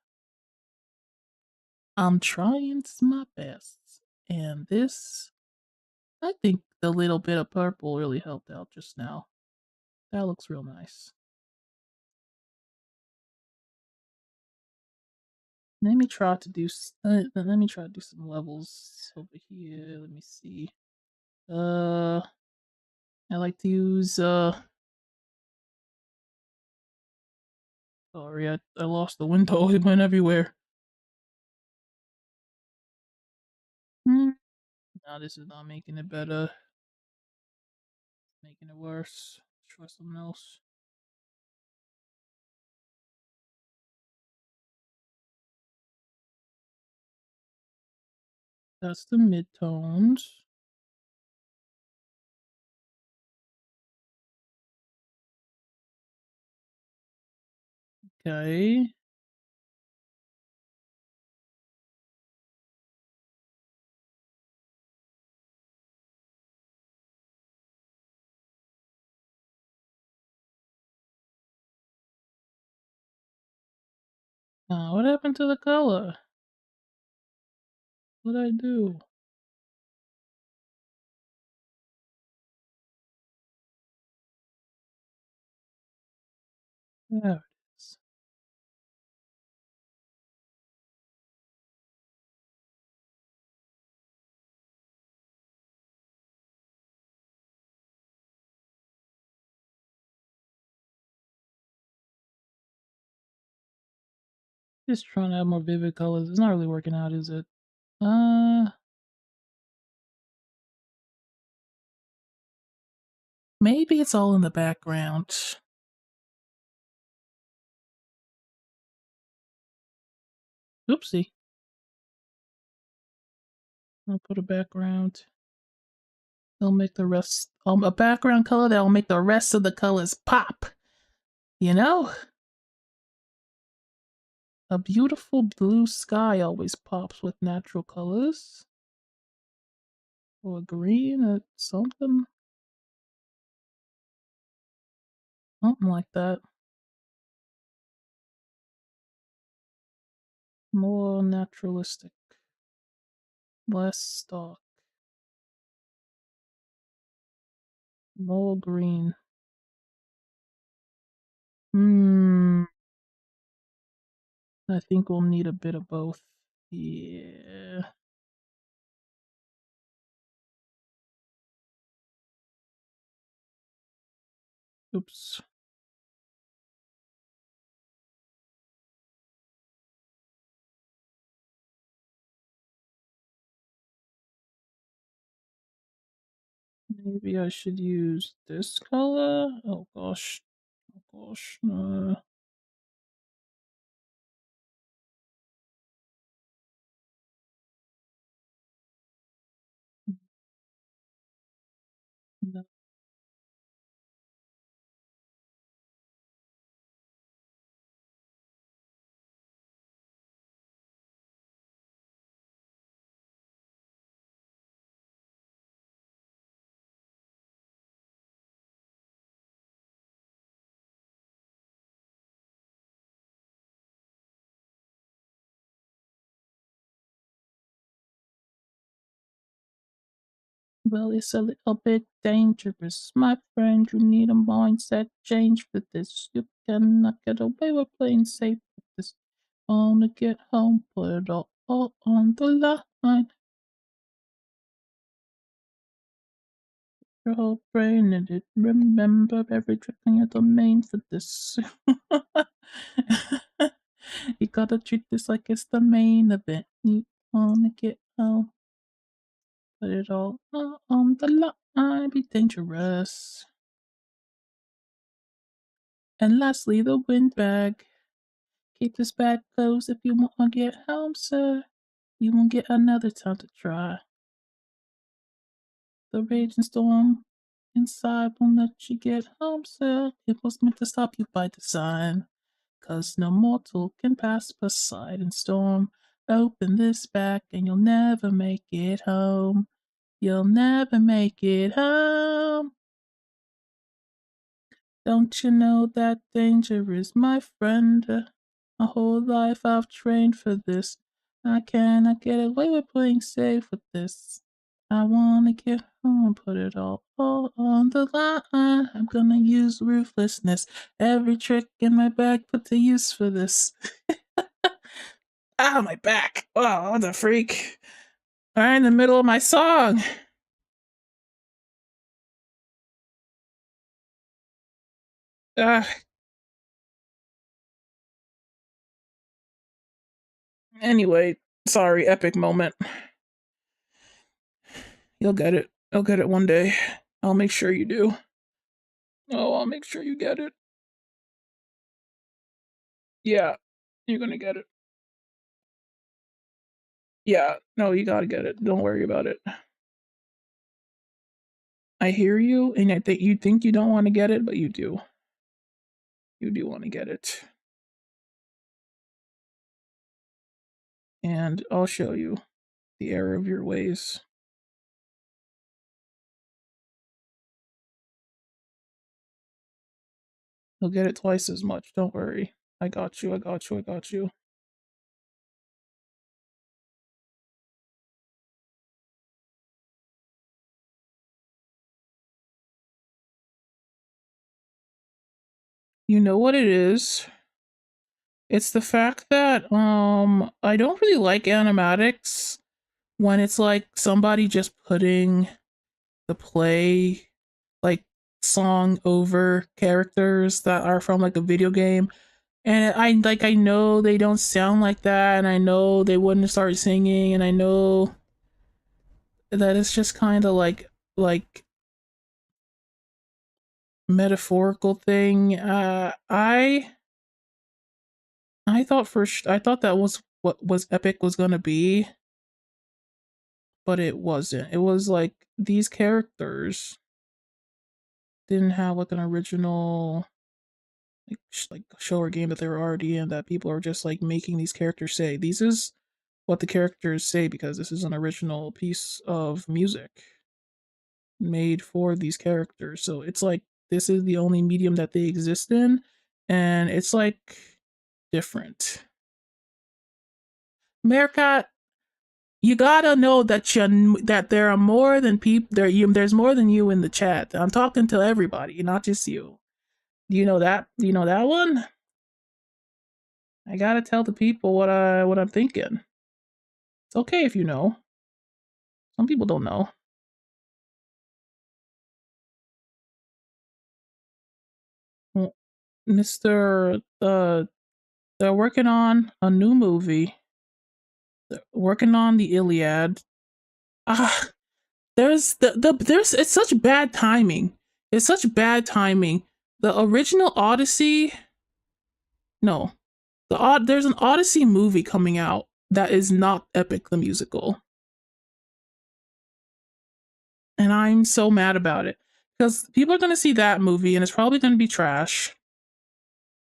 I'm trying my best. And this, I think the little bit of purple really helped out just now. That looks real nice. Let me try to do some levels over here. Let me see. I like to use sorry, I lost the window. It went everywhere. Hmm. No, this is not making it better. It's making it worse. Try something else. That's the midtones. Okay. What happened to the color? What'd I do? There it is. Just trying to have more vivid colors. It's not really working out, is it? Uh, Maybe it's all in the background. Oopsie. I'll put a background. They'll make the rest a background color that'll make the rest of the colors pop. You know? A beautiful blue sky always pops with natural colors. Or green or something. Something like that. More naturalistic. Less stock. More green. Hmm. I think we'll need a bit of both. Yeah. Oops. Maybe I should use this color? Oh gosh. Oh gosh. No. Well, it's a little bit dangerous, my friend. You need a mindset change for this. You cannot get away with playing safe with this. Wanna get home, put it all on the line. your whole brain and it remember every trick on your domain for this. You gotta treat this like it's the main event. You wanna get home, put it all on the line, be dangerous. And lastly, the windbag. Keep this bag closed if you want to get home, sir. You won't get another time to try. The raging storm inside won't let you get home, sir. It was meant to stop you by design. 'Cause no mortal can pass Poseidon's storm. Open this bag and you'll never make it home. You'll never make it home. Don't you know that danger is my friend? My whole life I've trained for this. I cannot get away with playing safe with this. I wanna get home, put it all on the line. I'm gonna use ruthlessness. Every trick in my bag put to use for this. Ah, my back. Wow, what a freak. Right in the middle of my song. Anyway, sorry, epic moment. You'll get it. You'll get it one day. I'll make sure you do. Oh, I'll make sure you get it. Yeah, you're gonna get it. Yeah, no, you gotta get it. Don't worry about it. I hear you, and I think you don't want to get it, but you do. You do want to get it. And I'll show you the error of your ways. You'll get it twice as much. Don't worry. I got you. I got you. I got you. You know what it is? It's the fact that I don't really like animatics when it's like somebody just putting the play like song over characters that are from like a video game. And I know they don't sound like that, and I know they wouldn't start singing, and I know that it's just kind of like metaphorical thing. I thought I thought that was what was Epic was gonna be, but it wasn't. It was like these characters didn't have like an original like show or game that they were already in, that people are just like making these characters say. This is what the characters say because this is an original piece of music made for these characters. So it's like this is the only medium that they exist in, and it's like different. Meerkat, you gotta know that that there are more than people there. There's more than you in the chat. I'm talking to everybody, not just you. Do you know that? Do you know that one? I gotta tell the people what I'm thinking. It's okay if you know. Some people don't know. Well, Mr. They're working on a new movie. They're working on the Iliad. Ah, there's it's such bad timing. It's such bad timing. The original Odyssey, no, there's an Odyssey movie coming out that is not Epic the musical, and I'm so mad about it because people are gonna see that movie and it's probably gonna be trash,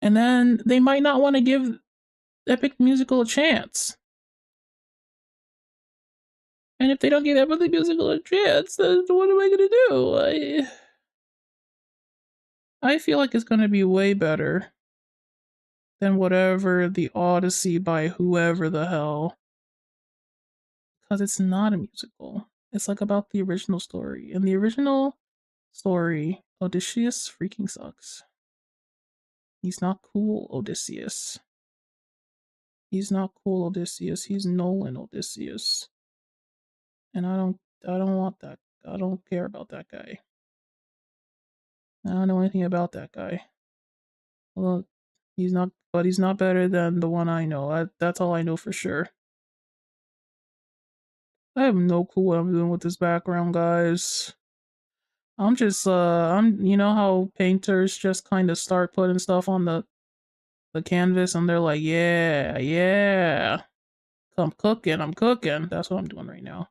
and then they might not want to give Epic musical a chance. And if they don't give Epic the musical a chance, then what am I gonna do? I feel like it's gonna be way better than whatever the Odyssey by whoever the hell, because it's not a musical. It's like about the original story. And the original story, Odysseus freaking sucks. He's not cool, Odysseus. He's not cool, Odysseus. He's Nolan Odysseus. And I don't want that. I don't care about that guy. I don't know anything about that guy. Well, he's not better than the one I know. That's all I know for sure. I have no clue what I'm doing with this background, guys. You know how painters just kind of start putting stuff on the canvas and they're like, yeah, yeah, I'm cooking, I'm cooking. That's what I'm doing right now.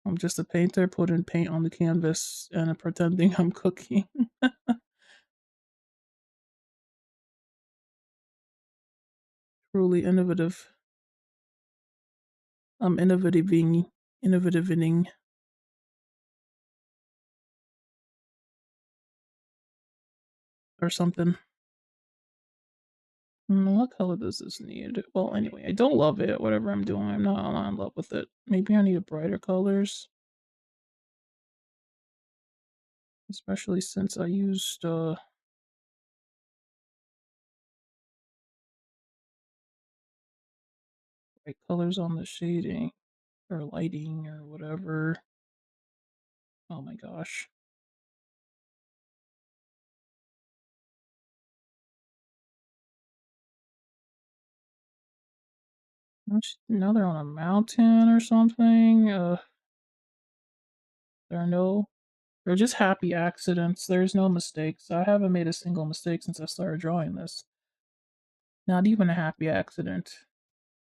I'm just a painter putting paint on the canvas and pretending I'm cooking. Truly innovative. I'm innovative or something. What color does this need? Well, anyway, I don't love it. Whatever I'm doing, I'm not in love with it. Maybe I need a brighter colors, especially since I used bright colors on the shading or lighting or whatever. Oh my gosh. Now they're on a mountain or something. There are no. They're just happy accidents. There's no mistakes. I haven't made a single mistake since I started drawing this. Not even a happy accident.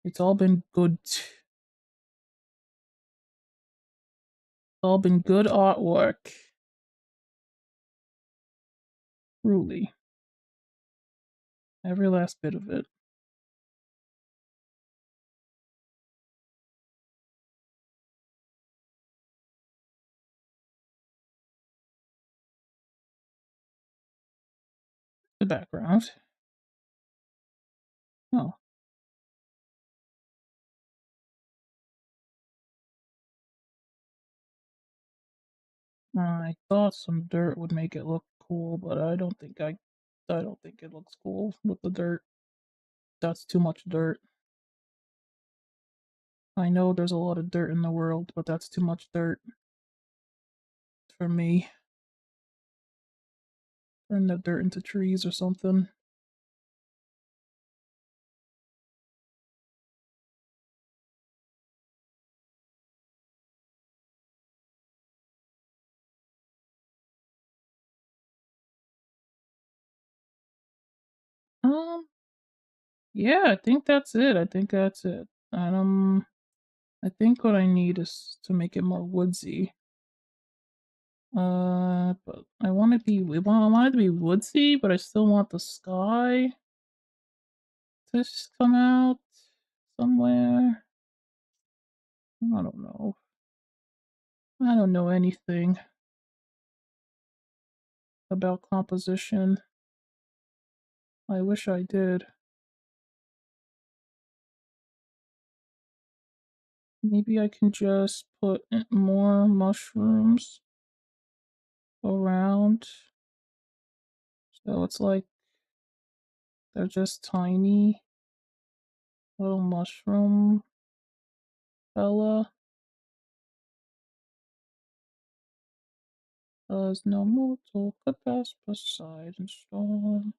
It's all been good. It's all been good artwork. Truly. Every last bit of it. The background. Oh. I thought some dirt would make it look cool, but I don't think it looks cool with the dirt. That's too much dirt. I know there's a lot of dirt in the world, but that's too much dirt for me. Turn the dirt into trees or something. Um, yeah, I think that's it. I think that's it. I think what I need is to make it more woodsy. But I want it to be woodsy, but I still want the sky to come out somewhere. I don't know. I don't know anything about composition. I wish I did. Maybe I can just put more mushrooms around. So it's like they're just tiny little mushroom fella. Cause no mortal could pass beside and storm.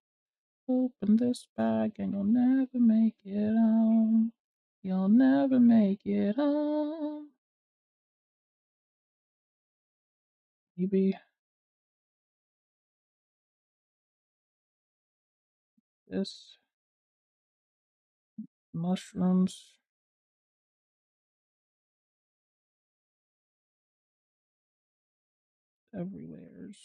Open this bag and you'll never make it home. You'll never make it home. Maybe this mushrooms. Everywheres.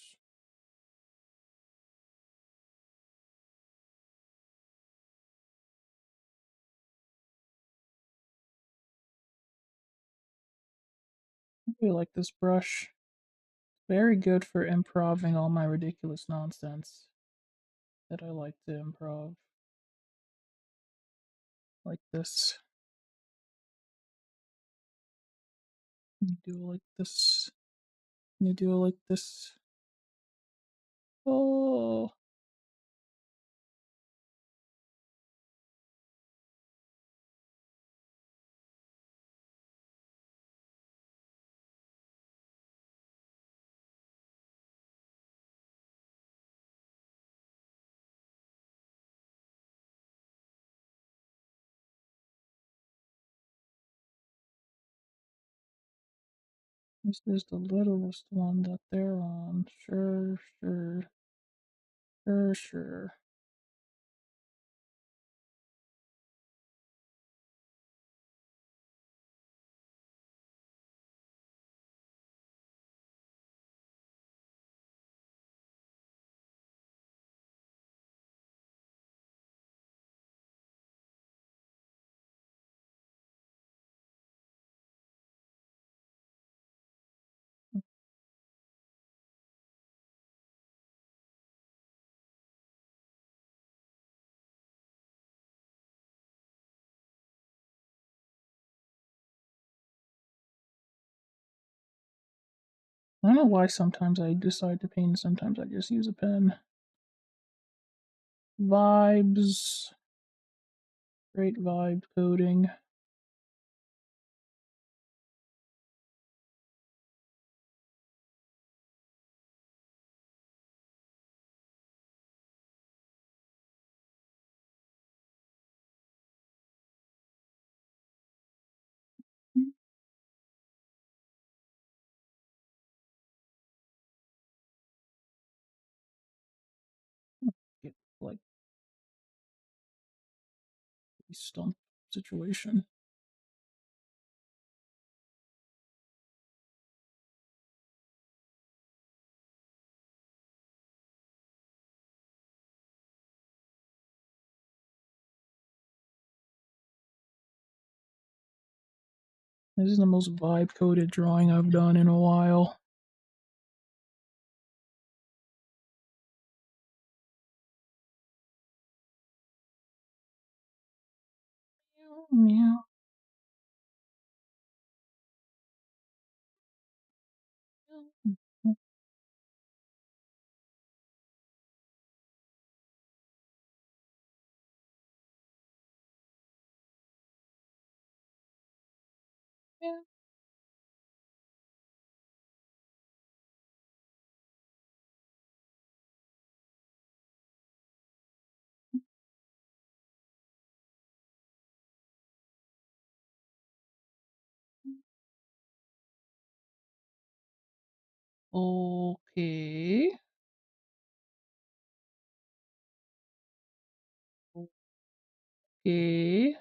I really like this brush. Very good for improving all my ridiculous nonsense that I like to improv. Like this. You do it like this. You do it like this. Oh. This is the littlest one that they're on. Sure. I don't know why sometimes I decide to paint, sometimes I just use a pen. Vibes. Great vibe coding. Get like stump situation. This is the most vibe coded drawing I've done in a while. Meow. Okay. Okay.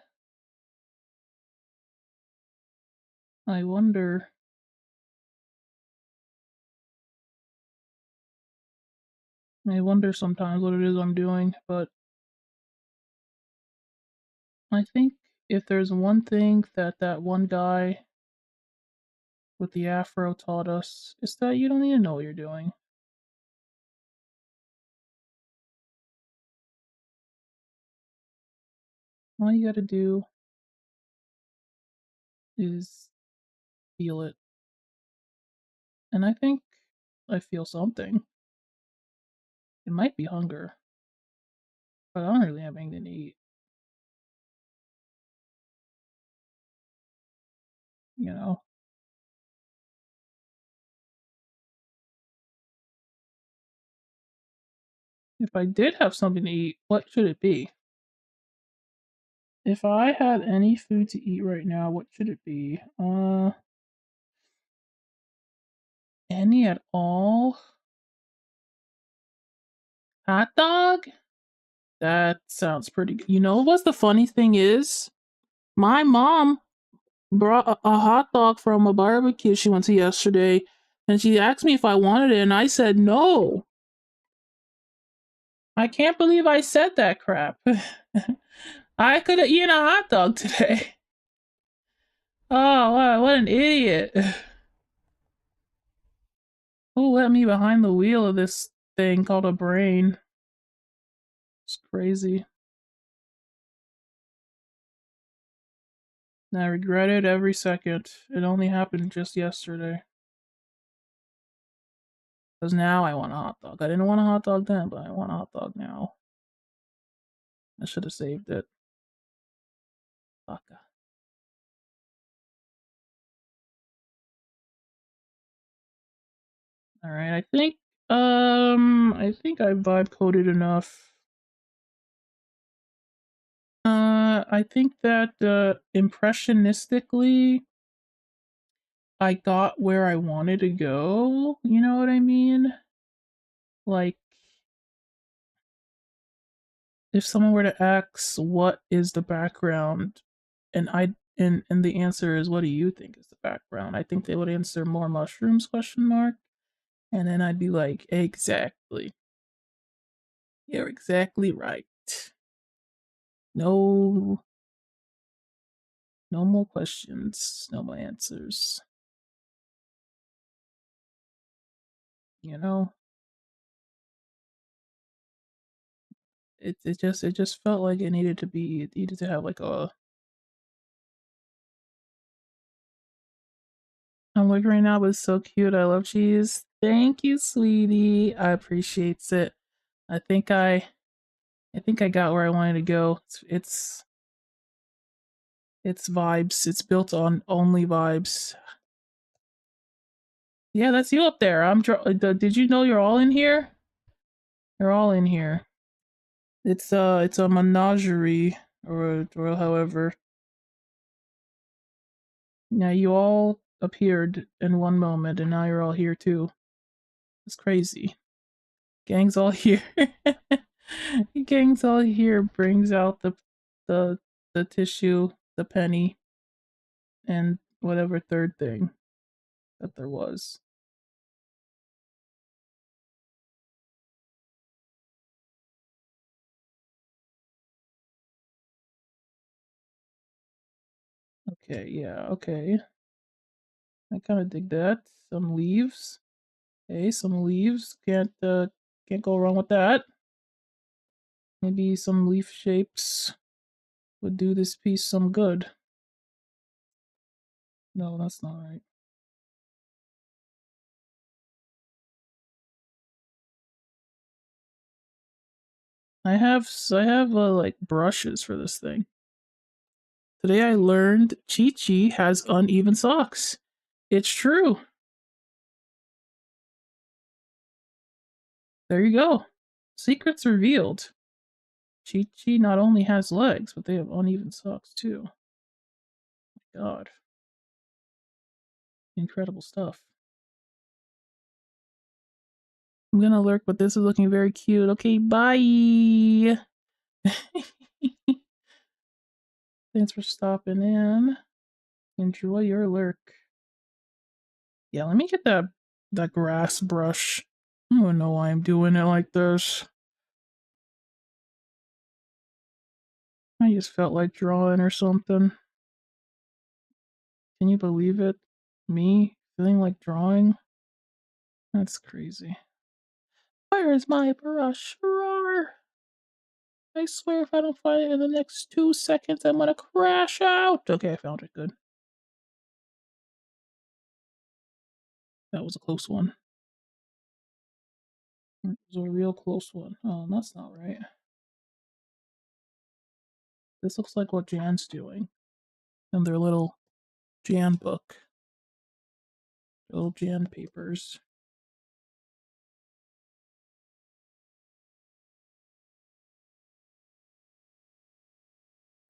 I wonder. I wonder sometimes what it is I'm doing, but I think if there's one thing that that one guy with the afro taught us, it's that you don't need to know what you're doing. All you gotta do is feel it. And I think I feel something. It might be hunger, but I don't really have anything to eat. You know? If I did have something to eat, what should it be? If I had any food to eat right now, what should it be? Any at all? Hot dog? That sounds pretty good. You know what's the funny thing is? My mom brought a hot dog from a barbecue she went to yesterday, and she asked me if I wanted it, and I said no. I can't believe I said that crap. I could have eaten a hot dog today. Oh, wow, what an idiot. Who let me behind the wheel of this thing called a brain? It's crazy. And I regret it every second. It only happened just yesterday. Because now I want a hot dog. I didn't want a hot dog then, but I want a hot dog now. I should have saved it. Fuck. Alright, I think I vibe coded enough. I think that impressionistically I got where I wanted to go. You know what I mean? Like, if someone were to ask what is the background, and the answer is what do you think is the background, I think they would answer more mushrooms question mark, and then I'd be like, exactly, you're exactly right. No, no more questions, no more answers. You know, it just felt like it needed to have like a. I'm looking right now, but it's so cute. I love cheese. Thank you, sweetie. I appreciates it. I think I got where I wanted to go. It's vibes. It's built on only vibes. Yeah, that's you up there. Did you know you're all in here? You're all in here. It's a menagerie or however. Now you all appeared in one moment and now you're all here too. It's crazy. Gang's all here. Gang's all here brings out the the tissue, the penny, and whatever third thing that there was. Okay, yeah, okay. I kind of dig that. Some leaves. Okay, some leaves. Can't go wrong with that. Maybe some leaf shapes would do this piece some good. No, that's not right. I have like brushes for this thing. Today I learned Chi Chi has uneven socks. It's true. There you go. Secrets revealed. Chi Chi not only has legs, but they have uneven socks too. My God. Incredible stuff. I'm gonna lurk, but this is looking very cute. Okay, bye. Thanks for stopping in. Enjoy your lurk. Yeah, let me get that grass brush. I don't know why I'm doing it like this. I just felt like drawing or something. Can you believe it? Me feeling like drawing? That's crazy. Where is my brush? Roar! I swear if I don't find it in the next 2 seconds, I'm gonna crash out. Okay, I found it. Good. That was a close one. It was a real close one. Oh, that's not right. This looks like what Jan's doing in their little Jan book. Little Jan papers.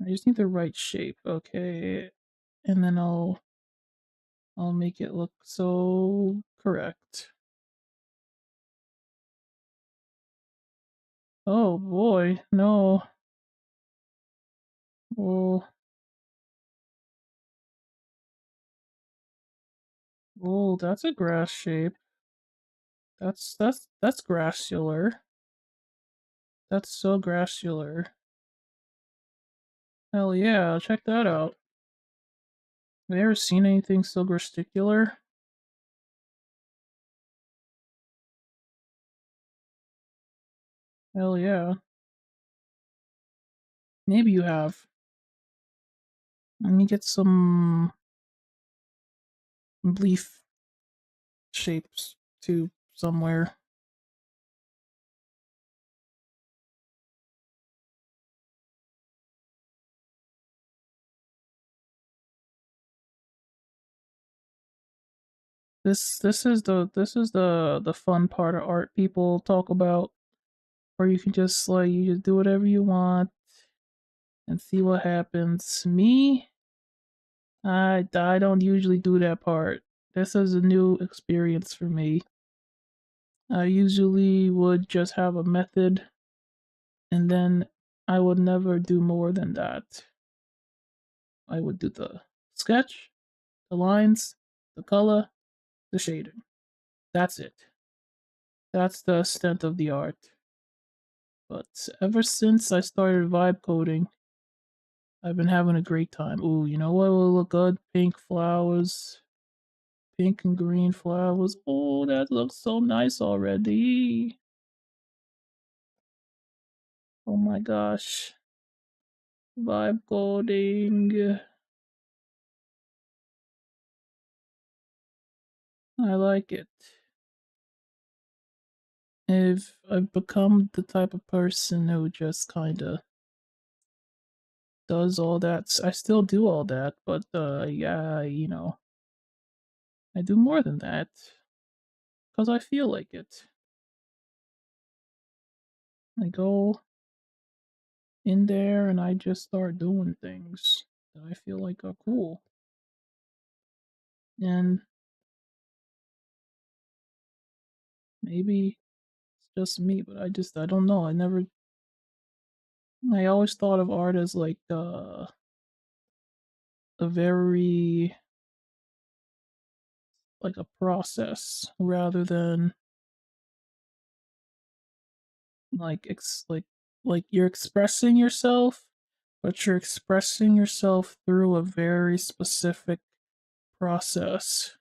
I just need the right shape, okay? And then I'll make it look so correct. Oh boy, no. Oh, oh, that's a grass shape. That's grassular. That's so grassular. Hell yeah, check that out. Have you ever seen anything so gesticular? Hell yeah. Maybe you have. Let me get some leaf shapes too somewhere. This is the fun part of art people talk about, where you can just like you just do whatever you want and see what happens. Me, I don't usually do that part. This is a new experience for me. I usually would just have a method and then I would never do more than that. I would do the sketch, the lines, the color, the shading. That's it. That's the extent of the art. But ever since I started vibe coding, I've been having a great time. Ooh, you know what will look good? Pink flowers. Pink and green flowers. Oh, that looks so nice already. Oh my gosh. Vibe coding. I like it. If I've become the type of person who just kinda does all that. I still do all that, but yeah, I do more than that because I feel like it. I go in there and I just start doing things that I feel like are cool. And maybe it's just me, but I don't know. I always thought of art as like a very like a process rather than like like you're expressing yourself, but you're expressing yourself through a very specific process.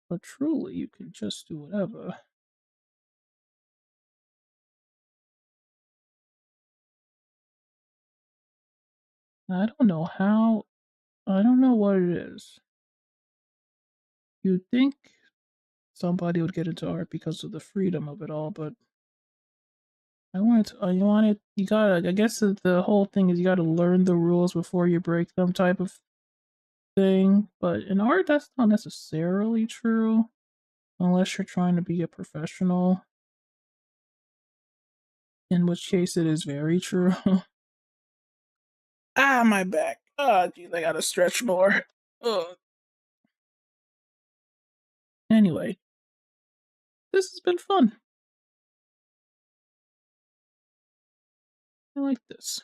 But truly, you can just do whatever. I don't know how, I don't know what it is. You'd think somebody would get into art because of the freedom of it all, but you gotta, I guess the whole thing is you gotta learn the rules before you break them type of thing. But in art, that's not necessarily true unless you're trying to be a professional, in which case it is very true. Ah, my back. Oh, geez, I gotta stretch more. Ugh. Anyway, this has been fun. I like this.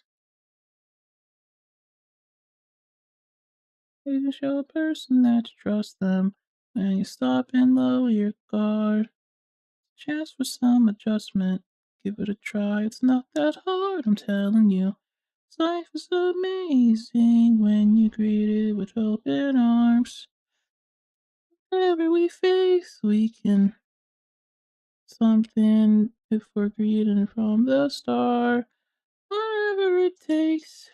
You can show a person that you trust them when you stop and lower your guard. Chance for some adjustment. Give it a try. It's not that hard, I'm telling you. Life is amazing when you greet it with open arms. Whatever we face, we can something if we're greeting from the start. Whatever it takes,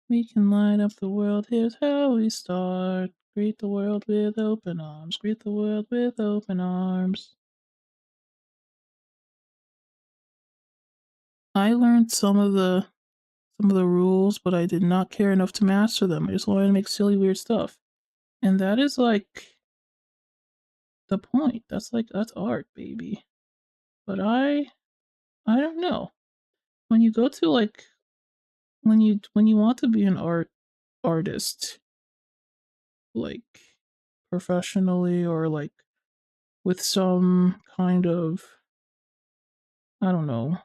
we can light up the world. Here's how we start. Greet the world with open arms. Greet the world with open arms. I learned some of the rules, but I did not care enough to master them. I just wanted to make silly, weird stuff. And that is like the point. That's art, baby. But I don't know. When you go to like when you want to be an artist, like professionally or like with some kind of, I don't know,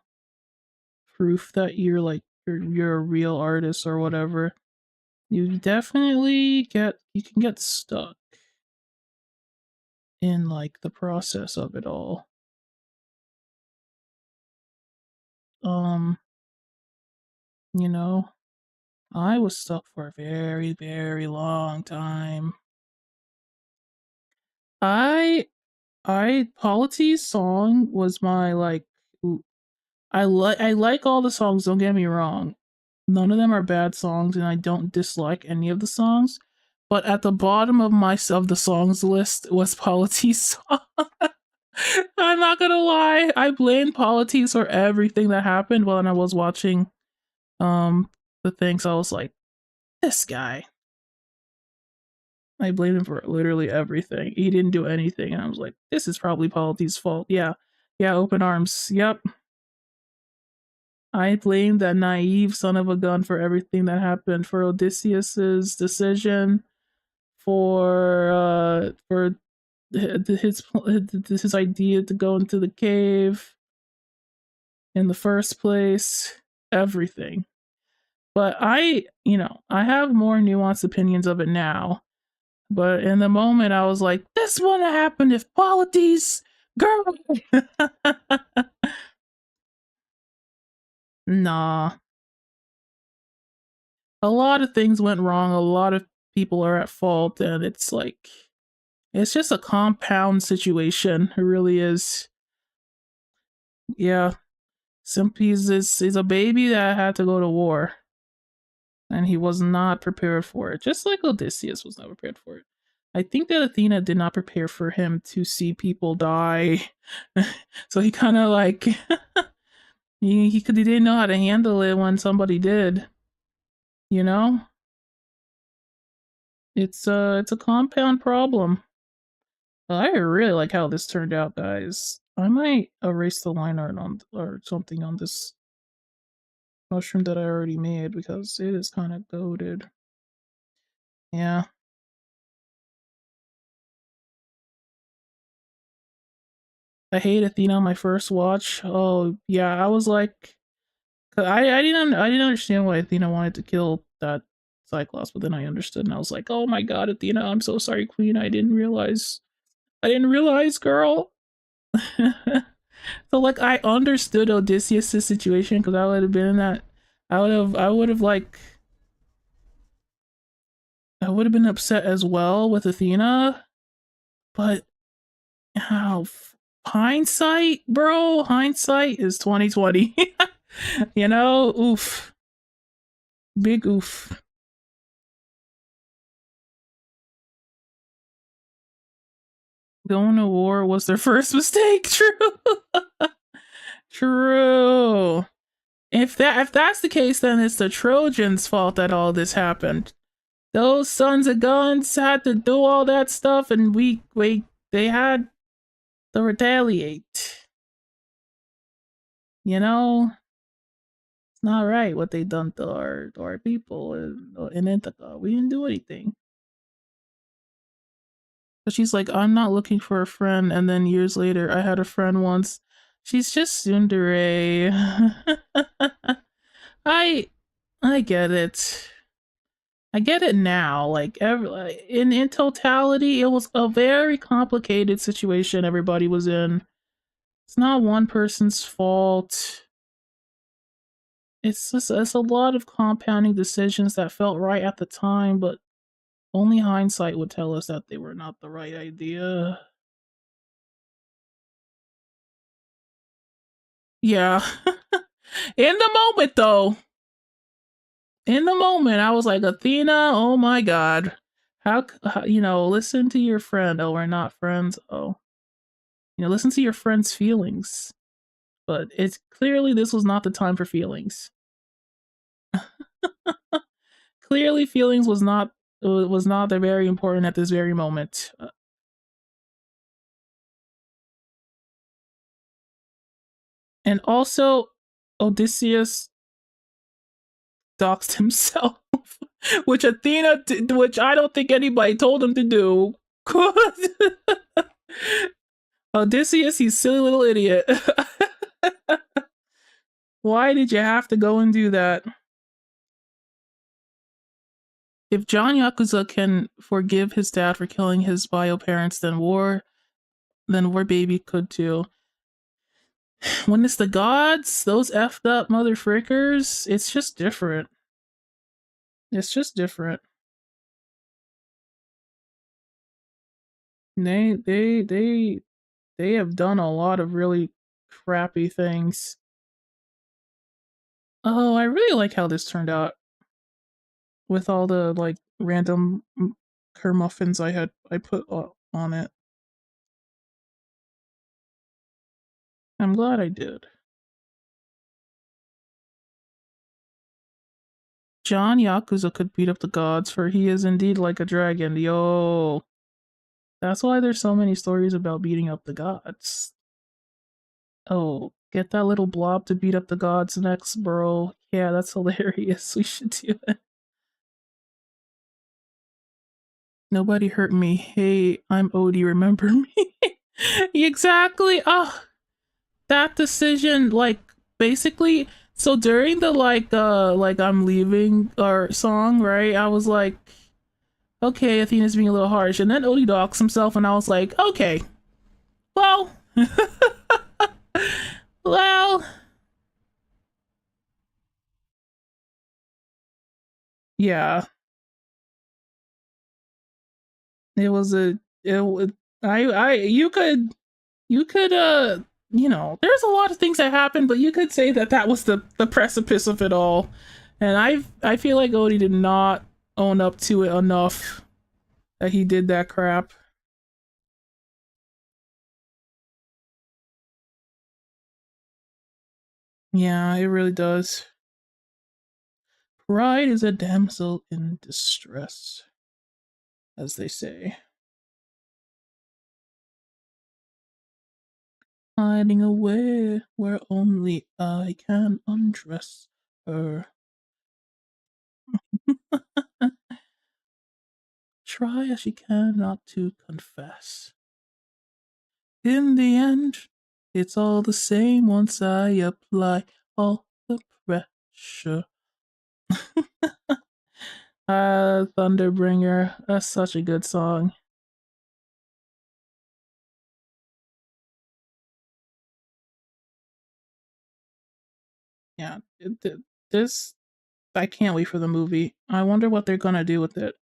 proof that you're a real artist or whatever, you can get stuck in like the process of it all. Um, you know, I was stuck for a very, very long time. I Polity's song was my like I like all the songs, don't get me wrong. None of them are bad songs and I don't dislike any of the songs. But at the bottom of the songs list was Polity's song. I'm not gonna lie. I blamed Polities for everything that happened when I was watching the things. I was like, this guy. I blame him for literally everything. He didn't do anything, and I was like, this is probably Polity's fault. Yeah. Yeah, open arms. Yep. I blame that naive son of a gun for everything that happened, for Odysseus's decision, for his idea to go into the cave in the first place, everything. But I have more nuanced opinions of it now. But in the moment, I was like, this wouldn't have happened if Polites, girl. Nah. A lot of things went wrong. A lot of people are at fault. And it's like, it's just a compound situation. It really is. Yeah. Simpy's is a baby that had to go to war. And he was not prepared for it. Just like Odysseus was not prepared for it. I think that Athena did not prepare for him to see people die. So he kind of like he didn't know how to handle it when somebody did. You know? It's a compound problem. I really like how this turned out, guys. I might erase the line art on or something on this mushroom that I already made because it is kind of goated. Yeah. I hate Athena on my first watch. Oh yeah, I was like, I didn't understand why Athena wanted to kill that Cyclops, but then I understood and I was like, oh my god, Athena, I'm so sorry, Queen. I didn't realize, girl. So like I understood Odysseus' situation because I would have been in that. I would have been upset as well with Athena, but how hindsight, bro, hindsight is 2020. You know, oof. Big oof. Going to war was their first mistake. True. True. If that's the case, then it's the Trojans' fault that all this happened. Those sons of guns had to do all that stuff, and they had to retaliate. You know, it's not right what they done to our people in Ithaca. We didn't do anything. But she's like, I'm not looking for a friend, and then years later, I had a friend once. She's just tsundere. I get it. I get it now. Like in totality, it was a very complicated situation everybody was in. It's not one person's fault. It's a lot of compounding decisions that felt right at the time, but only hindsight would tell us that they were not the right idea. Yeah. In the moment, though. In the moment, I was like, Athena, oh my god. How listen to your friend. Oh, we're not friends. Oh. Listen to your friend's feelings. But it's clearly this was not the time for feelings. Clearly, feelings was not very important at this very moment. And also, Odysseus doxed himself, which Athena, which I don't think anybody told him to do. Odysseus, you silly little idiot. Why did you have to go and do that? If John Yakuza can forgive his dad for killing his bio parents, then War Baby could too. When it's the gods, those effed up mother frickers, it's just different. It's just different. They have done a lot of really crappy things. Oh, I really like how this turned out. With all the like random kermuffins I put on it. I'm glad I did. John Yakuza could beat up the gods, for he is indeed like a dragon. Yo. That's why there's so many stories about beating up the gods. Oh, Get that little blob to beat up the gods next, bro. Yeah, that's hilarious. We should do it. Nobody hurt me. Hey, I'm Odie, remember me? Exactly. Oh, that decision, like, basically, so during the like I'm leaving or song, right? I was like, okay, Athena's being a little harsh. And then Odie docks himself, and I was like, okay, well, well, yeah, it was a, it was, you could, there's a lot of things that happened, but you could say that that was the precipice of it all. And I feel like Odie did not own up to it enough that he did that crap. Yeah, it really does. Pride is a damsel in distress, as they say. Hiding away where only I can undress her. Try as she can not to confess. In the end, it's all the same once I apply all the pressure. Thunderbringer. That's such a good song. Yeah, this I can't wait for the movie. I wonder what they're gonna do with it,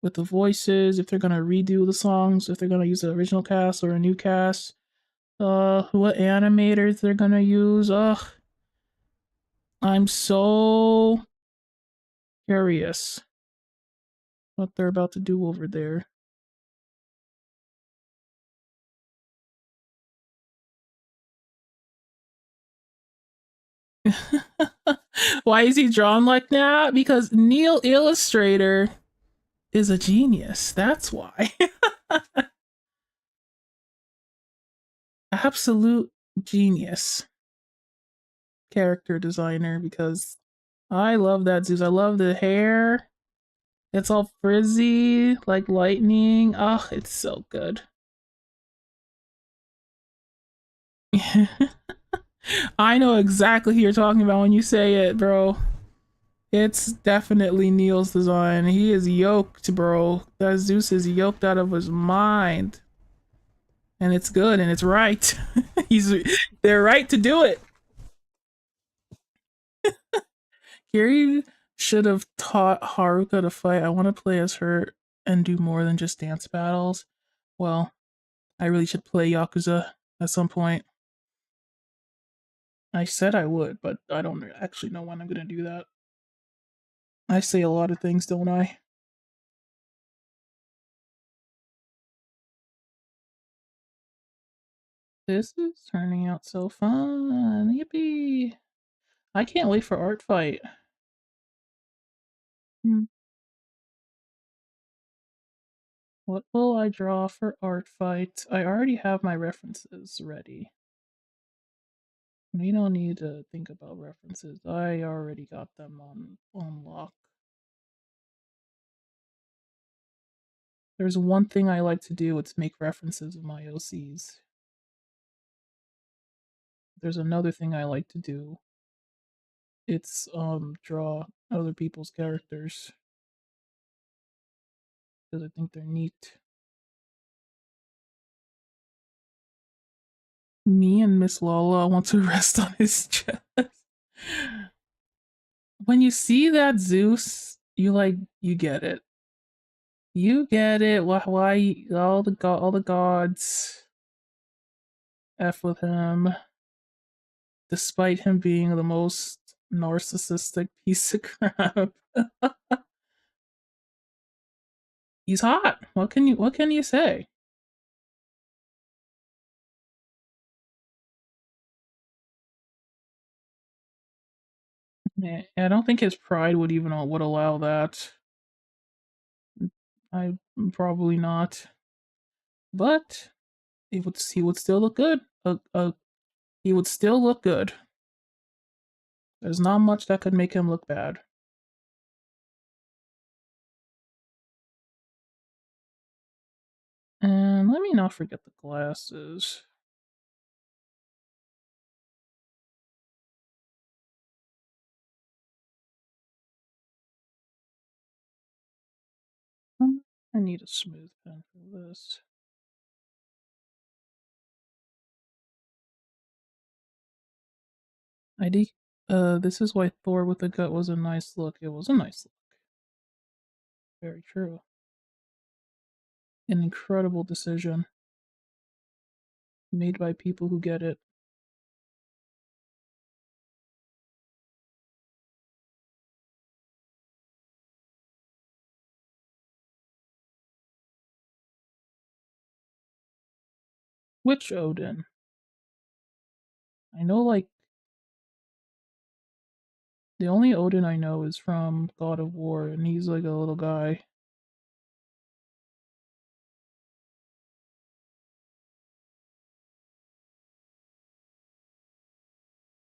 with the voices. If they're gonna redo the songs, if they're gonna use the original cast or a new cast. What animators they're gonna use? Ugh, I'm so curious what they're about to do over there. Why is he drawn like that? Because Neil Illustrator is a genius. That's why. Absolute genius character designer, because I love that Zeus. I love the hair. It's all frizzy, like lightning. Oh, it's so good. I know exactly who you're talking about when you say it, bro. It's definitely Neil's design. He is yoked, bro. That Zeus is yoked out of his mind. And it's good and it's right. He's they're right to do it. Kiri should have taught Haruka to fight. I want to play as her and do more than just dance battles. Well, I really should play Yakuza at some point. I said I would, but I don't actually know when I'm gonna do that. I say a lot of things, don't I? This is turning out so fun. Yippee! I can't wait for Art Fight. Hmm. What will I draw for Art Fight? I already have my references ready. We don't need to think about references. I already got them on lock. There's one thing I like to do, it's make references of my OCs. There's another thing I like to do. It's draw other people's characters because I think they're neat. Me and Miss Lala want to rest on his chest. When you see that Zeus, you get it. You get it. Why all the gods f with him, despite him being the most narcissistic piece of crap. He's hot. What can you say? Yeah, I don't think his pride would even would allow that. I probably not. But he would still look good. he would still look good. There's not much that could make him look bad. And let me not forget the glasses. I need a smooth pen for this. This is why Thor with the gut was a nice look. It was a nice look. Very true. An incredible decision made by people who get it. Which Odin? I know, like, the only Odin I know is from God of War, and he's like a little guy.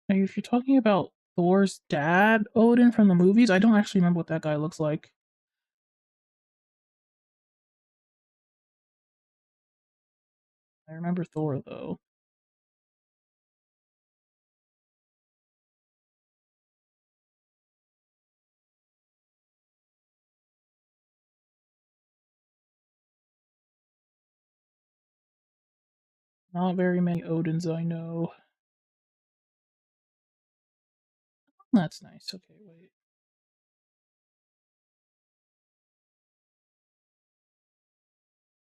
If you're talking about Thor's dad, Odin from the movies, I don't actually remember what that guy looks like. I remember Thor, though. Not very many Odins I know. That's nice. Okay, wait.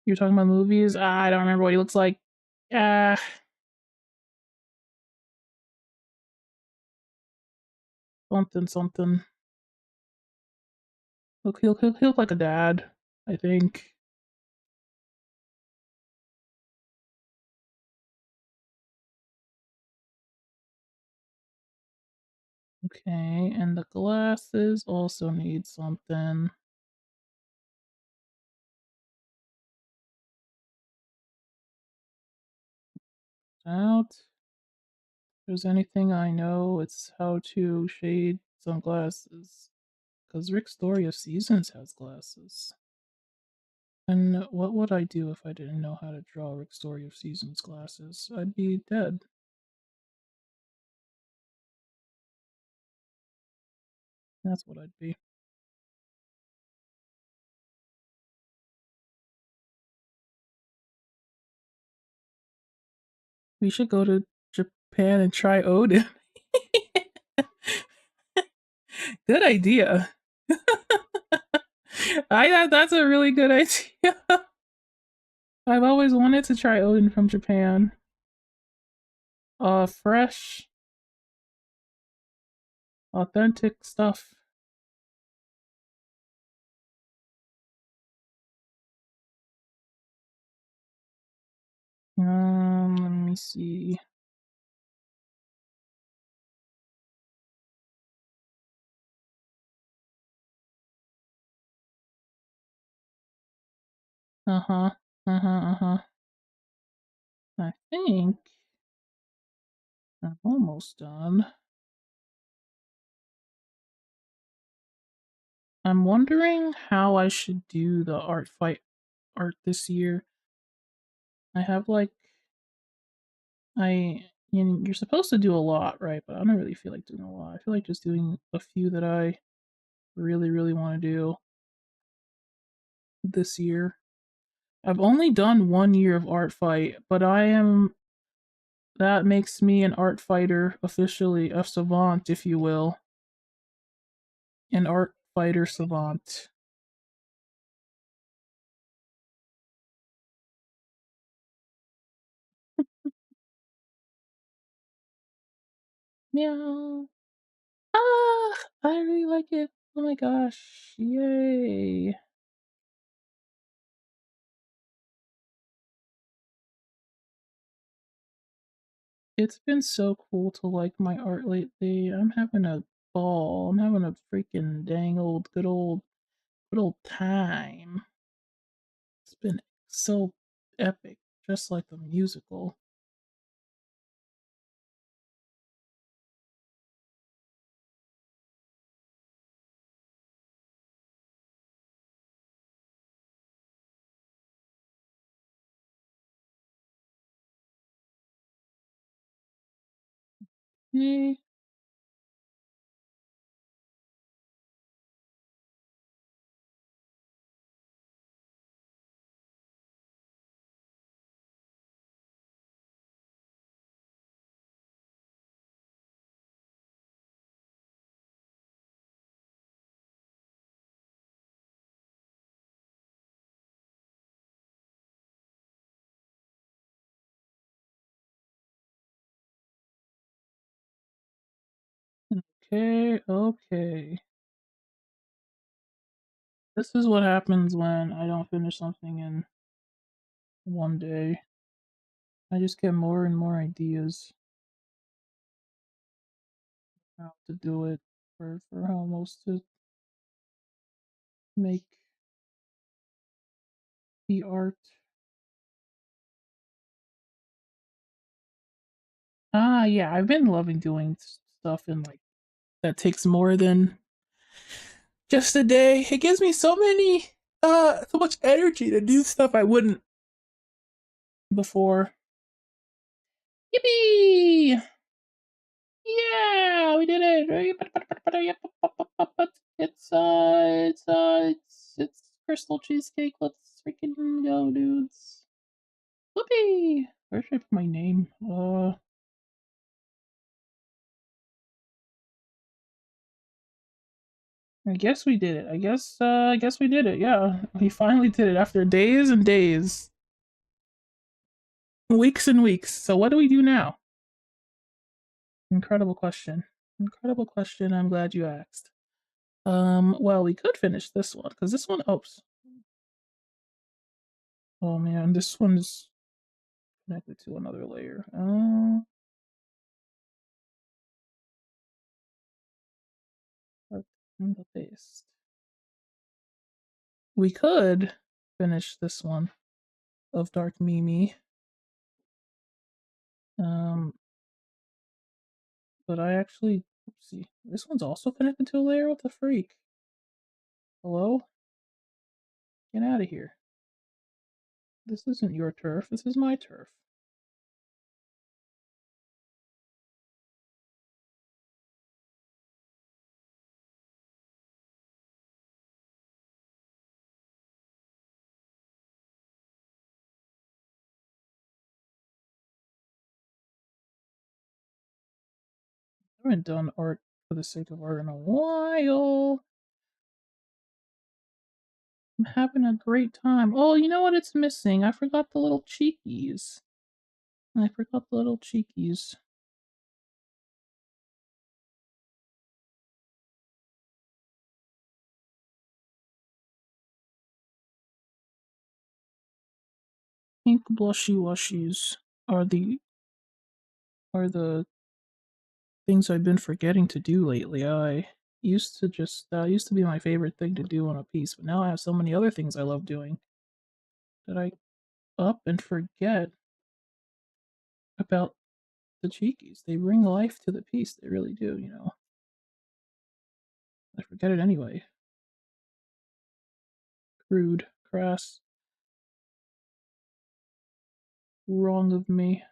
You're talking about movies? I don't remember what he looks like. Ah, something, something. Look, he'll look like a dad, I think. Okay, and the glasses also need something. Out. If there's anything I know, it's how to shade some glasses. Because Rick Story of Seasons has glasses. And what would I do if I didn't know how to draw Rick Story of Seasons glasses? I'd be dead. That's what I'd be. We should go to Japan and try Odin. Good idea. That's a really good idea. I've always wanted to try Odin from Japan. Fresh, authentic stuff. Let me see. Uh huh. Uh huh. Uh huh. I think I'm almost done. I'm wondering how I should do the art fight art this year. I have like you're supposed to do a lot, right? But I don't really feel like doing a lot. I feel like just doing a few that I really, really want to do this year. I've only done 1 year of art fight, but that makes me an art fighter officially, a savant, if you will. An art fighter savant. Meow. Ah, I really like it. Oh my gosh. Yay. It's been so cool to like my art lately. I'm having a ball. I'm having a freaking dang good old time. It's been so epic, just like the musical. Okay. Okay, okay. This is what happens when I don't finish something in one day. I just get more and more ideas how to do it, for how most to make the art. Ah, yeah, I've been loving doing stuff in like that takes more than just a day. It gives me so much energy to do stuff I wouldn't before. Yippee! Yeah, we did it. It's crystal cheesecake. Let's freaking go, dudes. Whoopee! Where should I put my name? I guess we did it. I guess we did it. Yeah, we finally did it after days and days, weeks and weeks. So what do we do now? Incredible question. Incredible question. I'm glad you asked. Well, we could finish this one because this one. Oops. Oh man, this one is connected to another layer. The paste. We could finish this one of Dark Mimi. Um, but I actually, oopsie, this one's also connected to a layer. What the freak? Hello? Get out of here. This isn't your turf. This is my turf. I haven't done art for the sake of art in a while. I'm having a great time. Oh, you know what it's missing? I forgot the little cheekies. I forgot the little cheekies. Pink blushy wushies are the things I've been forgetting to do lately. I used to be my favorite thing to do on a piece, but now I have so many other things I love doing that I up and forget about the cheekies. They bring life to the piece. They really do, you know. I forget it anyway. Crude, crass, wrong of me.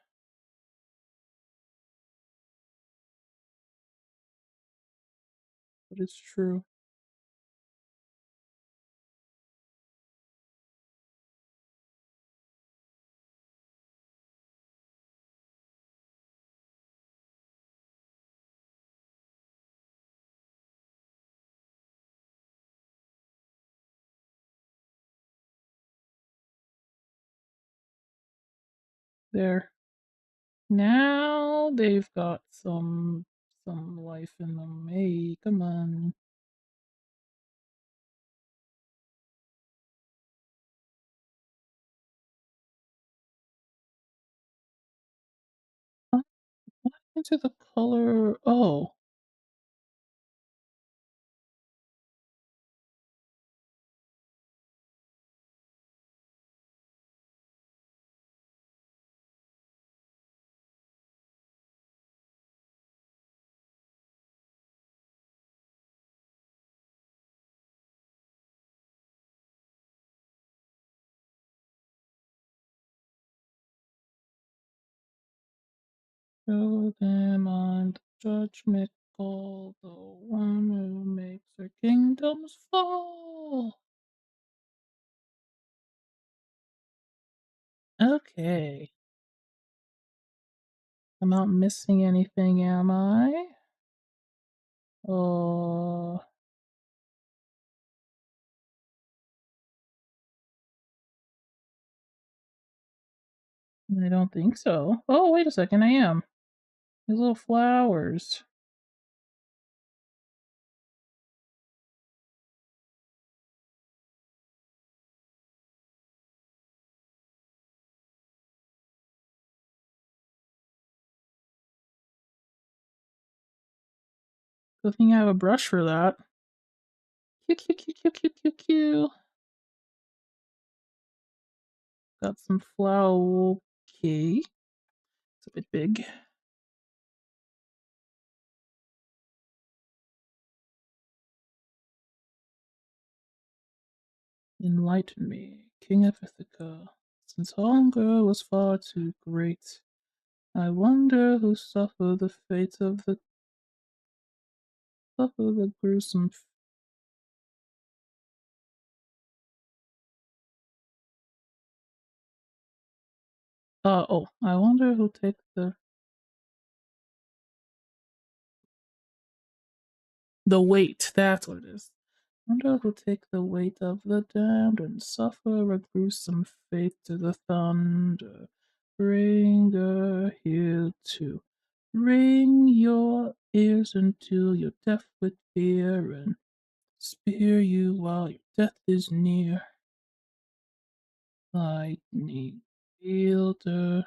But it's true. There. Now they've got some life in them. Hey, come on. What into the color? Oh, show them on Judgment call, the one who makes their kingdoms fall. Okay. I'm not missing anything, am I? Oh. I don't think so. Oh, wait a second, I am. These little flowers. Good thing I have a brush for that. Cute, cute, cute, cute, cute, cute, cute. Got some flower. Okay. It's a bit big. Enlighten me, King of Ithaca. Since hunger was far too great, I wonder who suffered the fate of the gruesome. Oh, I wonder who takes the weight. That's what it is. Wonder who'll take the weight of the damned and suffer a gruesome fate to the thunder. Bringer here to ring your ears until you're deaf with fear and spear you while your death is near. Lightning wielder,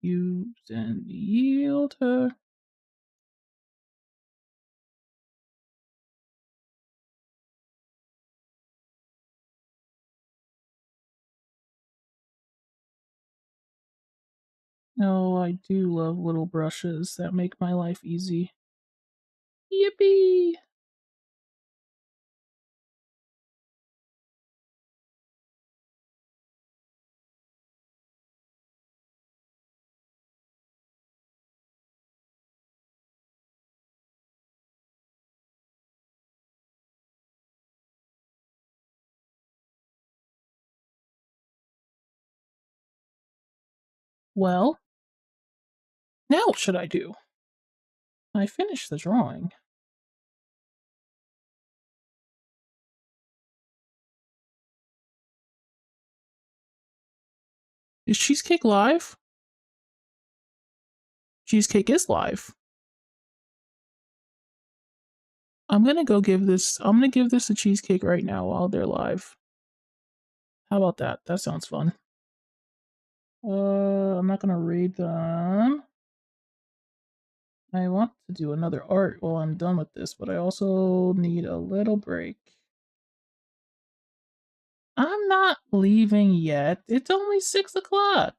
use and yield her. Oh, I do love little brushes that make my life easy. Yippee! Well, now what should I do? I finished the drawing. Is Cheesecake live? Cheesecake is live. I'm gonna give this to Cheesecake right now while they're live. How about that? That sounds fun. I'm not gonna read them. I want to do another art while I'm done with this, but I also need a little break. I'm not leaving yet. It's only 6 o'clock.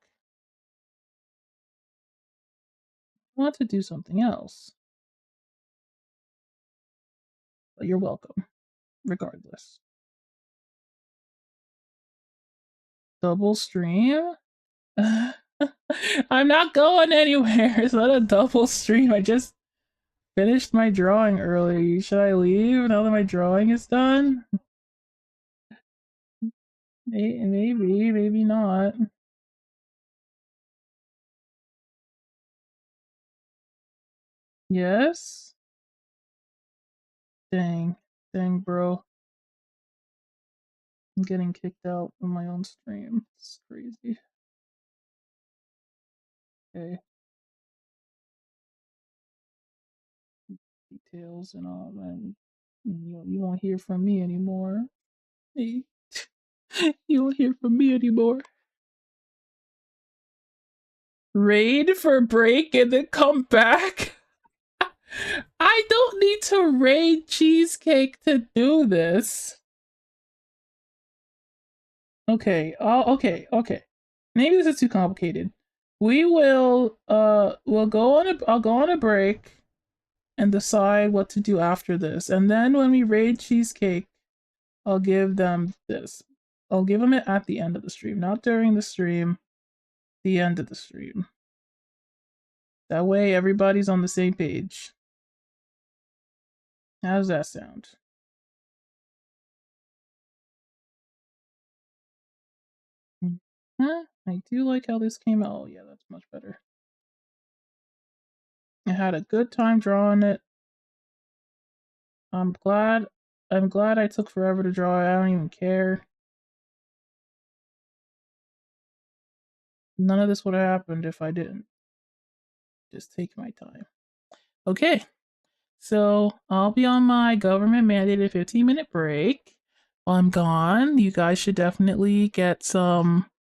I want to do something else. But you're welcome, regardless. Double stream? I'm not going anywhere. It's not a double stream. I just finished my drawing early. Should I leave now that my drawing is done? Maybe, maybe not. Yes? Dang. Dang, bro. I'm getting kicked out of my own stream. It's crazy. Okay. Details and all that. You won't hear from me anymore. Hey. You won't hear from me anymore. Raid for break and then come back? I don't need to raid Cheesecake to do this. Okay. Oh, okay. Maybe this is too complicated. We'll go on I'll go on a break and decide what to do after this. And then when we raid Cheesecake, I'll give them this. I'll give them it at the end of the stream, not during the stream, the end of the stream. That way everybody's on the same page. How does that sound? Huh? I do like how this came out. Oh yeah, that's much better. I had a good time drawing it. I'm glad I took forever to draw it. I don't even care. None of this would have happened if I didn't just take my time. Okay. So I'll be on my government mandated 15-minute break. While I'm gone, you guys should definitely get some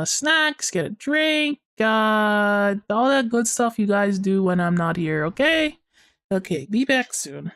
snacks, get a drink, all that good stuff you guys do when I'm not here, okay? Okay, be back soon.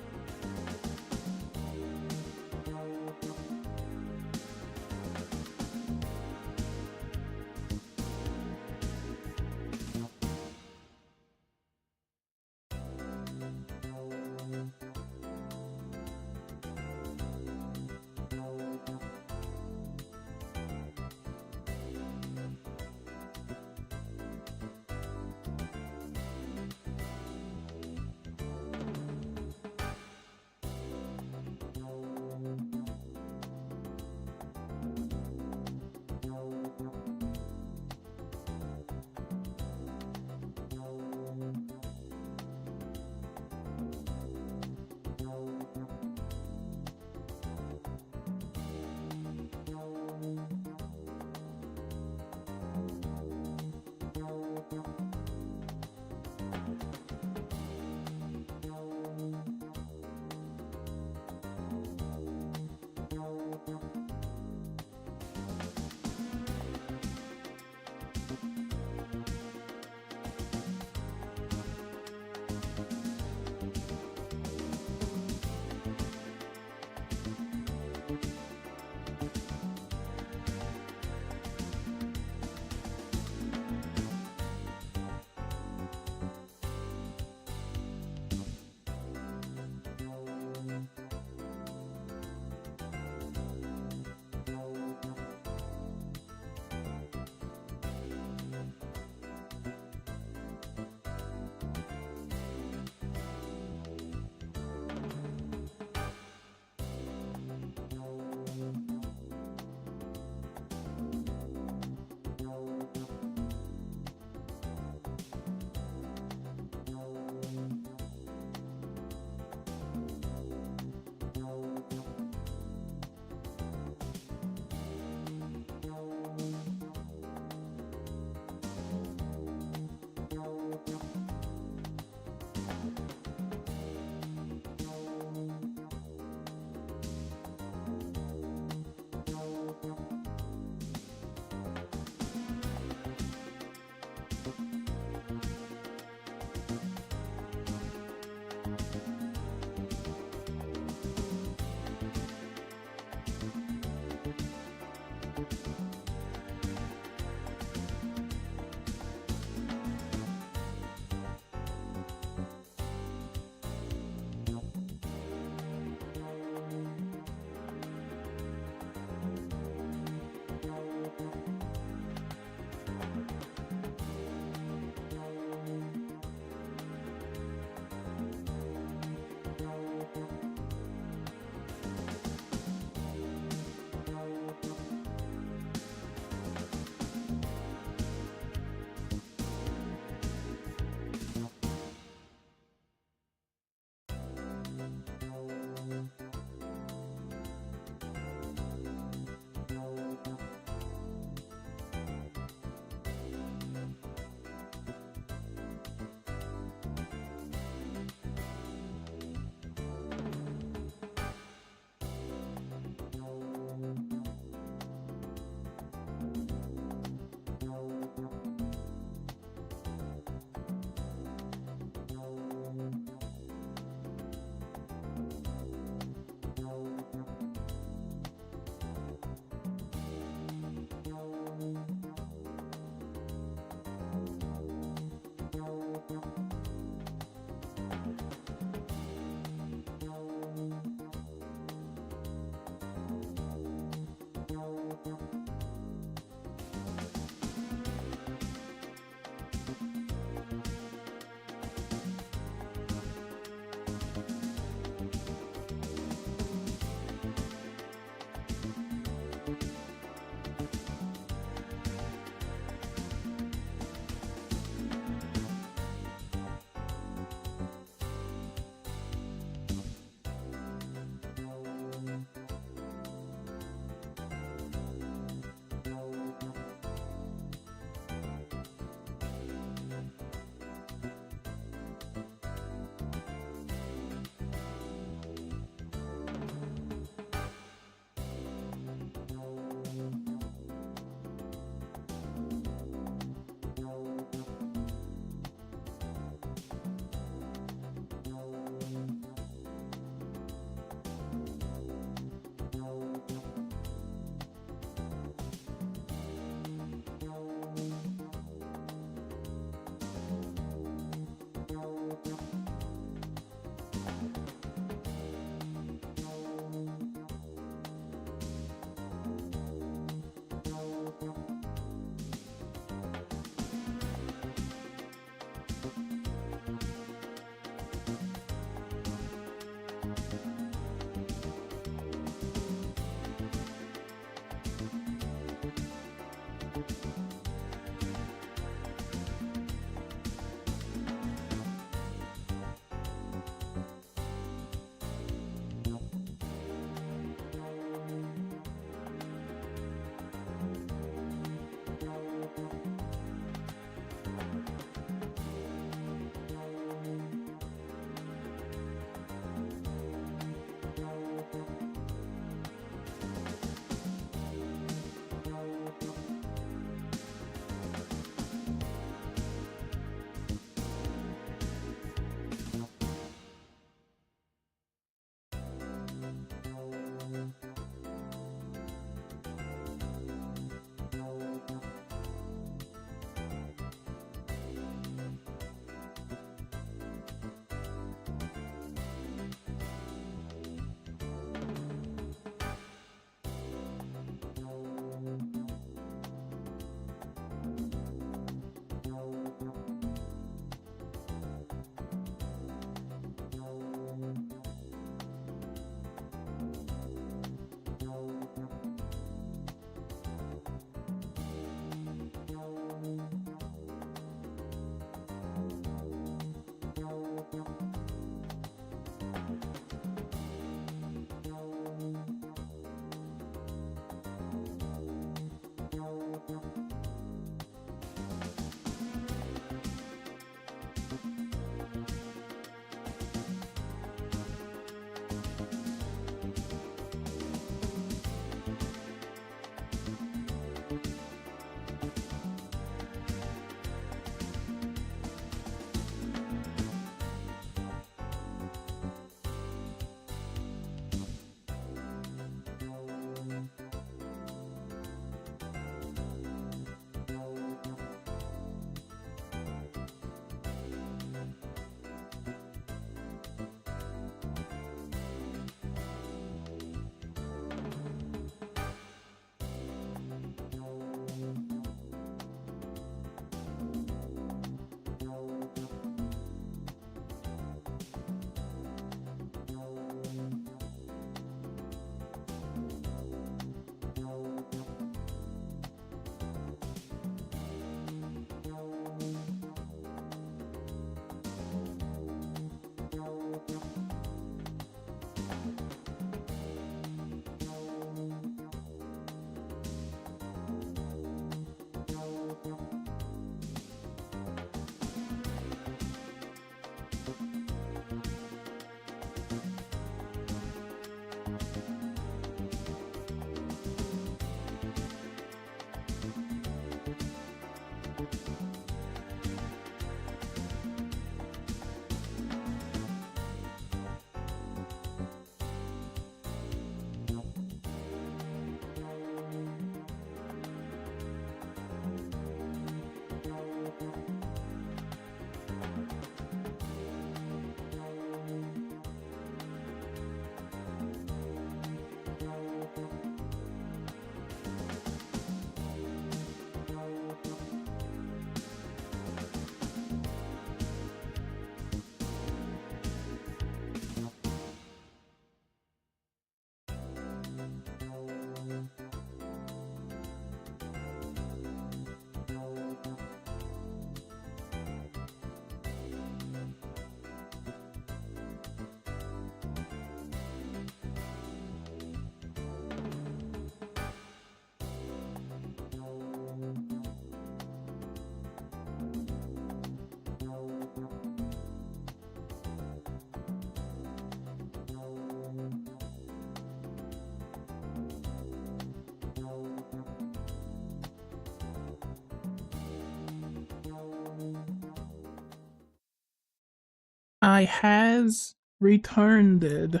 I has returned it,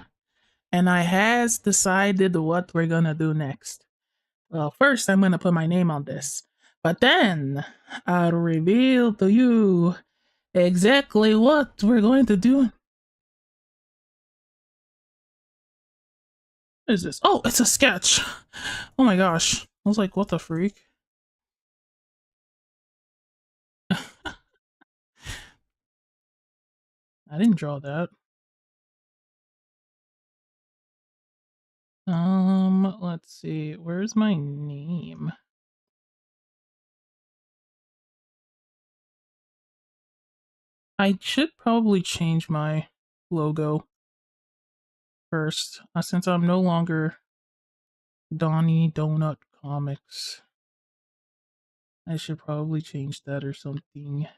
and I has decided what we're gonna do next. Well, first I'm gonna put my name on this, but then I'll reveal to you exactly what we're going to do. What is this? Oh, it's a sketch. Oh my gosh. I was like, what the freak? I didn't draw that. Let's see. Where's my name? I should probably change my logo first, since I'm no longer Donnie Donut Comics. I should probably change that or something.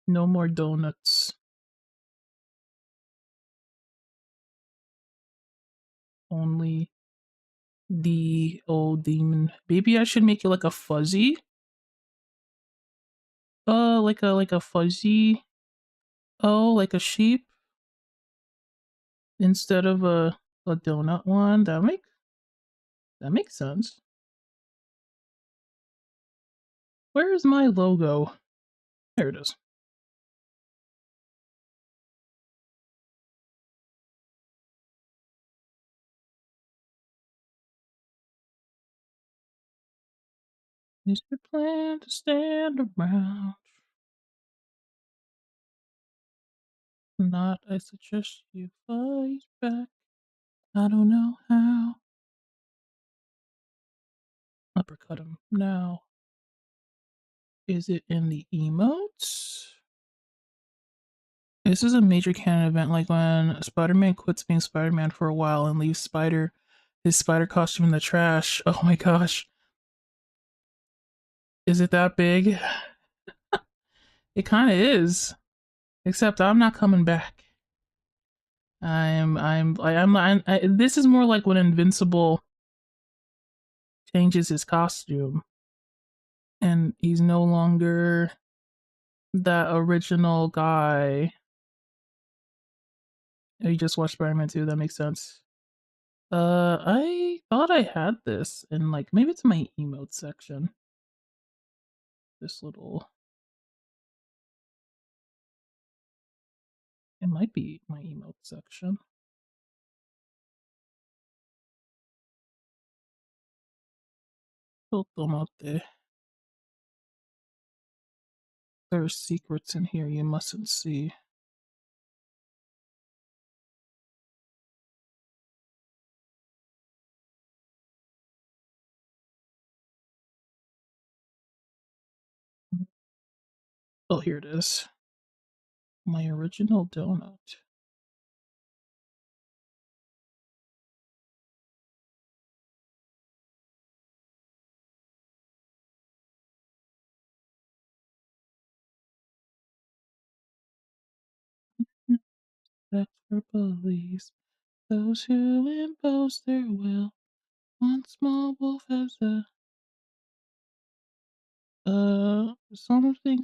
No more donuts. Only the old demon. Maybe I should make it like a fuzzy. Like a fuzzy. Oh, like a sheep instead of a donut one. That makes sense. Where is my logo? There it is. Is your plan to stand around? Not, I suggest you fight back. I don't know how. Uppercut him now. Is it in the emotes? This is a major canon event, like when Spider-Man quits being Spider-Man for a while and leaves his spider costume in the trash. Oh my gosh. Is it that big? It kind of is. Except I'm not coming back. This is more like when Invincible changes his costume and he's no longer that original guy. Oh, you just watched Spider-Man 2, that makes sense. I thought I had this in, like, maybe it's my emote section. This little, it might be my emote section. Totomote. There's secrets in here you mustn't see. Oh, here it is. My original donut. That's for bullies. Those who impose their will. One small wolf has something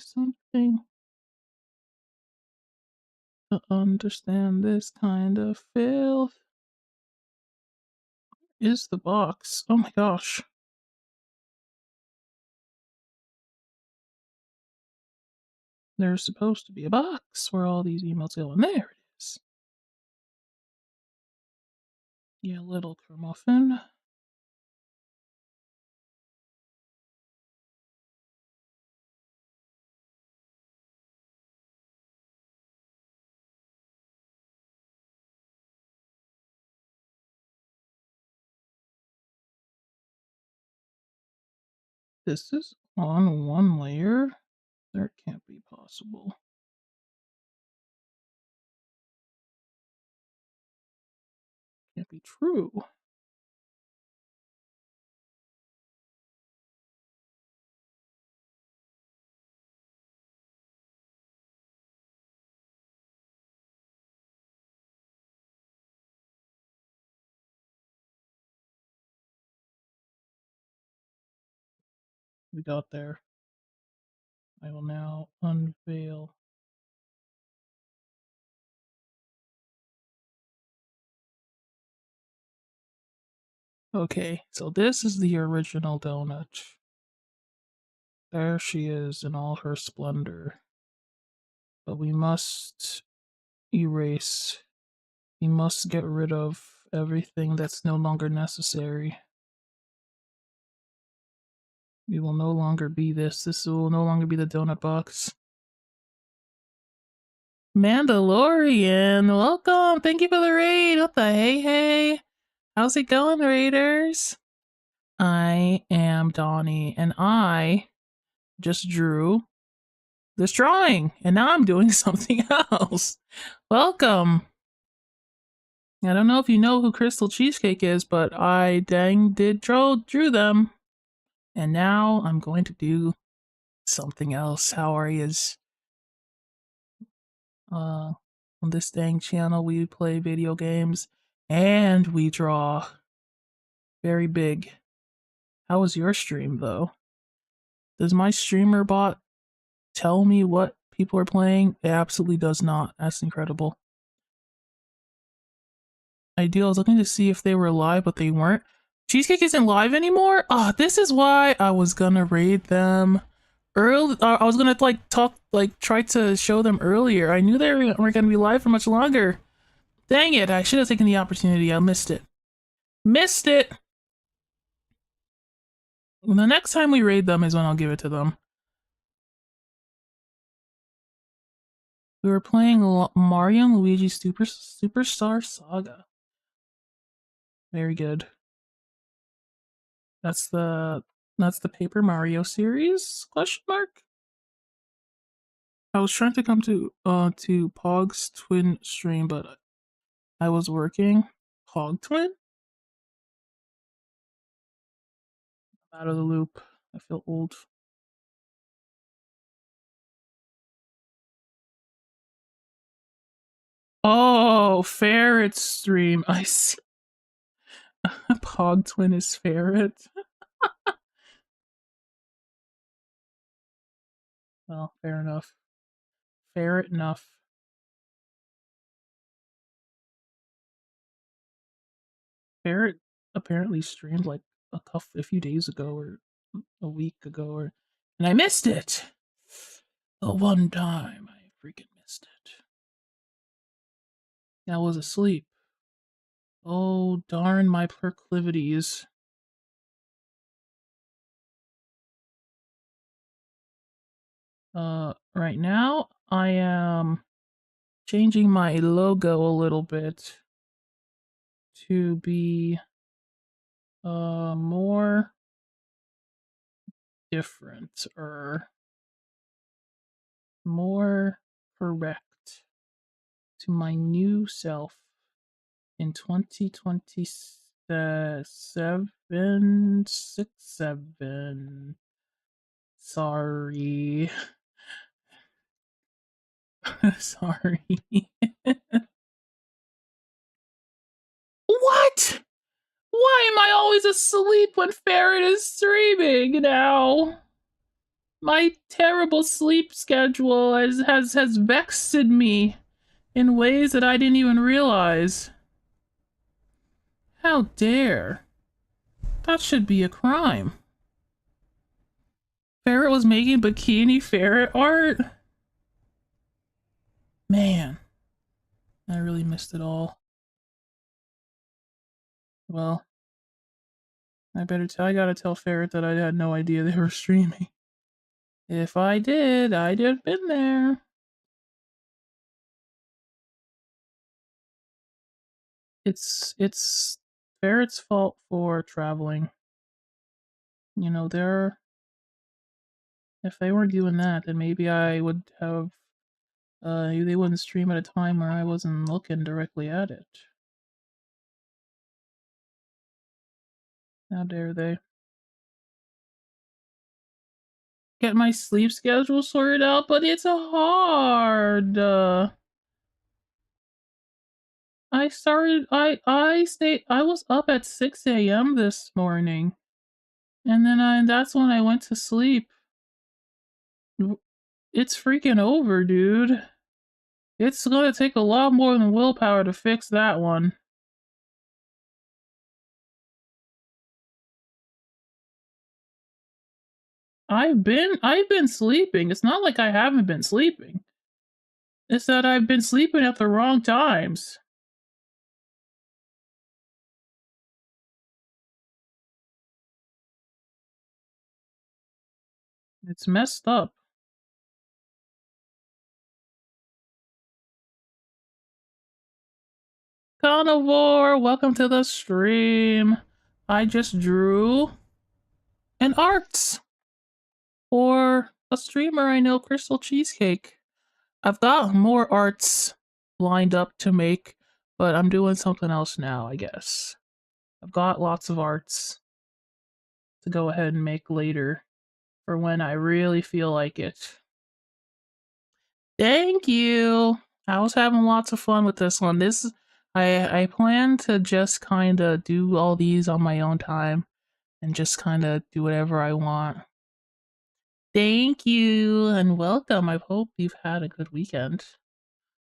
to understand this kind of filth. Is the box? Oh my gosh. There's supposed to be a box where all these emails go, and there it is. You little curmudgeon. This is on one layer? That can't be possible. Can't be true. We got there. I will now unveil. Okay, so this is the original donut. There she is in all her splendor. But we must erase. We must get rid of everything that's no longer necessary. We will no longer be this. This will no longer be the donut box. Mandalorian, welcome. Thank you for the raid. What the hey? How's it going, raiders? I am Donnie, and I just drew this drawing, and now I'm doing something else. Welcome. I don't know if you know who Crystal Cheesecake is, but I dang did drew them. And now I'm going to do something else. How are yous? On this dang channel, we play video games and we draw. Very big. How was your stream, though? Does my streamer bot tell me what people are playing? It absolutely does not. That's incredible. Ideal. I was looking to see if they were live, but they weren't. Cheesecake isn't live anymore? Oh, this is why I was gonna raid them early. I was gonna try to show them earlier. I knew they weren't gonna be live for much longer. Dang it, I should have taken the opportunity. I missed it. Missed it! Well, the next time we raid them is when I'll give it to them. We were playing Mario and Luigi Superstar Saga. Very good. That's the Paper Mario series? Question mark. I was trying to come to Pog's twin stream, but I was working. Pog twin? I'm out of the loop. I feel old. Oh, Ferret stream. I see. Pog twin is Ferret. Well, fair enough. Ferret enough. Ferret apparently streamed like a few days ago or a week ago, and I missed it. The one time I freaking missed it. I was asleep. Oh, darn my proclivities. Right now I am changing my logo a little bit to be more different or more correct to my new self in 2027. Sorry. Sorry. What? Why am I always asleep when Ferret is streaming now? My terrible sleep schedule has vexed me in ways that I didn't even realize. How dare? That should be a crime. Ferret was making bikini ferret art? Man, I really missed it all. Well, I gotta tell Ferret that I had no idea they were streaming. If I did, I'd have been there. It's Ferret's fault for traveling. You know, if they weren't doing that, then maybe I would have they wouldn't stream at a time where I wasn't looking directly at it. How dare they? Get my sleep schedule sorted out, but it's hard. I was up at 6 a.m. this morning. And then that's when I went to sleep. It's freaking over, dude. It's gonna take a lot more than willpower to fix that one. I've been sleeping. It's not like I haven't been sleeping. It's that I've been sleeping at the wrong times. It's messed up. Carnivore, welcome to the stream. I just drew an art for a streamer I know, Crystal Cheesecake. I've got more arts lined up to make, but I'm doing something else now, I guess. I've got lots of arts to go ahead and make later for when I really feel like it. Thank you. I was having lots of fun with this one. I plan to just kind of do all these on my own time and just kind of do whatever I want. Thank you and welcome. I hope you've had a good weekend.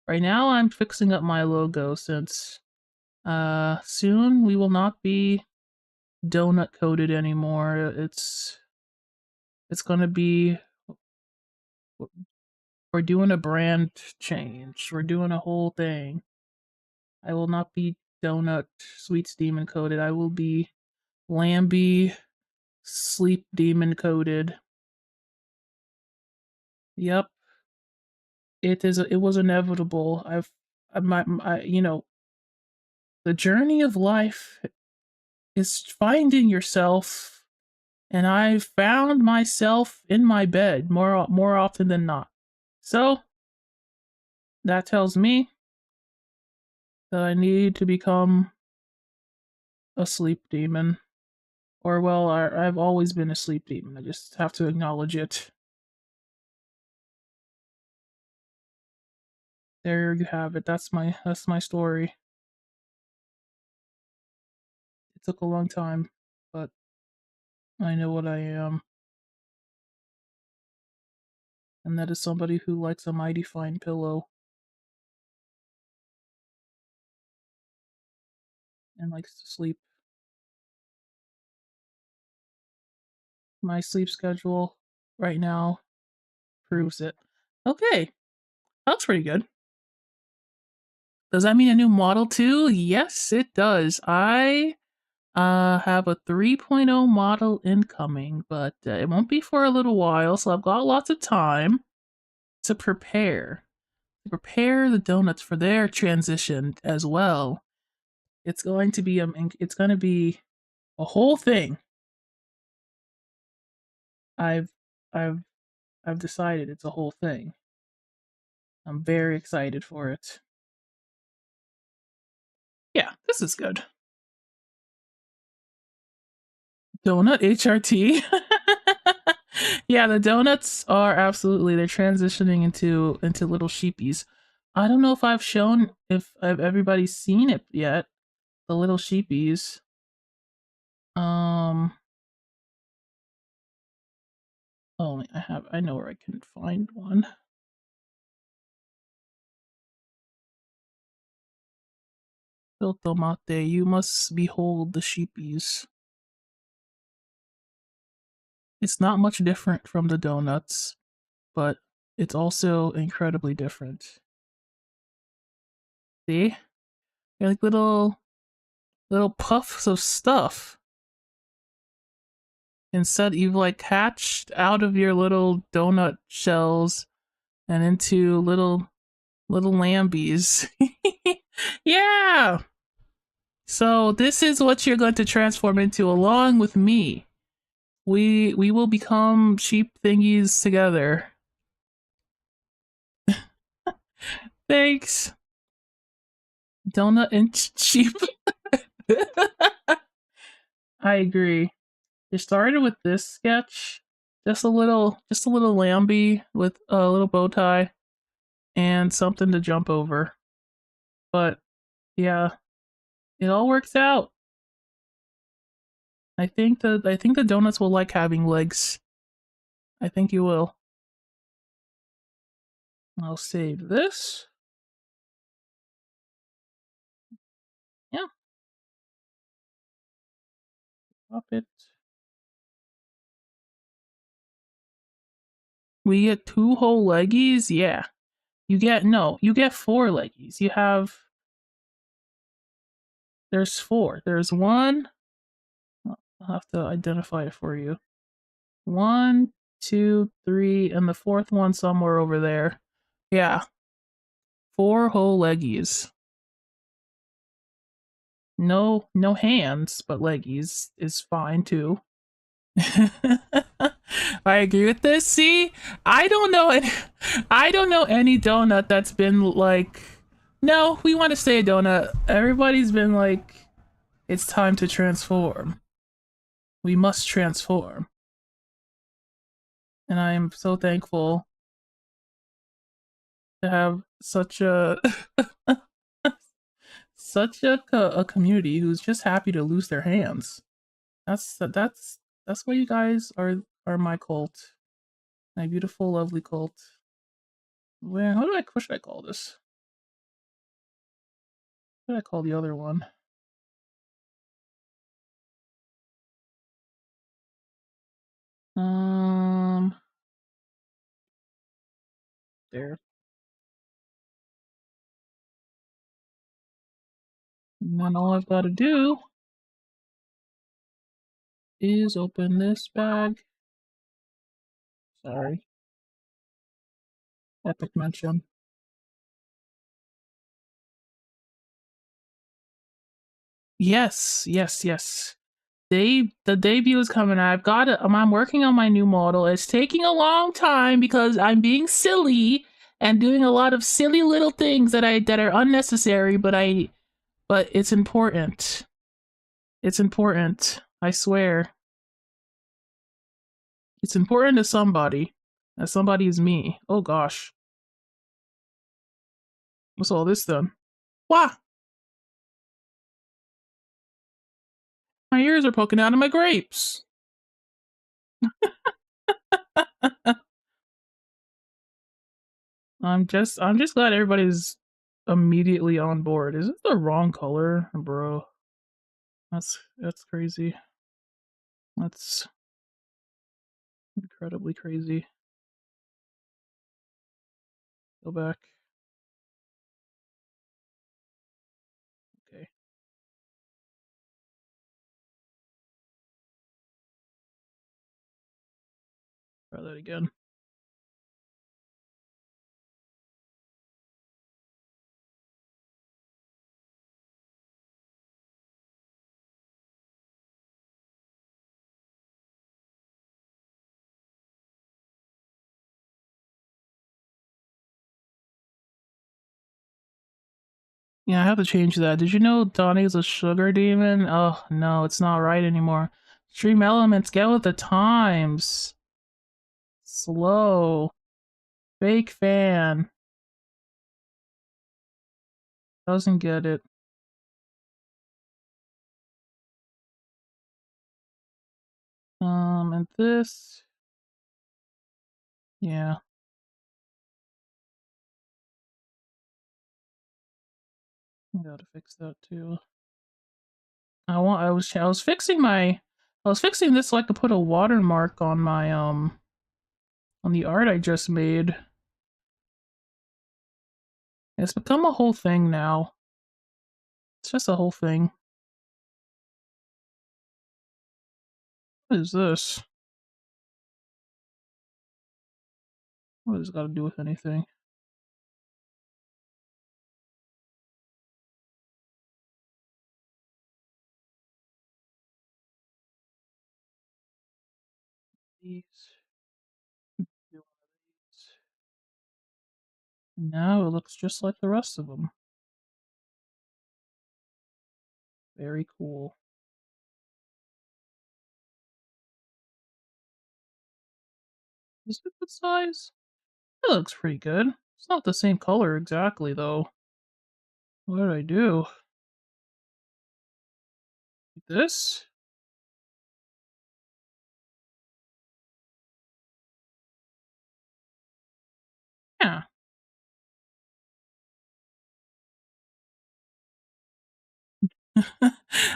Right now I'm fixing up my logo since soon we will not be donut coated anymore. It's going to be, we're doing a brand change. We're doing a whole thing. I will not be donut sweets demon coated. I will be Lambie sleep demon coated. Yep. It was inevitable. You know, the journey of life is finding yourself, and I've found myself in my bed more often than not. So that tells me that I need to become a sleep demon. Or well, I've always been a sleep demon. I just have to acknowledge it. There you have it. That's my story. It took a long time, but I know what I am. And that is somebody who likes a mighty fine pillow. And likes to sleep. My sleep schedule right now proves it. Okay. That's pretty good. Does that mean a new Model 2? Yes, it does. I have a 3.0 model incoming, but it won't be for a little while, so I've got lots of time to prepare. To prepare the donuts for their transition as well. It's going to be a whole thing. I've decided it's a whole thing. I'm very excited for it. Yeah, this is good. Donut HRT. Yeah, the donuts are absolutely, they're transitioning into little sheepies. I don't know if I've shown, if everybody's seen it yet. The little sheepies. Oh, I know where I can find one. Il tomate, you must behold the sheepies. It's not much different from the donuts, but it's also incredibly different. See? They're like little puffs of stuff. Instead, you've like hatched out of your little donut shells and into little lambies. Yeah! So this is what you're going to transform into along with me. We will become sheep thingies together. Thanks. Donut and sheep. I agree. It started with this sketch, just a little Lambie with a little bow tie and something to jump over. But yeah, it all works out. I think the donuts will like having legs. I think you will. I'll save this. Yeah, drop it. We get 2 whole leggies? Yeah. You get 4 leggies. There's 4. There's 1. I'll have to identify it for you. 1, 2, 3, and the 4th one somewhere over there. Yeah. 4 whole leggies. No hands, but leggies is fine too. I agree with this. See, I don't know any, I don't know any donut that's been like, no, we want to stay a donut. Everybody's been like, it's time to transform. We must transform. And I am so thankful to have such a a community who's just happy to lose their hands. That's why you guys are my cult, my beautiful, lovely cult. Where what should I call this? What should I call the other one? Um, there. And then all I've got to do is open this bag. Sorry, epic mention. Yes, yes, yes. The debut is coming. I've got it. I'm working on my new model. It's taking a long time because I'm being silly and doing a lot of silly little things that are unnecessary, but it's important. It's important. I swear. It's important to somebody. That somebody is me. Oh gosh. What's all this then? Wah! My ears are poking out of my grapes. I'm just glad everybody's immediately on board. Is it the wrong color, bro? That's crazy. That's incredibly crazy. Go back. Okay. Try that again. Yeah, I have to change that. Did you know Donnie's a sugar demon? Oh no, it's not right anymore. Stream elements, get with the times. Slow. Fake fan. Doesn't get it. And this. Yeah. I gotta fix that too. I was fixing this so I could put a watermark on my on the art I just made. It's become a whole thing now. It's just a whole thing. What is this? What does it got to do with anything? These. Do one of these. Now it looks just like the rest of them. Very cool. Is it good size? It looks pretty good. It's not the same color exactly, though. What did I do? Like this? Yeah.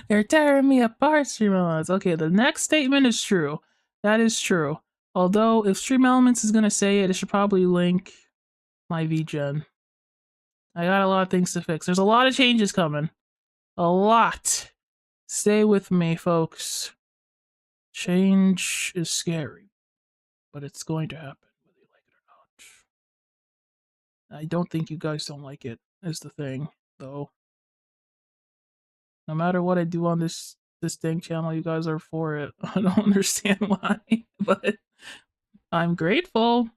They're tearing me apart, Stream Elements. Okay, the next statement is true. That is true. Although, if Stream Elements is gonna say it, it should probably link my VGen. I got a lot of things to fix. There's a lot of changes coming. A lot. Stay with me, folks. Change is scary, but it's going to happen, whether you like it or not. I don't think you guys don't like it, is the thing, though. No matter what I do on this dang channel, you guys are for it. I don't understand why, but I'm grateful.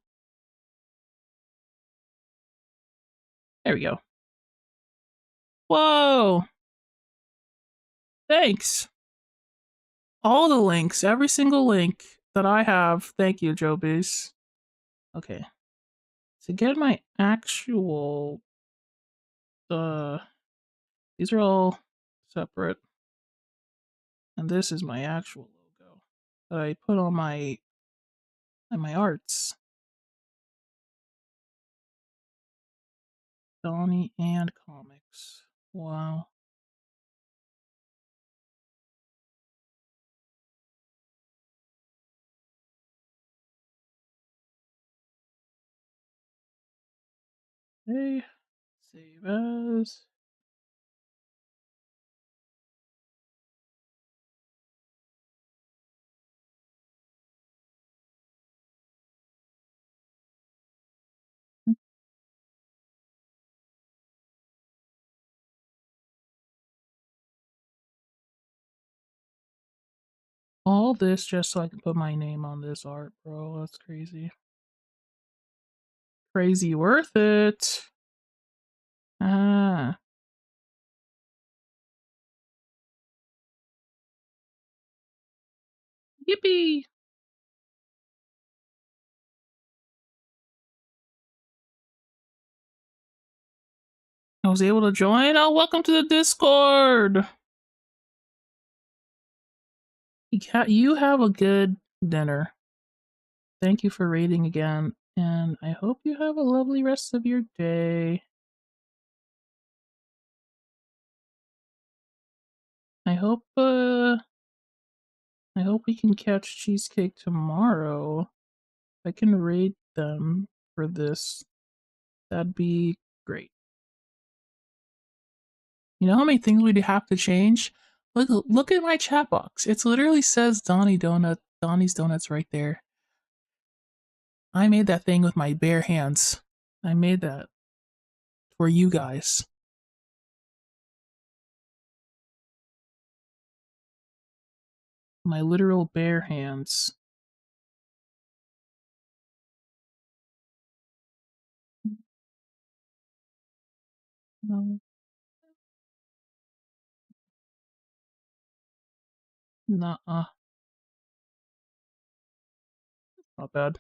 There we go. Whoa! Thanks. All the links, every single link that I have. Thank you, Jobies. Okay. To get my actual these are all separate. And this is my actual logo that I put on my arts. Donnie and comics. Wow. Okay. Save as. All this just so I can put my name on this art, bro. That's crazy. Crazy worth it. Ah. Yippee! I was able to join. Oh, welcome to the Discord. You have a good dinner. Thank you for raiding again, and I hope you have a lovely rest of your day. I hope we can catch Cheesecake tomorrow. If I can raid them for this, that'd be great. You know how many things we'd have to change? Look at my chat box. It literally says Donnie's Donuts right there. I made that thing with my bare hands. I made that for you guys. My literal bare hands. No. Nuh-uh. Not bad.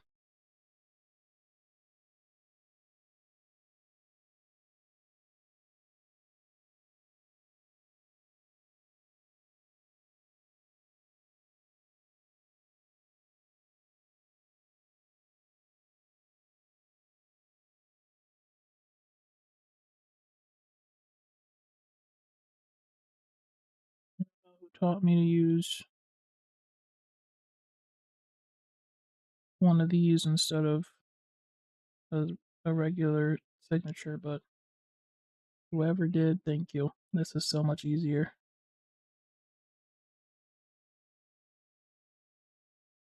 Who taught me to use one of these instead of a, a regular signature, but whoever did, thank you. This is so much easier.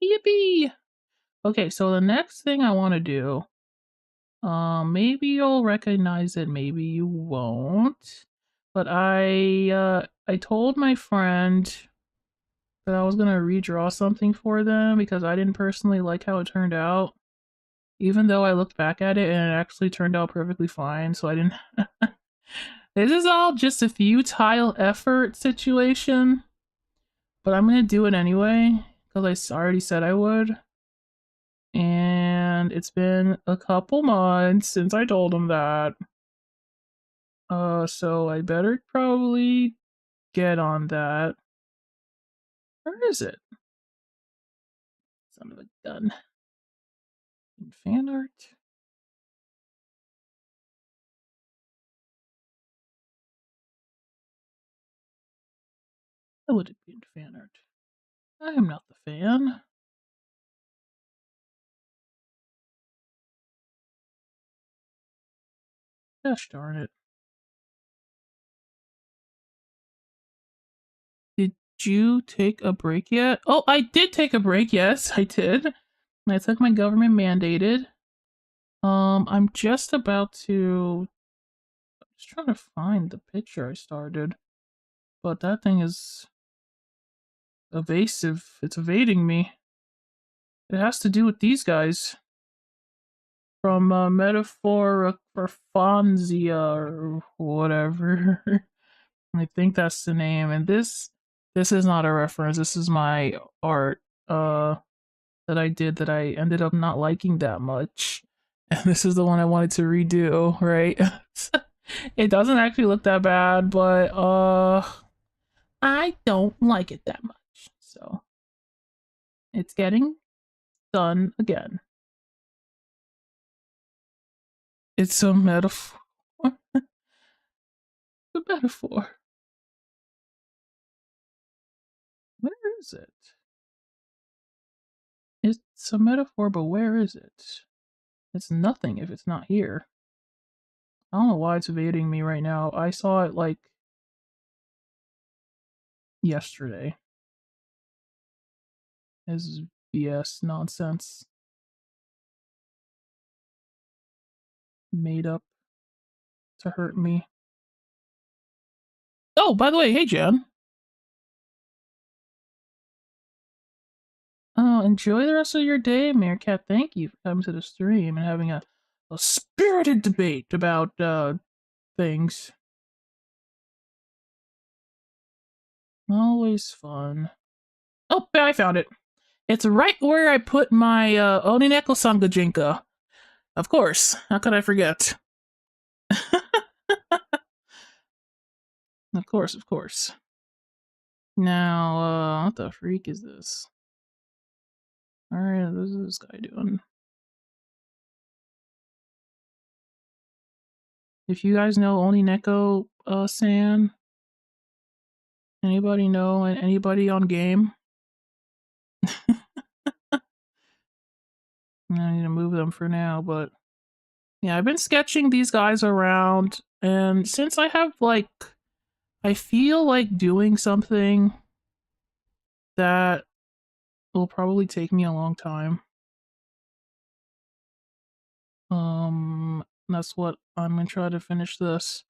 Yippee! Okay, so the next thing I want to do, maybe you'll recognize it, maybe you won't. But I told my friend that I was gonna redraw something for them because I didn't personally like how it turned out. Even though I looked back at it and it actually turned out perfectly fine, so I didn't. This is all just a futile effort situation, but I'm gonna do it anyway because I already said I would. And it's been a couple months since I told him that. So I better probably get on that. Where is it? Son of a gun. In fan art? Why would it be in fan art? I am not the fan. Gosh darn it. Did you take a break yet? Oh, I did take a break. Yes, I did. I took my government mandated. I'm just about to. Just trying to find the picture I started, but that thing is evasive. It's evading me. It has to do with these guys from Metaphor for Fonzia or whatever. I think that's the name. And this is not a reference. This is my art that I did that I ended up not liking that much. And this is the one I wanted to redo, right? It doesn't actually look that bad, but I don't like it that much. So it's getting done again. It's a metaphor. A metaphor. Where is it? It's a metaphor, but where is it? It's nothing if it's not here. I don't know why it's evading me right now. I saw it like yesterday. This is BS nonsense. Made up to hurt me. Oh, by the way, hey Jen. Oh, enjoy the rest of your day, Meerkat. Thank you for coming to the stream and having a spirited debate about things. Always fun. Oh, I found it. It's right where I put my Onineko Sangajinka. Of course. How could I forget? Of course, of course. Now, what the freak is this? Alright, what is this guy doing? If you guys know Onineko San, anybody know anybody on game? I need to move them for now, but yeah, I've been sketching these guys around, and since I have like, I feel like doing something that will probably take me a long time. That's what I'm gonna try to finish this.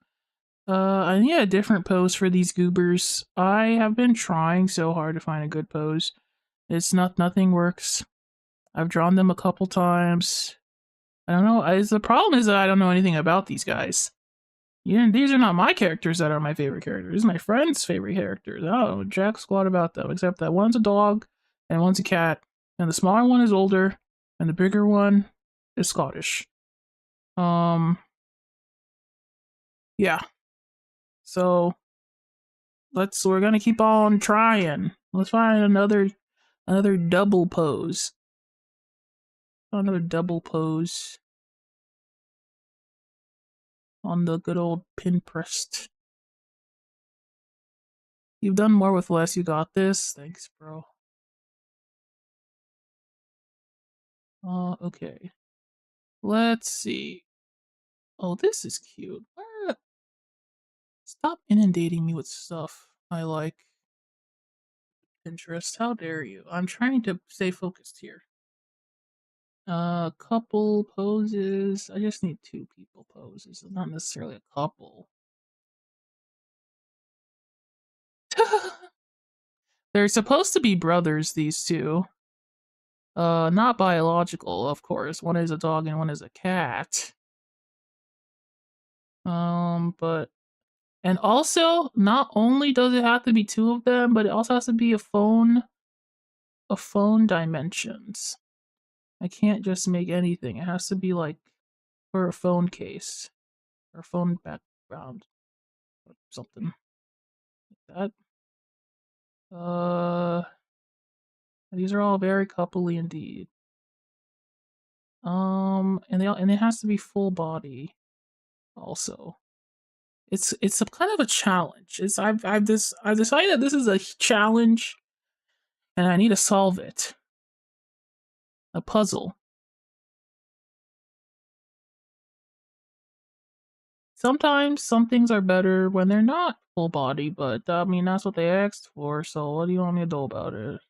I need a different pose for these goobers. I have been trying so hard to find a good pose. Nothing works. I've drawn them a couple times. I don't know. The problem is that I don't know anything about these guys. Yeah, these are not my characters that are my favorite characters. These are my friend's favorite characters. I don't know jack squat about them, except that one's a dog and one's a cat. And the smaller one is older, and the bigger one is Scottish. Yeah. So we're gonna keep on trying. Let's find another double pose. Another double pose on the good old Pinterest. You've done more with less. You got this. Thanks, bro. Okay. Let's see. Oh, this is cute. Stop inundating me with stuff I like. Pinterest, how dare you? I'm trying to stay focused here. Couple poses. I just need 2 people poses, not necessarily a couple. They're supposed to be brothers, these two. Not biological, of course. One is a dog and one is a cat. But and also, not only does it have to be 2 of them, but it also has to be a phone dimensions. I can't just make anything. It has to be like for a phone case or a phone background or something like that. These are all very coupley indeed. And it has to be full body also. It's a kind of a challenge. I've decided this is a challenge, and I need to solve it. A puzzle. Sometimes some things are better when they're not full body, but I mean that's what they asked for. So what do you want me to do about it?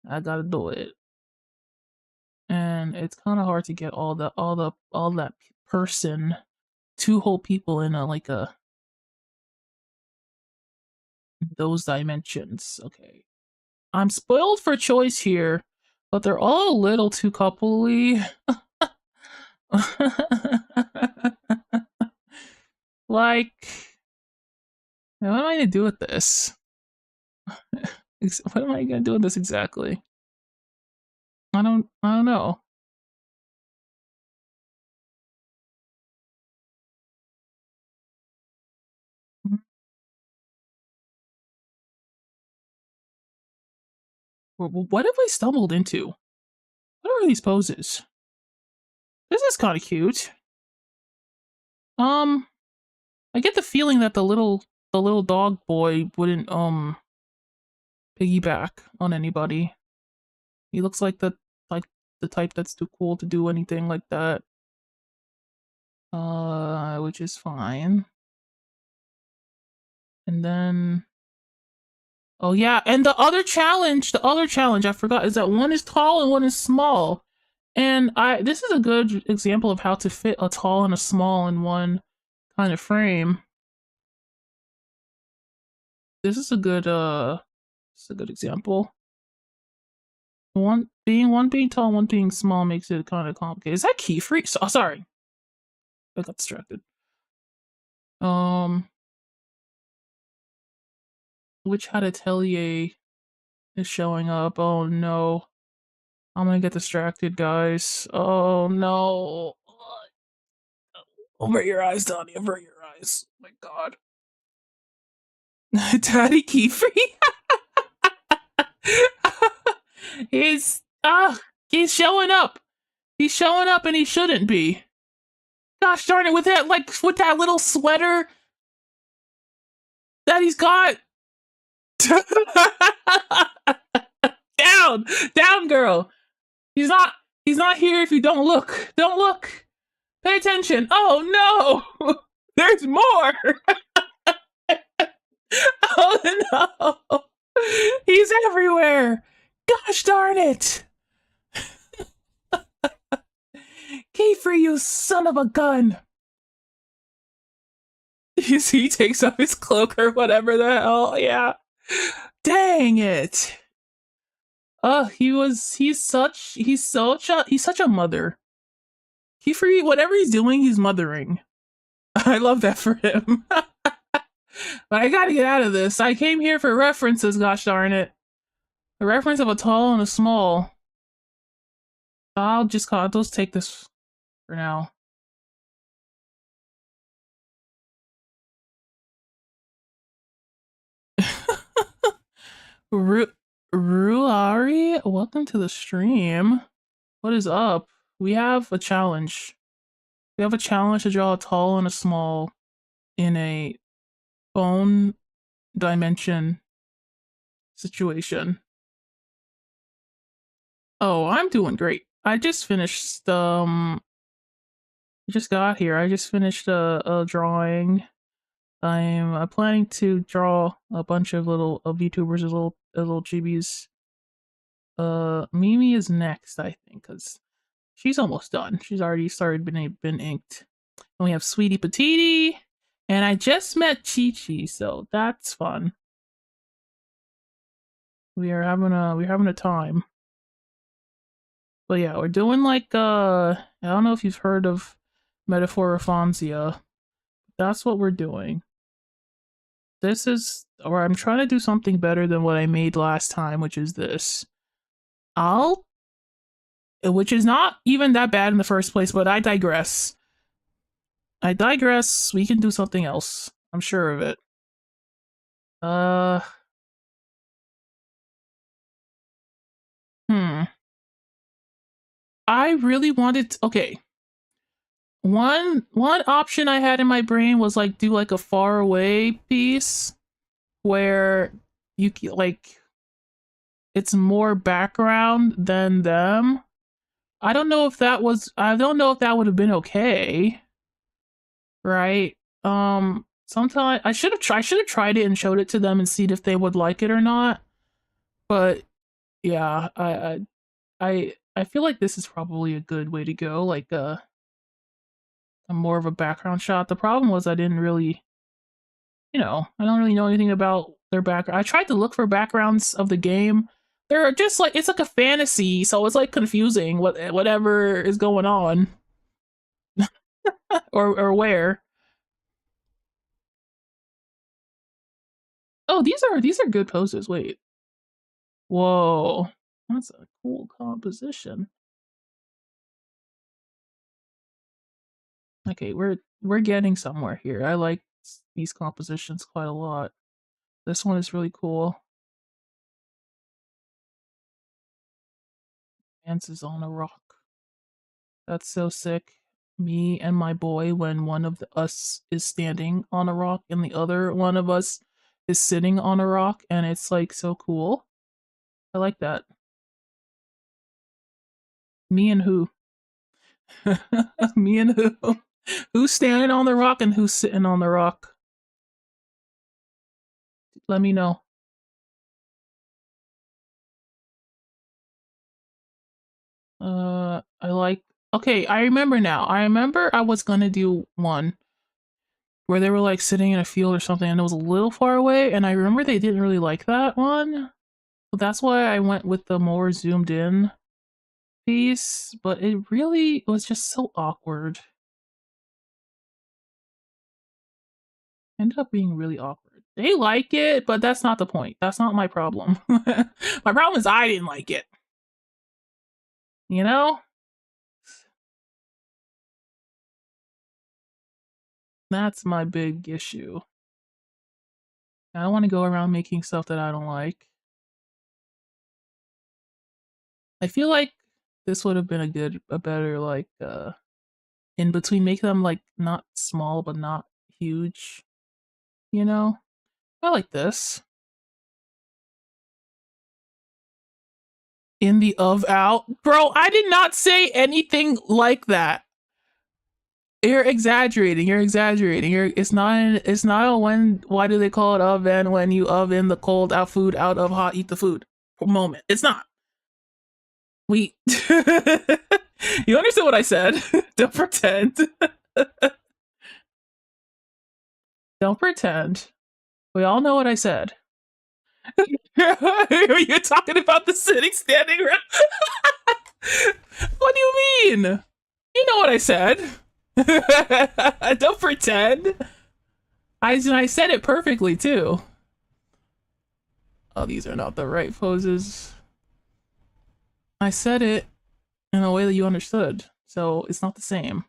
I gotta do it, and it's kind of hard to get all that person, two whole people in a like a those dimensions. Okay, I'm spoiled for choice here, but they're all a little too coupley. Like, what am I gonna do with this? What am I gonna do with this exactly? I don't know. What have I stumbled into? What are these poses? This is kind of cute. I get the feeling that the little dog boy wouldn't piggyback on anybody. He looks like the type that's too cool to do anything like that. Which is fine. And then oh yeah, and the other challenge I forgot is that one is tall and one is small. And this is a good example of how to fit a tall and a small in one kind of frame. This is a good example. One being tall, one being small makes it kind of complicated. Is that Keyfree? Oh, sorry. I got distracted. Witch Hat Atelier is showing up. Oh no. I'm gonna get distracted, guys. Oh no. Avert your eyes, Donnie. Avert your eyes. Oh my god. Daddy Keyfree? He's showing up. He's showing up and he shouldn't be. Gosh darn it, with that little sweater that he's got. Down, girl. He's not here if you don't look. Don't look. Pay attention. Oh no. There's more. Oh no. He's everywhere. Gosh darn it. Keyfree, you son of a gun. You see, he takes off his cloak or whatever the hell. Yeah. Dang it. He's such a mother. Keyfree, whatever he's doing, he's mothering. I love that for him. But I gotta get out of this. I came here for references, gosh darn it. A reference of a tall and a small. I'll just take this for now. Ruari, welcome to the stream. What is up? We have a challenge. We have a challenge to draw a tall and a small in a bone dimension situation. Oh, I'm doing great. I just finished I just got here. I just finished a drawing. I'm planning to draw a bunch of little VTubers, little chibis. Mimi is next, I think, because she's almost done. She's already been inked. And we have Sweetie Patiti, and I just met Chi Chi, so that's fun. We're having a time. But yeah, we're doing like I don't know if you've heard of Metaphorophonsia. That's what we're doing. This is, or I'm trying to do something better than what I made last time, which is this. Which is not even that bad in the first place, but I digress. We can do something else. I'm sure of it. I really wanted okay. One option I had in my brain was like do like a far away piece where like it's more background than them. I don't know if that was I don't know if that would have been okay, right? Sometimes I should have tried it and showed it to them and seen if they would like it or not. But yeah, I feel like this is probably a good way to go, like a more of a background shot. The problem was I didn't really, I don't really know anything about their background. I tried to look for backgrounds of the game. They're just like it's like a fantasy, so it's like confusing whatever is going on or where. Oh, these are good poses. Wait. Whoa. That's a cool composition. Okay, we're getting somewhere here. I like these compositions quite a lot. This one is really cool. Dances on a rock. That's so sick. Me and my boy when one of us is standing on a rock and the other one of us is sitting on a rock, and it's like so cool. I like that. Me and who? Me and who? Who's standing on the rock and who's sitting on the rock? Let me know. I like. Okay, I remember now. I remember I was gonna do one where they were like sitting in a field or something and it was a little far away, and I remember they didn't really like that one. So that's why I went with the more zoomed in piece, but it really was just so awkward. Ended up being really awkward. They like it, but that's not the point. That's not my problem. My problem is I didn't like it. You know? That's my big issue. I don't want to go around making stuff that I don't like. I feel like this would have been a better like in between, make them like not small but not huge, you know? I like this. In the of out. Bro, I did not say anything like that. You're exaggerating. You're exaggerating. It's not a when why do they call it oven when you oven the cold out food out of hot eat the food moment. It's not. We You understood what I said. Don't pretend. Don't pretend. We all know what I said. You're talking about the sitting standing What do you mean? You know what I said. Don't pretend. I said it perfectly too. Oh, these are not the right poses. I said it in a way that you understood, so it's not the same.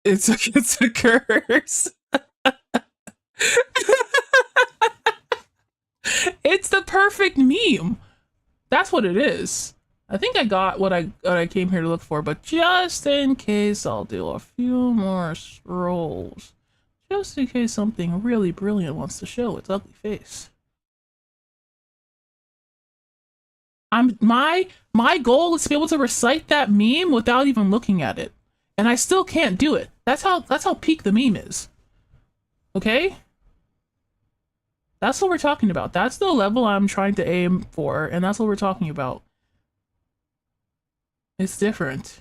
It's a curse. It's the perfect meme. That's what it is. I think I got what I came here to look for, but just in case, I'll do a few more scrolls. Just in case something really brilliant wants to show its ugly face. My goal is to be able to recite that meme without even looking at it. And I still can't do it. That's how peak the meme is. Okay? That's what we're talking about. That's the level I'm trying to aim for, and that's what we're talking about. It's different.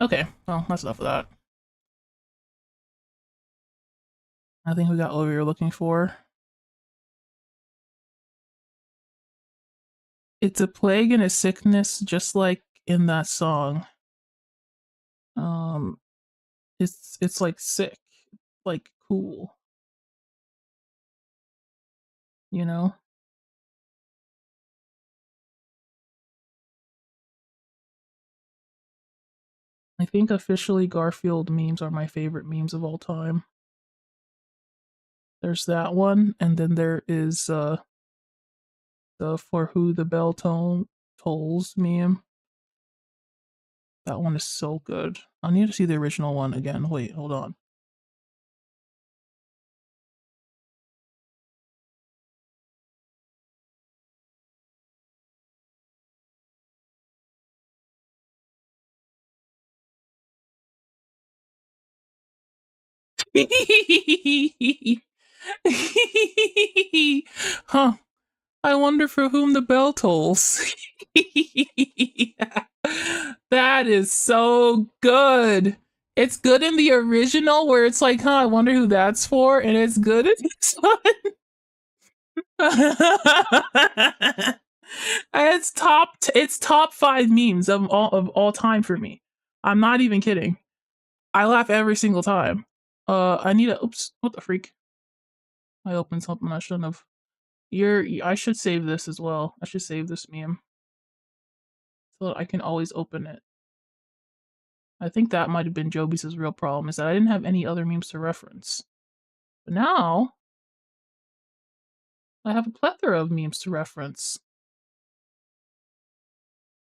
Okay, well, that's enough of that. I think we got what we were looking for. It's a plague and a sickness, just like in that song. Um, it's like sick, like cool. You know? I think officially Garfield memes are my favorite memes of all time. There's that one, and then there is the for who the bell tolls meme. That one is so good. I need to see the original one again. Wait, hold on. Huh. I wonder for whom the bell tolls. That is so good. It's good in the original where it's like, huh, I wonder who that's for, and it's good in this one. It's top 5 memes of all time for me. I'm not even kidding. I laugh every single time. I need a oops, what the freak? I opened something I shouldn't have. I should save this as well. I should save this meme so that I can always open it. I think that might have been Joby's real problem, is that I didn't have any other memes to reference. But now I have a plethora of memes to reference.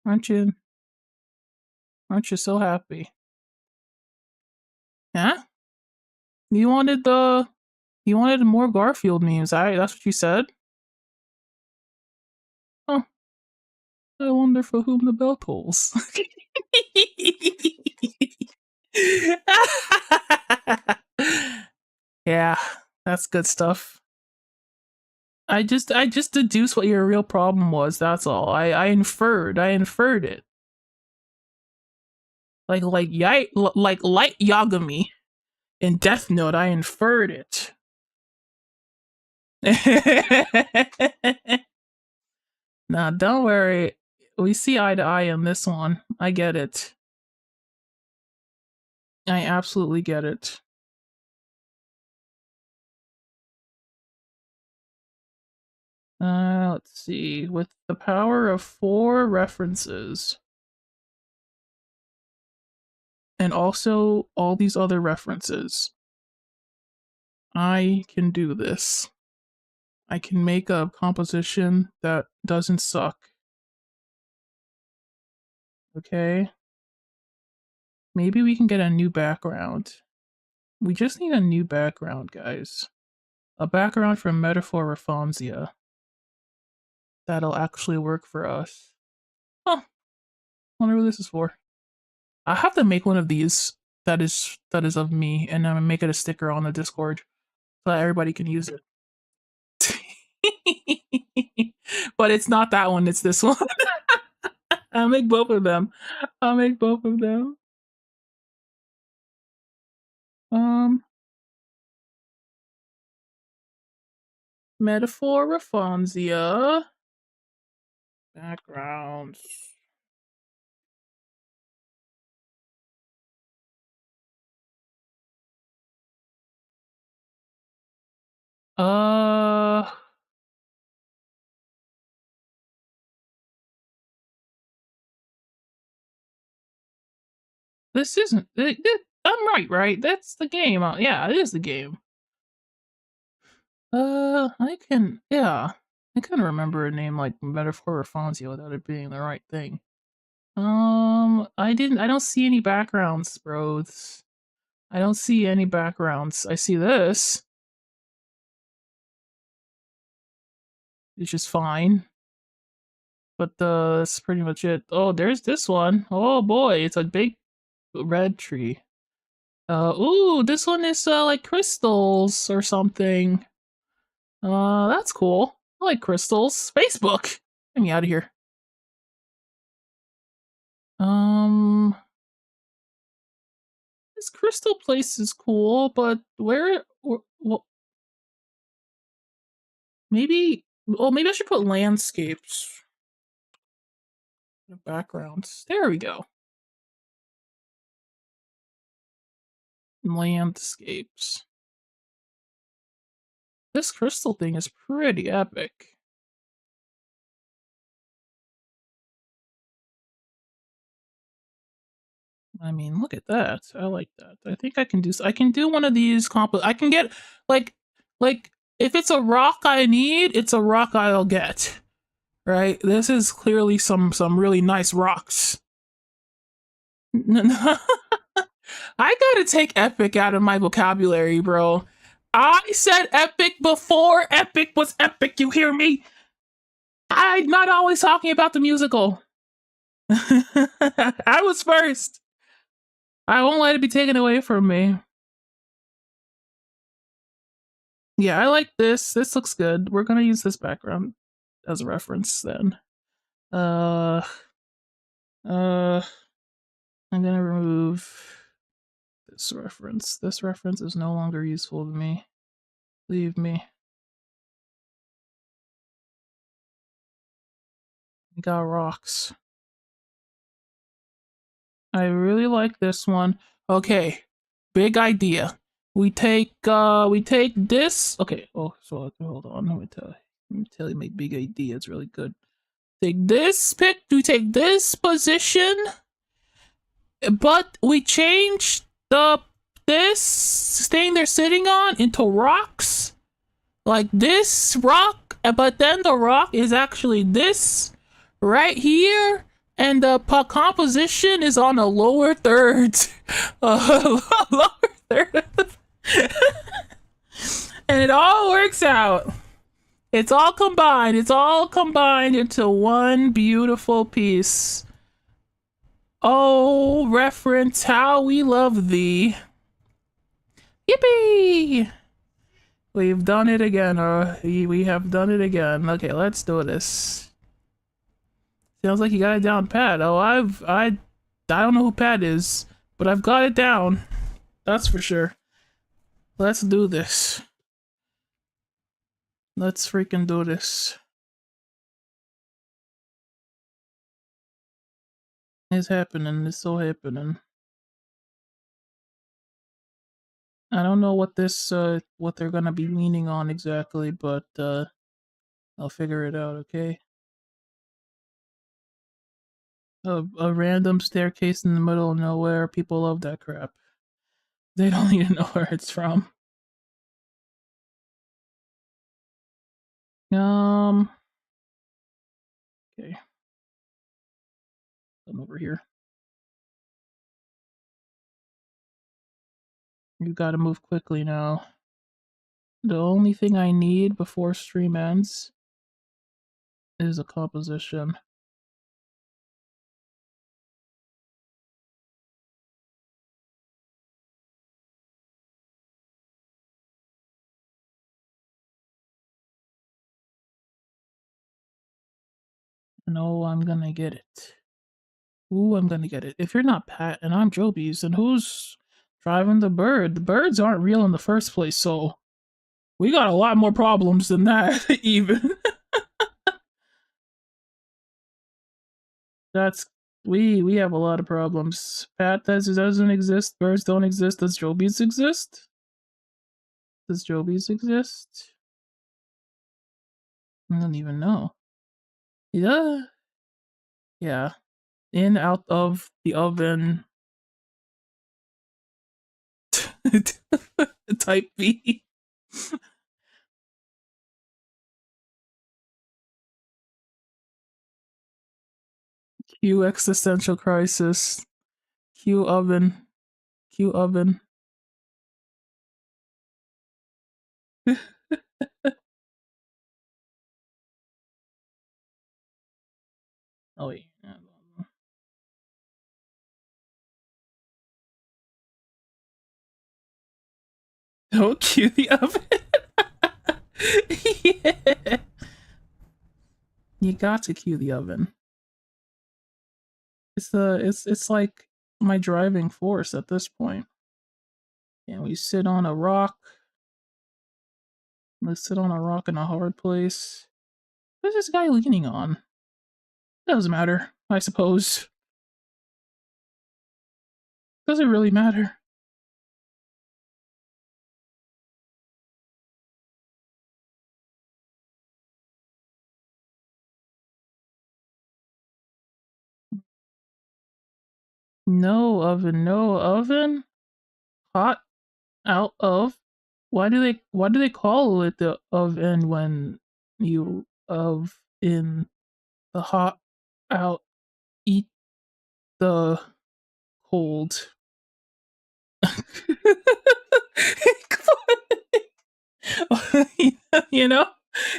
Aren't you so happy? Huh? You wanted more Garfield memes. That's what you said? Huh. I wonder for whom the bell tolls. Yeah, that's good stuff. I just deduced what your real problem was, that's all. I inferred it. Like Light Yagami in Death Note, I inferred it. Nah, don't worry. We see eye to eye on this one. I get it. I absolutely get it. Let's see. With the power of 4 references, and also all these other references, I can do this. I can make a composition that doesn't suck. Okay? Maybe we can get a new background. We just need a new background, guys. A background from Metaphor Rafonzia. That'll actually work for us. Huh. Wonder what this is for. I have to make one of these that is of me, and I'm gonna make it a sticker on the Discord so that everybody can use it. But it's not that one, it's this one. I'll make both of them. Metaphor Rafonzia. Backgrounds. This isn't. I'm right? That's the game. Yeah, it is the game. I can remember a name like Metaphor Rafonzia without it being the right thing. I don't see any backgrounds, bros. I don't see any backgrounds. I see this, which is fine. But that's pretty much it. Oh, there's this one. Oh boy, it's a big red tree. Ooh, this one is like crystals or something. That's cool. I like crystals. Facebook! Get me out of here. This crystal place is cool, but where, well, maybe I should put landscapes. Backgrounds. There we go. Landscapes. This crystal thing is pretty epic. I mean, look at that. I like that. I think I can do one of these I can get like if it's a rock I need, it's a rock I'll get. Right? This is clearly some really nice rocks. I gotta take epic out of my vocabulary, bro. I said epic before epic was epic, you hear me? I'm not always talking about the musical. I was first. I won't let it be taken away from me. Yeah, I like this. This looks good. We're gonna use this background as a reference then. Uh, I'm gonna remove this reference. This reference is no longer useful to me. Leave me. We got rocks. I really like this one. Okay, big idea. We take this. Okay. Oh, so hold on. Let me tell you my big idea. It's really good. Take this pick. We take this position, but we change this thing they're sitting on into rocks, like this rock. But then the rock is actually this right here, and the composition is on a lower third. Lower third. And it all works out. It's all combined. It's all combined into one beautiful piece. Oh, reference, how we love thee. Yippee! We've done it again. We have done it again. Okay, let's do this. Sounds like you got it down, Pat. Oh, I don't know who Pat is, but I've got it down. That's for sure. Let's do this. Let's freaking do this. It's happening. It's so happening. I don't know what what they're gonna be leaning on exactly, but I'll figure it out. Okay. A random staircase in the middle of nowhere. People love that crap. They don't even know where it's from. Okay. Come over here. You gotta move quickly now. The only thing I need before stream ends is a composition. No, I'm gonna get it. Ooh, I'm gonna get it. If you're not Pat and I'm Jobies, then who's driving the bird? The birds aren't real in the first place, so we got a lot more problems than that, even. That's we have a lot of problems. Pat doesn't exist. Birds don't exist. Does Jobies exist? Does Jobies exist? I don't even know. Yeah. Yeah. In, out of the oven. Type B. Q existential crisis. Q oven. Q oven. Oh wait. Don't cue the oven. Yeah. You got to cue the oven. It's like my driving force at this point. And we sit on a rock. Let's sit on a rock in a hard place. What's this guy leaning on? Doesn't matter, I suppose. Doesn't really matter. No oven, no oven. Hot out of. Why do they call it the oven when you of in the hot out eat the hold. You know,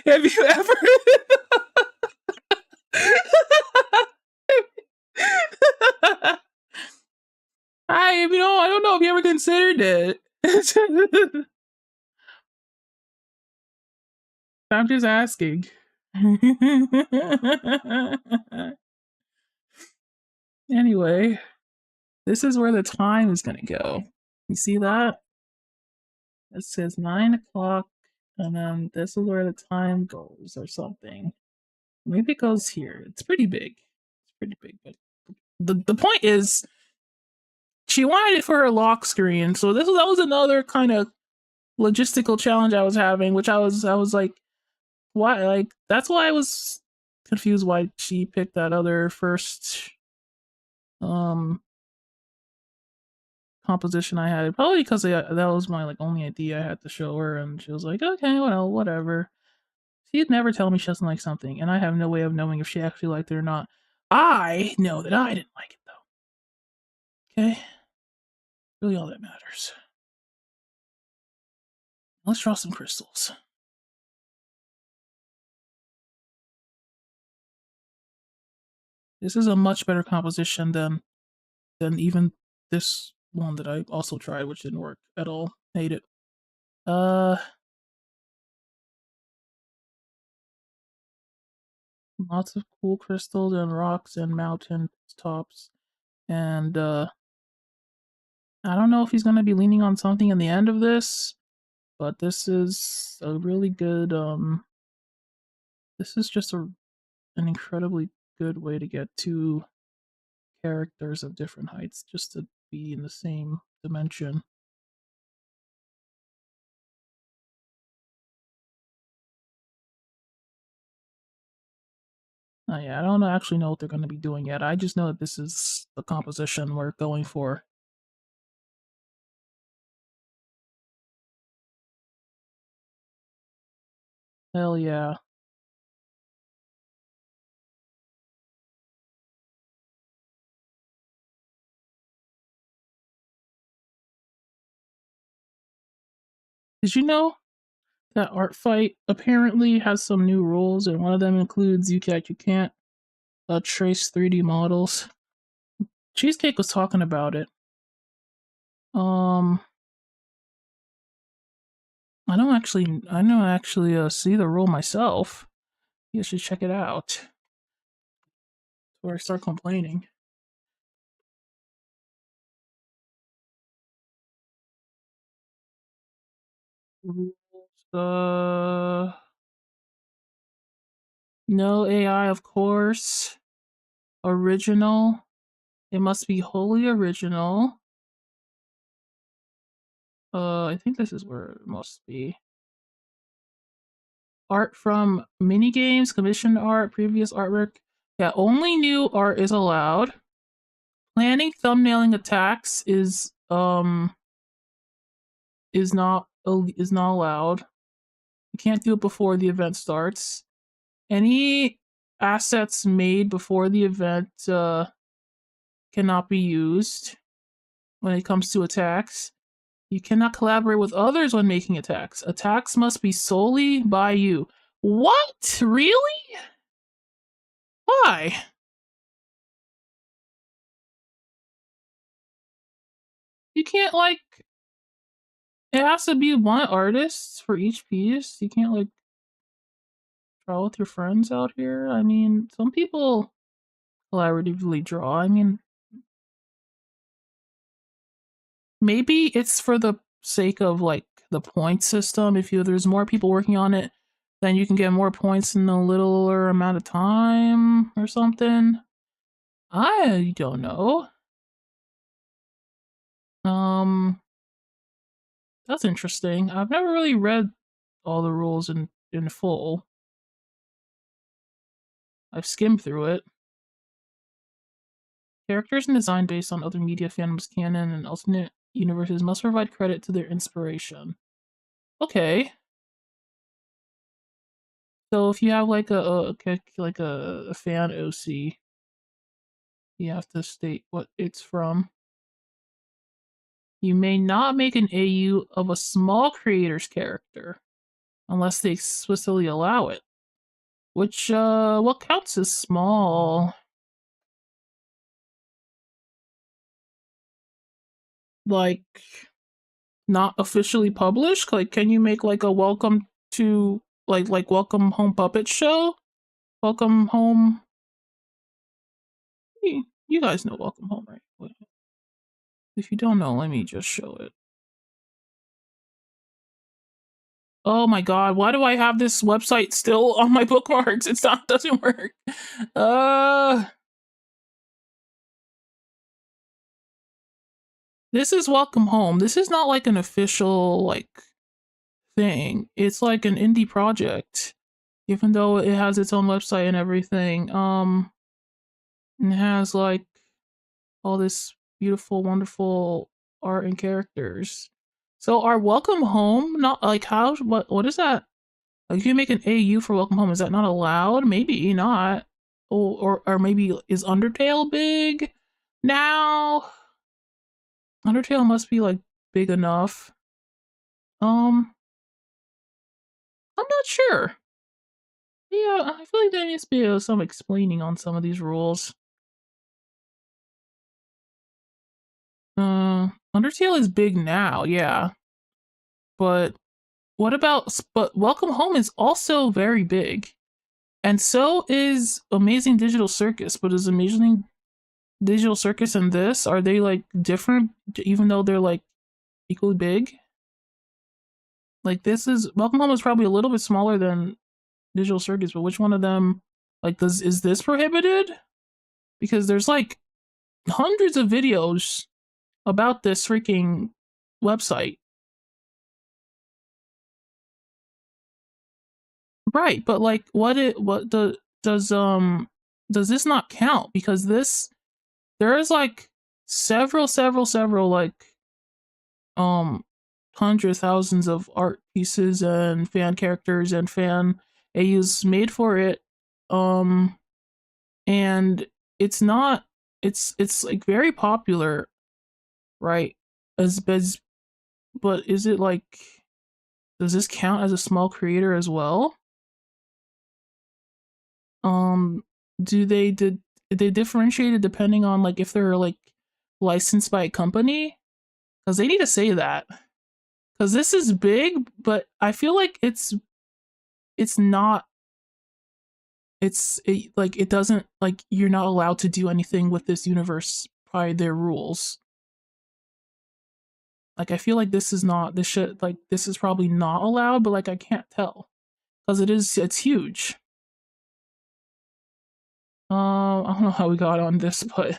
have you ever? I don't know if you ever considered it. I'm just asking. Anyway, this is where the time is gonna go. You see that? It says 9 o'clock, and then this is where the time goes, or something. Maybe it goes here. It's pretty big. It's pretty big, but the point is, she wanted it for her lock screen. So that was another kind of logistical challenge I was having, which I was like, why? Like that's why I was confused why she picked that other first composition I had. Probably because that was my like only idea I had to show her, and she was like, okay, well, whatever. She'd never tell me she doesn't like something, and I have no way of knowing if she actually liked it or not. I know that I didn't like it though. Okay, really all that matters. Let's draw some crystals. This is a much better composition than even this one that I also tried, which didn't work at all. Hate it. Lots of cool crystals and rocks and mountain tops. And I don't know if he's gonna be leaning on something in the end of this, but this is a really good this is just an incredibly good way to get two characters of different heights just to be in the same dimension. Yeah, I don't actually know what they're going to be doing yet. I just know that this is the composition we're going for. Hell yeah. Did you know that Art Fight apparently has some new rules, and one of them includes you can't trace 3D models. Cheesecake was talking about it. I don't actually see the rule myself. You should check it out. Or I start complaining. Uh, no AI, of course. Original. It must be wholly original. I think this is where it must be. Art from minigames, commissioned art, previous artwork. Yeah, only new art is allowed. Planning thumbnailing attacks is not allowed. You can't do it before the event starts. Any assets made before the event cannot be used when it comes to attacks. You cannot collaborate with others when making attacks. Attacks must be solely by you. What? Really? Why? You can't like it has to be one artist for each piece. You can't like draw with your friends out here. I mean, some people collaboratively draw. I mean, maybe it's for the sake of like the point system. If there's more people working on it, then you can get more points in a littler amount of time or something. I don't know. That's interesting. I've never really read all the rules in full. I've skimmed through it. Characters and design based on other media fandoms, canon, and alternate universes must provide credit to their inspiration. Okay. So if you have like a fan OC, you have to state what it's from. You may not make an AU of a small creator's character unless they explicitly allow it. Which, what counts as small? Like, not officially published? Like, can you make like a welcome to like welcome home puppet show? Welcome home. You guys know welcome home, right? If you don't know, let me just show it. Oh my god, why do I have this website still on my bookmarks? It's not, doesn't work. This is welcome home. This is not like an official like thing. It's like an indie project, even though it has its own website and everything. It has like all this beautiful, wonderful art and characters. So our welcome home, not like how, what is that? Like if you make an AU for welcome home, is that not allowed? Maybe not. Or maybe is Undertale big now? Undertale must be like big enough. I'm not sure. Yeah, I feel like there needs to be some explaining on some of these rules. Undertale is big now, yeah. But what about, but Welcome Home is also very big. And so is Amazing Digital Circus, but is Amazing Digital Circus and this, are they like different even though they're like equally big? Like this is, Welcome Home is probably a little bit smaller than Digital Circus, but which one of them, like is this prohibited? Because there's like hundreds of videos about this freaking website. Right, but like does this not count? Because there is like several like hundreds, thousands of art pieces and fan characters and fan AUs made for it. And it's not, it's like very popular, right? But is it like, does this count as a small creator as well? Did they differentiate it depending on like if they're like licensed by a company? Because they need to say that. Because this is big, but I feel like it's not. Like it doesn't, like you're not allowed to do anything with this universe by their rules. Like I feel like this is not, this is probably not allowed, but like I can't tell because it's huge. I don't know how we got on this, but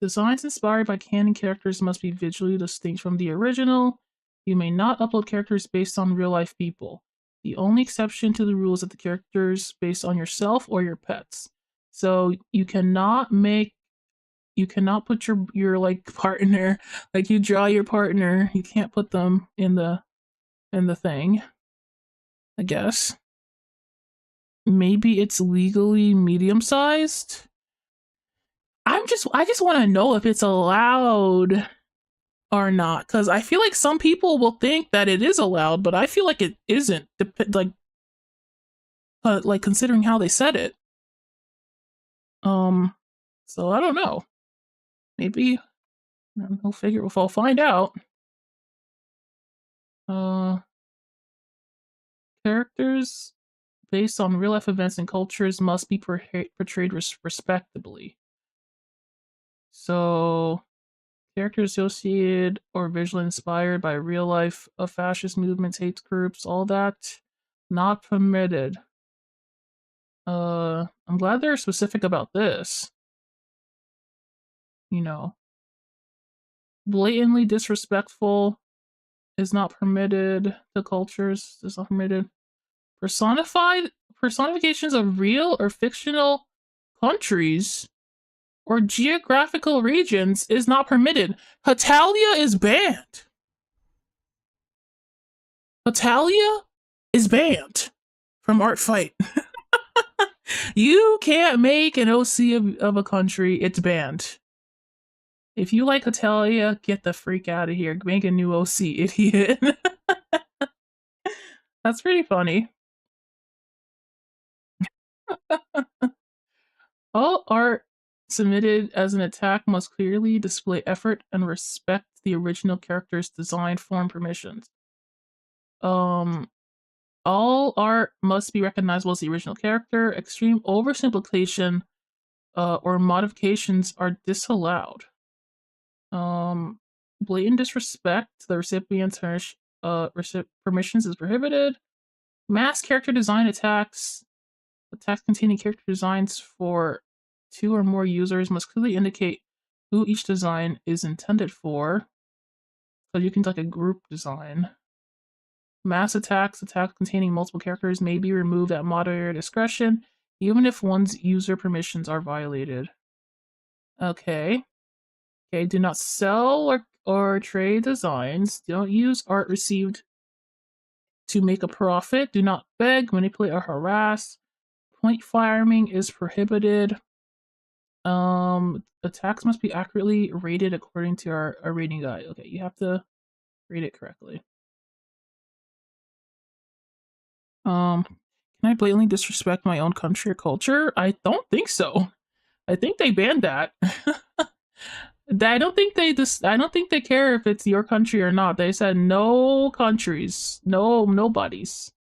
designs inspired by canon characters must be visually distinct from the original. You may not upload characters based on real life people. The only exception to the rule is that the characters based on yourself or your pets. So you cannot put your like partner, like you draw your partner, you can't put them in the thing, I guess. Maybe it's legally medium sized. I just want to know if it's allowed or not, because I feel like some people will think that it is allowed, but I feel like it isn't. Like considering how they said it. So I don't know. Maybe I'll find out. Characters based on real life events and cultures must be portrayed respectably. So, characters associated or visually inspired by real life of fascist movements, hate groups, all that, not permitted. I'm glad they're specific about this. You know, blatantly disrespectful is not permitted. The cultures is not permitted. Personifications of real or fictional countries or geographical regions is not permitted. Hetalia is banned. Hetalia is banned from Artfight. You can't make an OC of a country. It's banned. If you like Hetalia, get the freak out of here. Make a new OC, idiot. That's pretty funny. All art submitted as an attack must clearly display effort and respect the original character's design form permissions. All art must be recognizable as the original character. Extreme oversimplification or modifications are disallowed. Blatant disrespect to the recipient's permissions is prohibited. Mass character design attacks containing character designs for 2 or more users must clearly indicate who each design is intended for. So you can do like a group design. Mass attacks containing multiple characters may be removed at moderator discretion, even if one's user permissions are violated. Okay. Okay, do not sell or trade designs. Don't use art received to make a profit. Do not beg, manipulate, or harass. Point farming is prohibited. Attacks must be accurately rated according to our rating guide. Okay, you have to rate it correctly. Can I blatantly disrespect my own country or culture? I don't think so. I think they banned that. I don't think they care if it's your country or not. They said no countries, nobodies.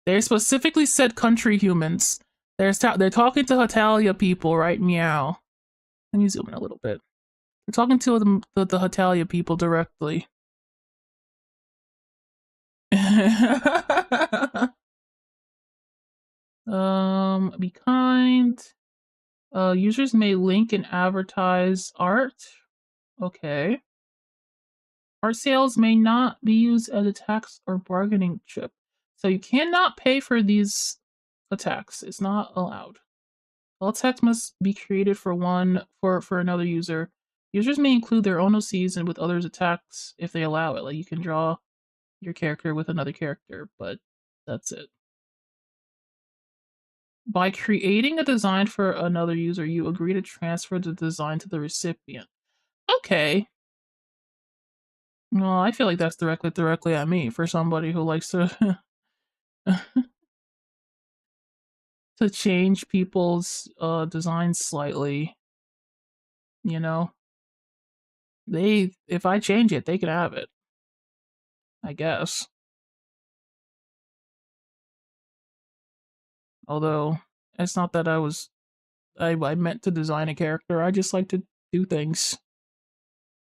They specifically said country humans. They're talking to Hetalia people, right? Meow. Let me zoom in a little bit. They're talking to the Hetalia people directly. Be kind. Users may link and advertise art. Okay. Art sales may not be used as a tax or bargaining chip. So you cannot pay for these attacks. It's not allowed. All attacks must be created for another user. Users may include their own OCs and with others' attacks if they allow it. Like you can draw your character with another character, but that's it. By creating a design for another user, you agree to transfer the design to the recipient. Okay. Well, I feel like that's directly at me for somebody who likes to to change people's designs slightly. You know, if I change it, they can have it. I guess. Although it's not that I meant to design a character. I just like to do things.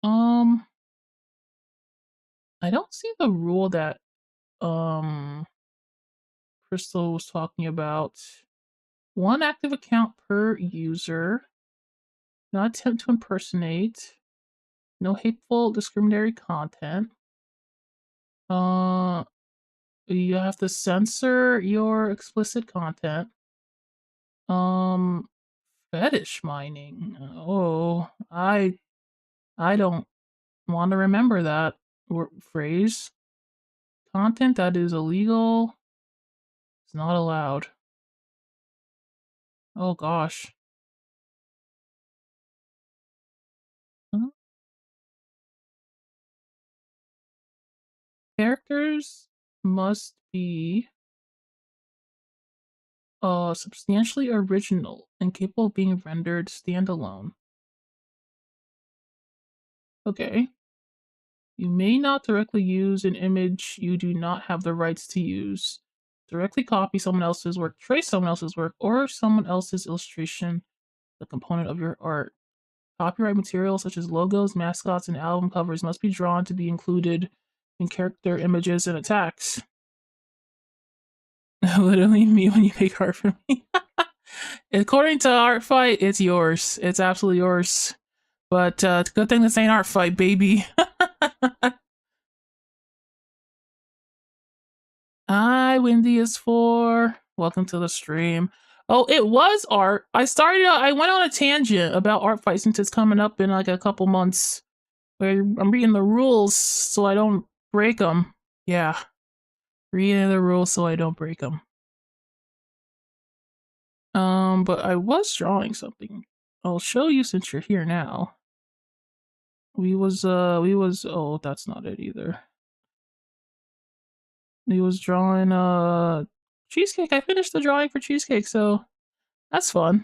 I don't see the rule that Crystal was talking about. 1 active account per user. Not attempt to impersonate. No hateful, discriminatory content. You have to censor your explicit content. Fetish mining. Oh, I don't want to remember that phrase. Content that is illegal is not allowed. Oh gosh. Huh? Characters must be substantially original and capable of being rendered standalone. Okay. You may not directly use an image you do not have the rights to use. Directly copy someone else's work, trace someone else's work, or someone else's illustration, the component of your art. Copyright materials such as logos, mascots, and album covers must be drawn to be included in character images and attacks. Literally me when you make art for me. According to Artfight, it's yours. It's absolutely yours. But good thing this ain't Artfight, baby. Hi, Windy is 4. Welcome to the stream. Oh, it was art. I went on a tangent about Artfight since it's coming up in like a couple months. Where I'm reading the rules so I don't break them. Yeah. Reading the rules so I don't break them. But I was drawing something. I'll show you since you're here now. Oh, that's not it either. He was drawing cheesecake. I finished the drawing for cheesecake, so that's fun.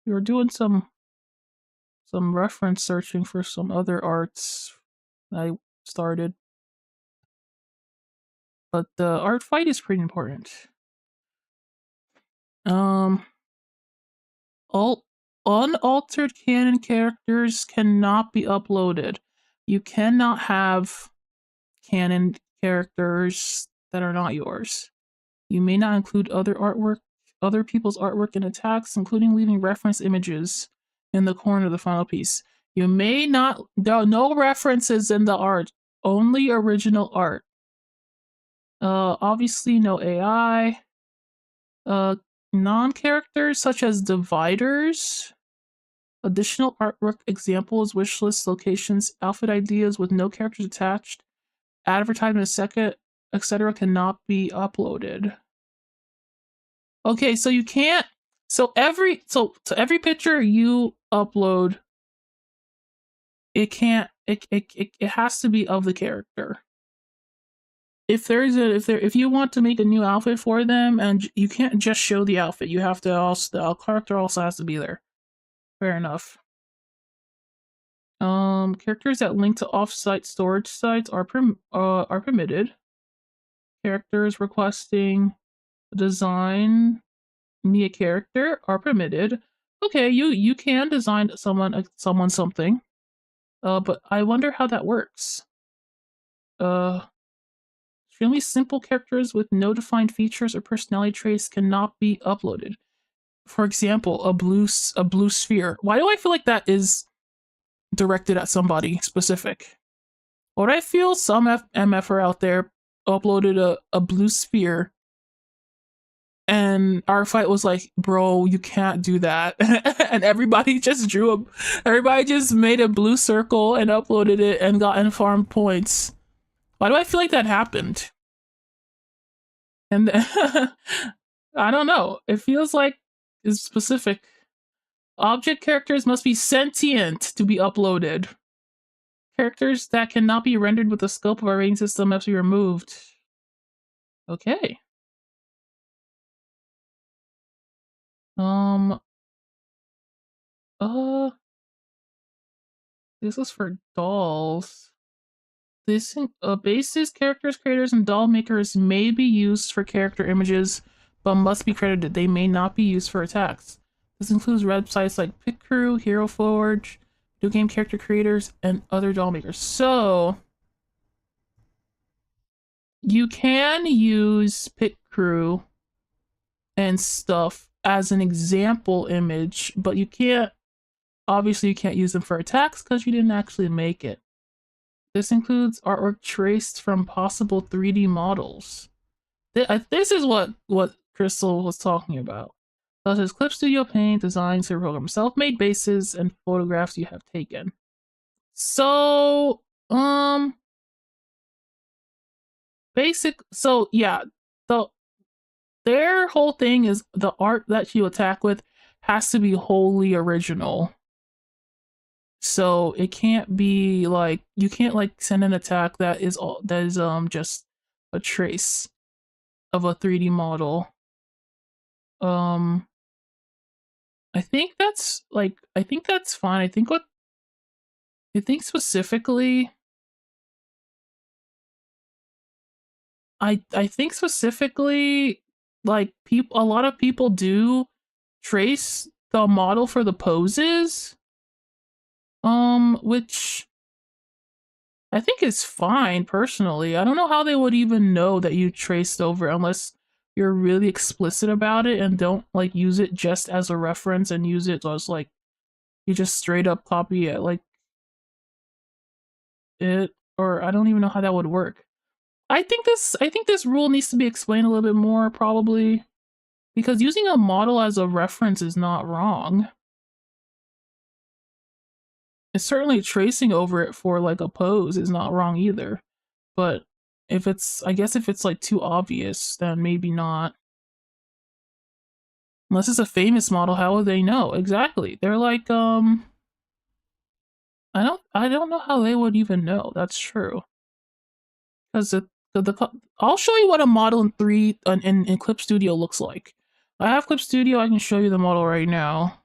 We were doing some reference searching for some other arts I started. But the art fight is pretty important. All unaltered canon characters cannot be uploaded. You cannot have canon characters that are not yours. You may not include other people's artwork in attacks, including leaving reference images in the corner of the final piece. You may not, there are no references in the art, only original art. Obviously no AI. Non-characters such as dividers, additional artwork examples, wish lists, locations, outfit ideas with no characters attached, advertisement, etc. cannot be uploaded. Okay, so you can't. So every picture you upload, it can't. It has to be of the character. If you want to make a new outfit for them, and you can't just show the outfit, you have to also, the character also has to be there. Fair enough. Characters that link to off-site storage sites are permitted. Characters requesting design me a character are permitted. Okay, you can design someone something. But I wonder how that works. Extremely simple characters with no defined features or personality traits cannot be uploaded. For example, a blue sphere. Why do I feel like that is directed at somebody specific? What I feel some MFer out there uploaded a blue sphere, and our fight was like, bro, you can't do that. And everybody just made a blue circle and uploaded it and got informed points. Why do I feel like that happened? And I don't know. It feels like it's specific. Object characters must be sentient to be uploaded. Characters that cannot be rendered with the scope of our rating system must be removed. Okay. This is for dolls. This bases, characters, creators, and doll makers may be used for character images, but must be credited. They may not be used for attacks. This includes websites like Pit Crew, Hero Forge, video game character creators, and other doll makers. So you can use Pit Crew and stuff as an example image, but you can't. Obviously, you can't use them for attacks because you didn't actually make it. This includes artwork traced from possible 3D models. This is what Crystal was talking about. Such as Clip Studio Paint, designs for program, self-made bases, and photographs you have taken. So, yeah, their whole thing is the art that you attack with has to be wholly original. So it can't be like, you can't like send an attack that is just a trace of a 3D model. I think that's fine. I think specifically like a lot of people do trace the model for the poses. Which I think is fine personally. I don't know how they would even know that you traced over unless you're really explicit about it and don't like use it just as a reference and use it as like you just straight up copy it like it, or I don't even know how that would work. I think this rule needs to be explained a little bit more probably, because using a model as a reference is not wrong. It's certainly tracing over it for like a pose is not wrong either. But if it's, I guess if it's like too obvious, then maybe not. Unless it's a famous model, how would they know? Exactly. They're like, I don't know how they would even know. That's true. Because I'll show you what a model in Clip Studio looks like. I have Clip Studio. I can show you the model right now.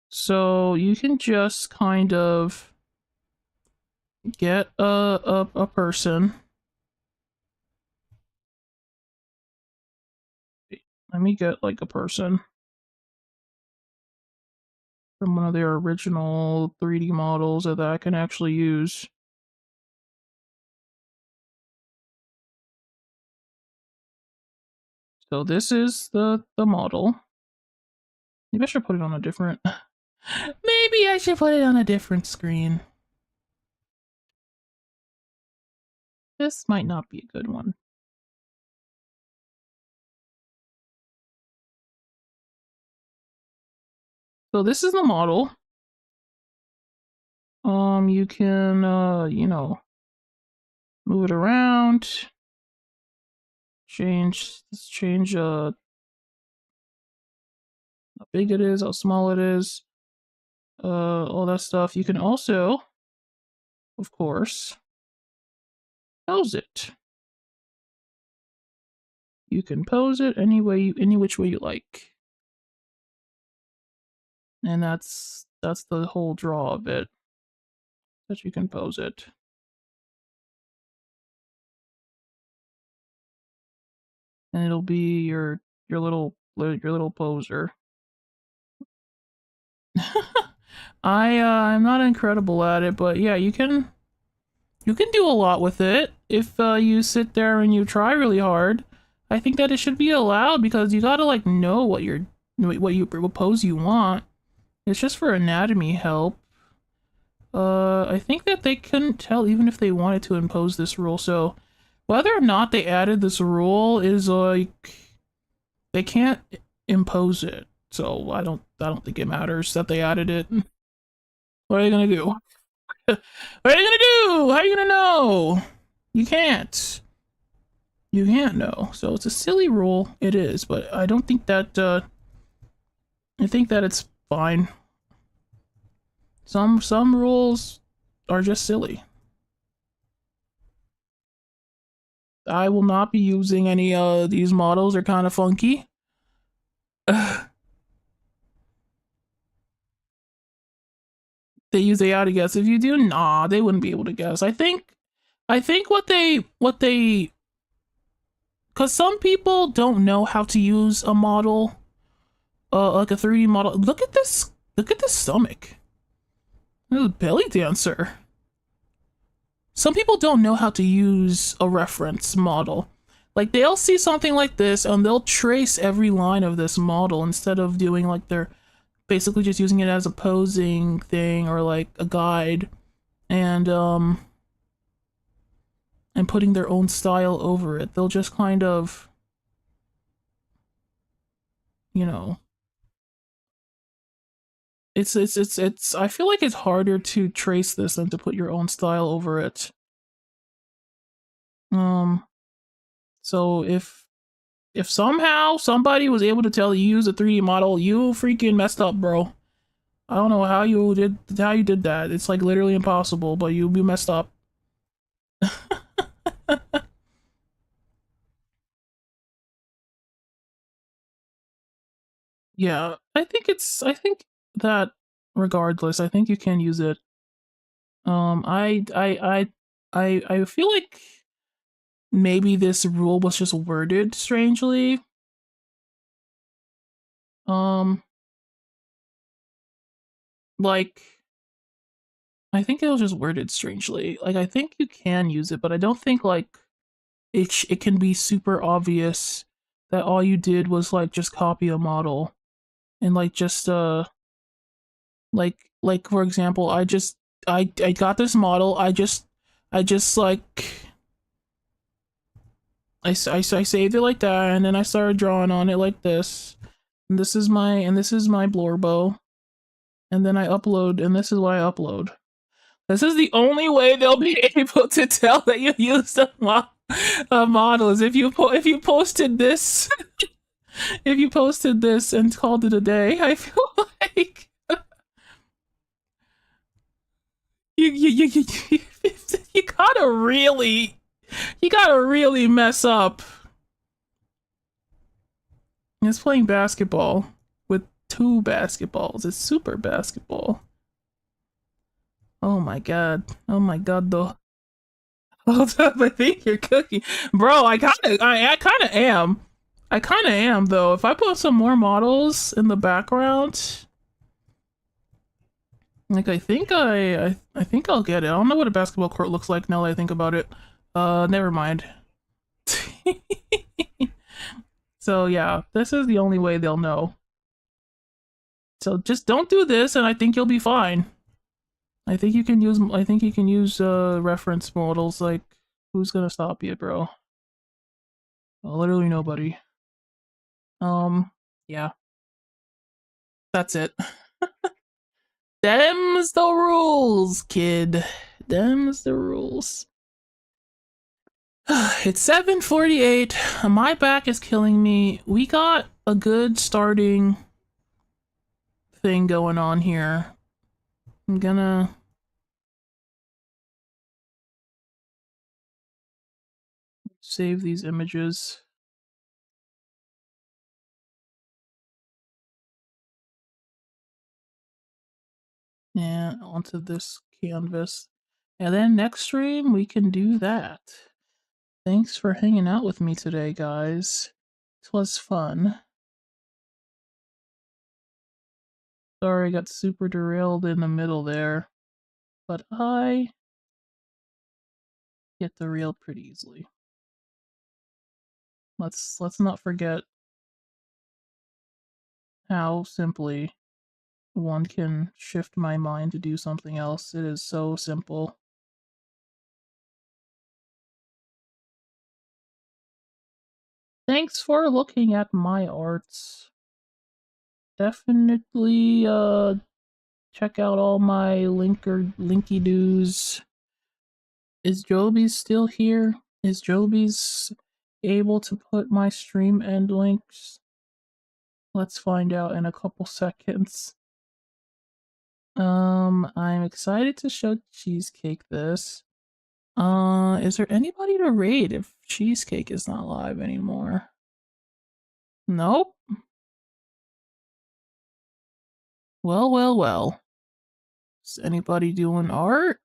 So you can just kind of get a person. Let me get like a person from one of their original 3D models that I can actually use. So this is the model. Maybe I should put it on a different... Maybe I should put it on a different screen. This might not be a good one. So this is the model. You can, you know, move it around, change how big it is, how small it is, all that stuff. You can also, of course, pose it. You can pose it any which way you like. And that's the whole draw of it, that you can pose it. And it'll be your little poser. I'm not incredible at it, but yeah, you can do a lot with it if you sit there and you try really hard. I think that it should be allowed because you gotta like know what pose you want. It's just for anatomy help. I think that they couldn't tell even if they wanted to impose this rule. So whether or not they added this rule is like they can't impose it. So I don't think it matters that they added it. What are you gonna do? What are you gonna do? How are you gonna know? You can't. You can't know. So it's a silly rule. It is, but I don't think that. I think that it's fine. Some rules are just silly. I will not be using any these models. Are kind of funky. They use AI to guess. If you do, nah, they wouldn't be able to guess. I think what they because some people don't know how to use a model, like a 3D model. Look at this stomach. This belly dancer. Some people don't know how to use a reference model. Like they'll see something like this and they'll trace every line of this model instead of doing like they're basically just using it as a posing thing or like a guide and putting their own style over it. They'll just kind of, you know, it's I feel like it's harder to trace this than to put your own style over it. So if somehow somebody was able to tell you use a 3D model, you freaking messed up, bro. I don't know how you did that. It's like literally impossible, but you messed up. Yeah, I think that regardless, I think you can use it. I feel like maybe this rule was just worded strangely. Like I think it was just worded strangely. Like I think you can use it, but I don't think like it can be super obvious that all you did was like just copy a model and like just like for example, I got this model. I just like I saved it like that, and then I started drawing on it like this. And this is my Blorbo. And then I upload, and this is what I upload. This is the only way they'll be able to tell that you used a model. Model is if you posted this if you posted this and called it a day, I feel like you you gotta really mess up. It's playing basketball with 2 basketballs. It's super basketball. Oh my god. Oh my god though. Hold up, I think you're cooking. Bro, I kinda am. I kinda am though. If I put some more models in the background, like I think I'll get it. I don't know what a basketball court looks like now that I think about it. Never mind. So yeah, this is the only way they'll know. So just don't do this and I think you'll be fine. I think you can use reference models. Like, who's gonna stop you, bro? Well, literally nobody. Yeah. That's it. Them's the rules, kid. Them's the rules. It's 7:48. My back is killing me. We got a good starting thing going on here. I'm gonna save these images. Yeah, onto this canvas. And then next stream, we can do that. Thanks for hanging out with me today, guys. It was fun. Sorry I got super derailed in the middle there. But I get derailed pretty easily. Let's not forget how simply one can shift my mind to do something else. It is so simple. Thanks for looking at my arts. Definitely check out all my linky doos. Is Joby's still here? Is Joby's able to put my stream end links? Let's find out in a couple seconds. I'm excited to show Cheesecake this. Is there anybody to raid if Cheesecake is not live anymore? Nope. Well. Is anybody doing art?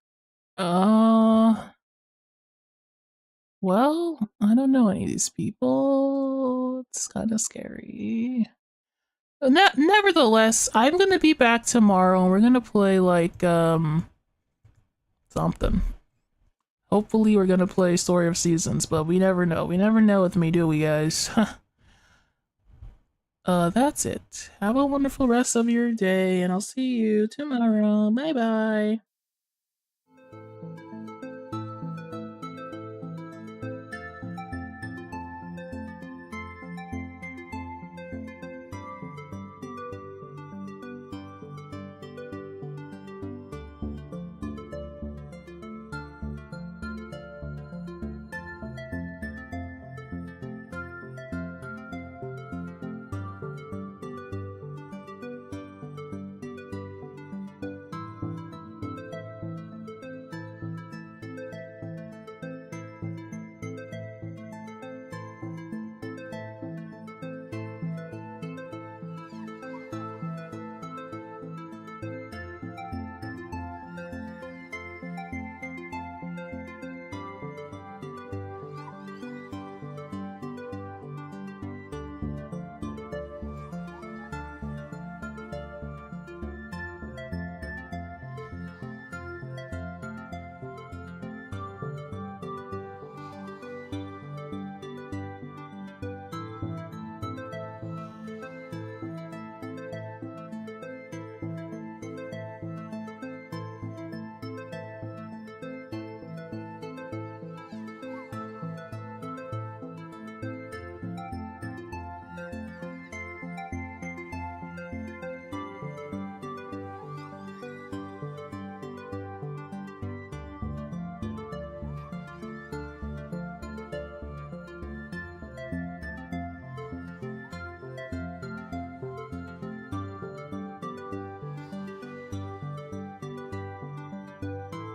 Well, I don't know any of these people. It's kind of scary. Nevertheless, I'm gonna be back tomorrow and we're gonna play like something. Hopefully we're gonna play Story of Seasons, but we never know. We never know with me, do we, guys? That's it. Have a wonderful rest of your day, and I'll see you tomorrow. Bye bye.